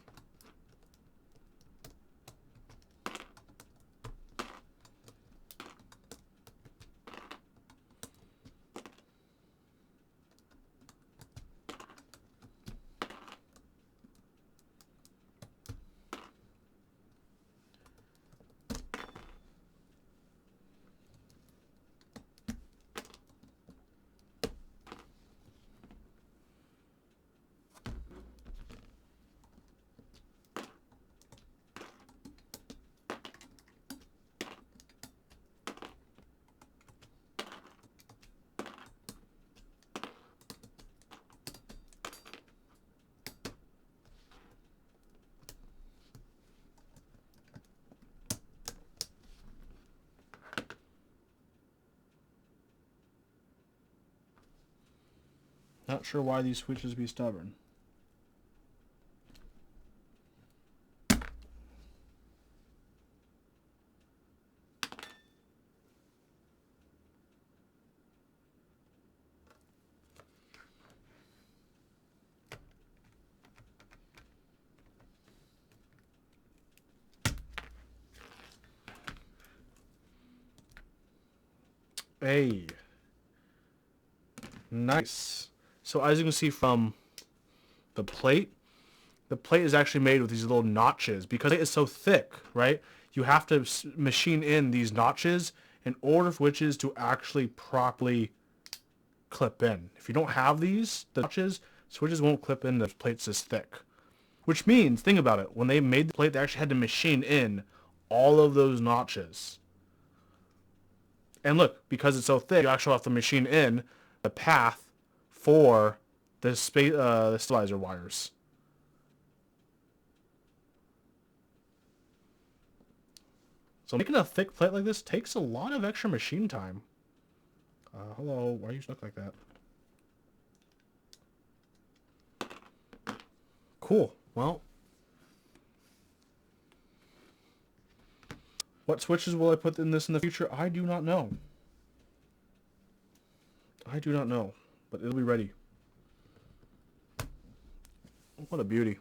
A: Not sure why these switches be stubborn. Hey. Nice. So as you can see from the plate is actually made with these little notches because it is so thick, right? You have to machine in these notches in order for switches to actually properly clip in. If you don't have these, the notches, switches won't clip in, the plate's this thick. Which means, think about it, when they made the plate, they actually had to machine in all of those notches. And look, because it's so thick, you actually have to machine in the path for the stabilizer wires. So making a thick plate like this takes a lot of extra machine time. Hello, why are you stuck like that? Cool. Well, what switches will I put in this in the future? I do not know. I do not know, but it'll be ready. What a beauty.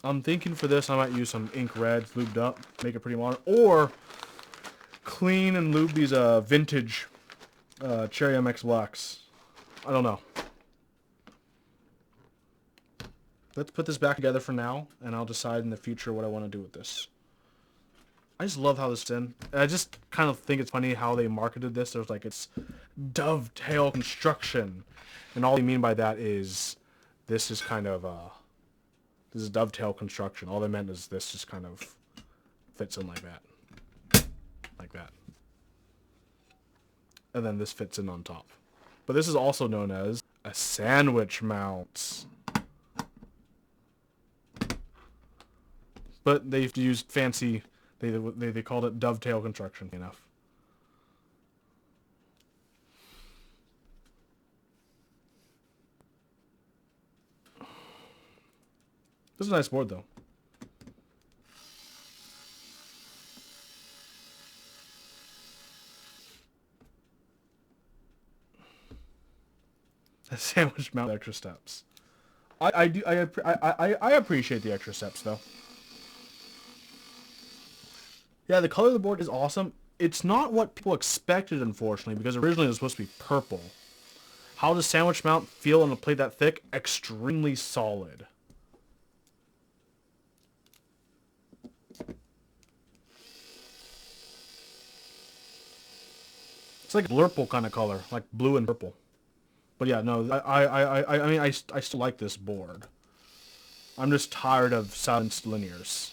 A: I'm thinking for this I might use some ink reds lubed up, make it pretty modern, or clean and lube these vintage Cherry MX Blacks. I don't know. Let's put this back together for now, and I'll decide in the future what I want to do with this. I just love how this is in. I just kind of think it's funny how they marketed this. There's like, it's dovetail construction. And all they mean by that is this is kind of, this is dovetail construction. All they meant is this just kind of fits in like that. Like that. And then this fits in on top. But this is also known as a sandwich mount. But they've used fancy, they called it dovetail construction enough. This is a nice board though. A sandwich mount extra steps. I appreciate the extra steps though. Yeah, the color of the board is awesome. It's not what people expected, unfortunately, because originally it was supposed to be purple. How does sandwich mount feel on a plate that thick? Extremely solid. It's like a blurple kind of color, like blue and purple. But yeah, no, I mean, I still like this board. I'm just tired of silenced linears.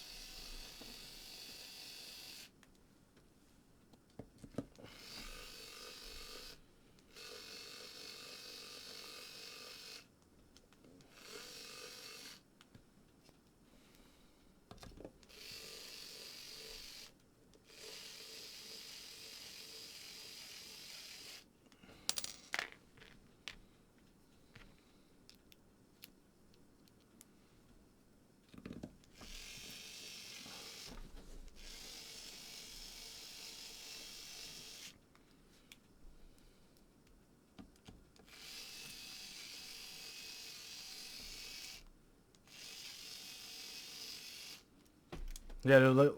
A: Yeah,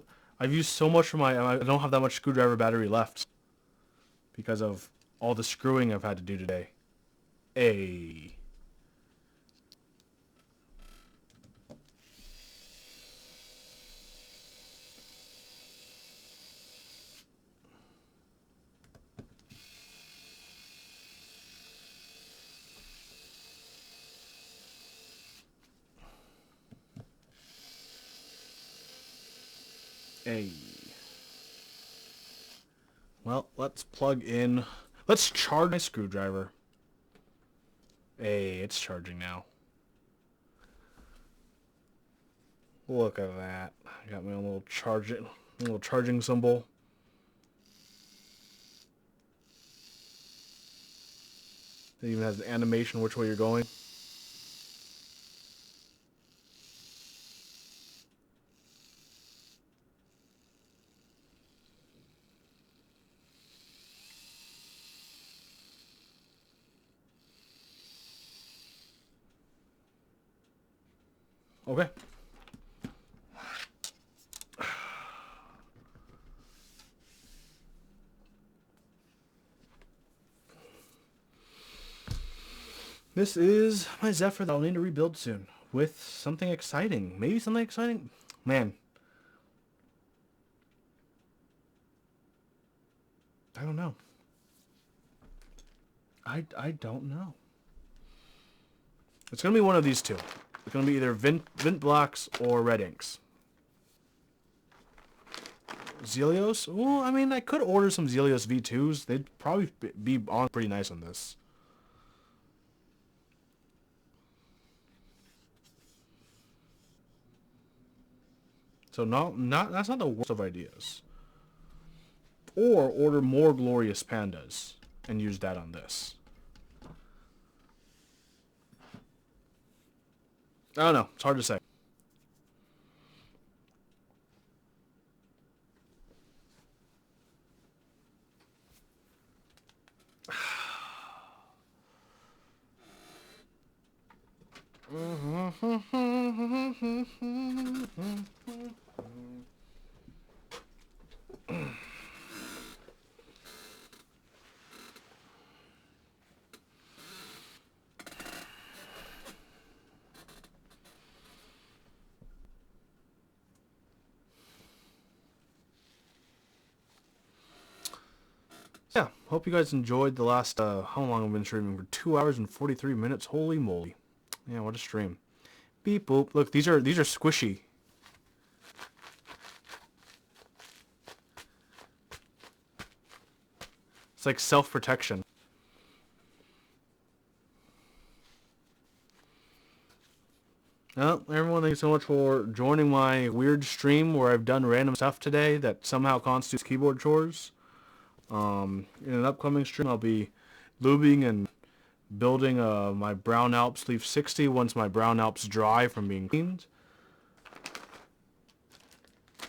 A: I've used so much for my, I don't have that much screwdriver battery left because of all the screwing I've had to do today. Hey. Hey. Well, let's plug in. Let's charge my screwdriver. Hey, it's charging now. Look at that. I got my own little charging symbol. It even has an animation which way you're going. Okay. This is my Zephyr that I'll need to rebuild soon with something exciting. Maybe something exciting? Man. I don't know. I don't know. It's going to be one of these two. It's going to be either Vint Blocks or Red Inks. Zelios? Well, I mean, I could order some Zelios V2s. They'd probably be on pretty nice on this. So that's not the worst of ideas. Or order more Glorious Pandas and use that on this. I don't know. It's hard to say. Yeah, hope you guys enjoyed the last, how long I've been streaming? For 2 hours and 43 minutes. Holy moly. Yeah, what a stream. Beep boop. Look, these are squishy. It's like self-protection. Well, everyone, thank you so much for joining my weird stream where I've done random stuff today that somehow constitutes keyboard chores. In an upcoming stream, I'll be lubing and building my Brown Alps Leaf 60 once my Brown Alps dry from being cleaned.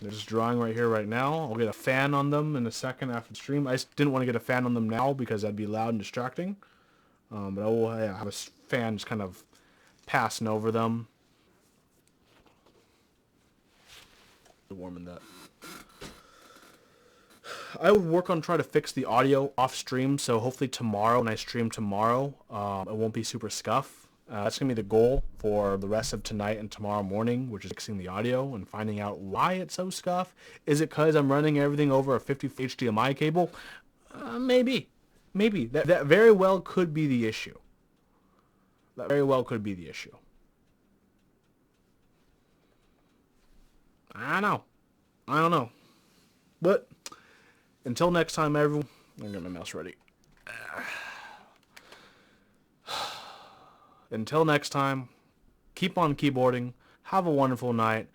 A: They're just drying right here, right now. I'll get a fan on them in a second after the stream. I just didn't want to get a fan on them now because that'd be loud and distracting. But I will have a fan just kind of passing over them. Warming that. I would work on trying to fix the audio off stream, so hopefully tomorrow, when I stream tomorrow, it won't be super scuff. That's going to be the goal for the rest of tonight and tomorrow morning, which is fixing the audio and finding out why it's so scuff. Is it because I'm running everything over a 50 HDMI cable? Maybe. Maybe. That very well could be the issue. That very well could be the issue. I don't know. But until next time, everyone, I'm getting my mouse ready. Until next time, keep on keyboarding. Have a wonderful night.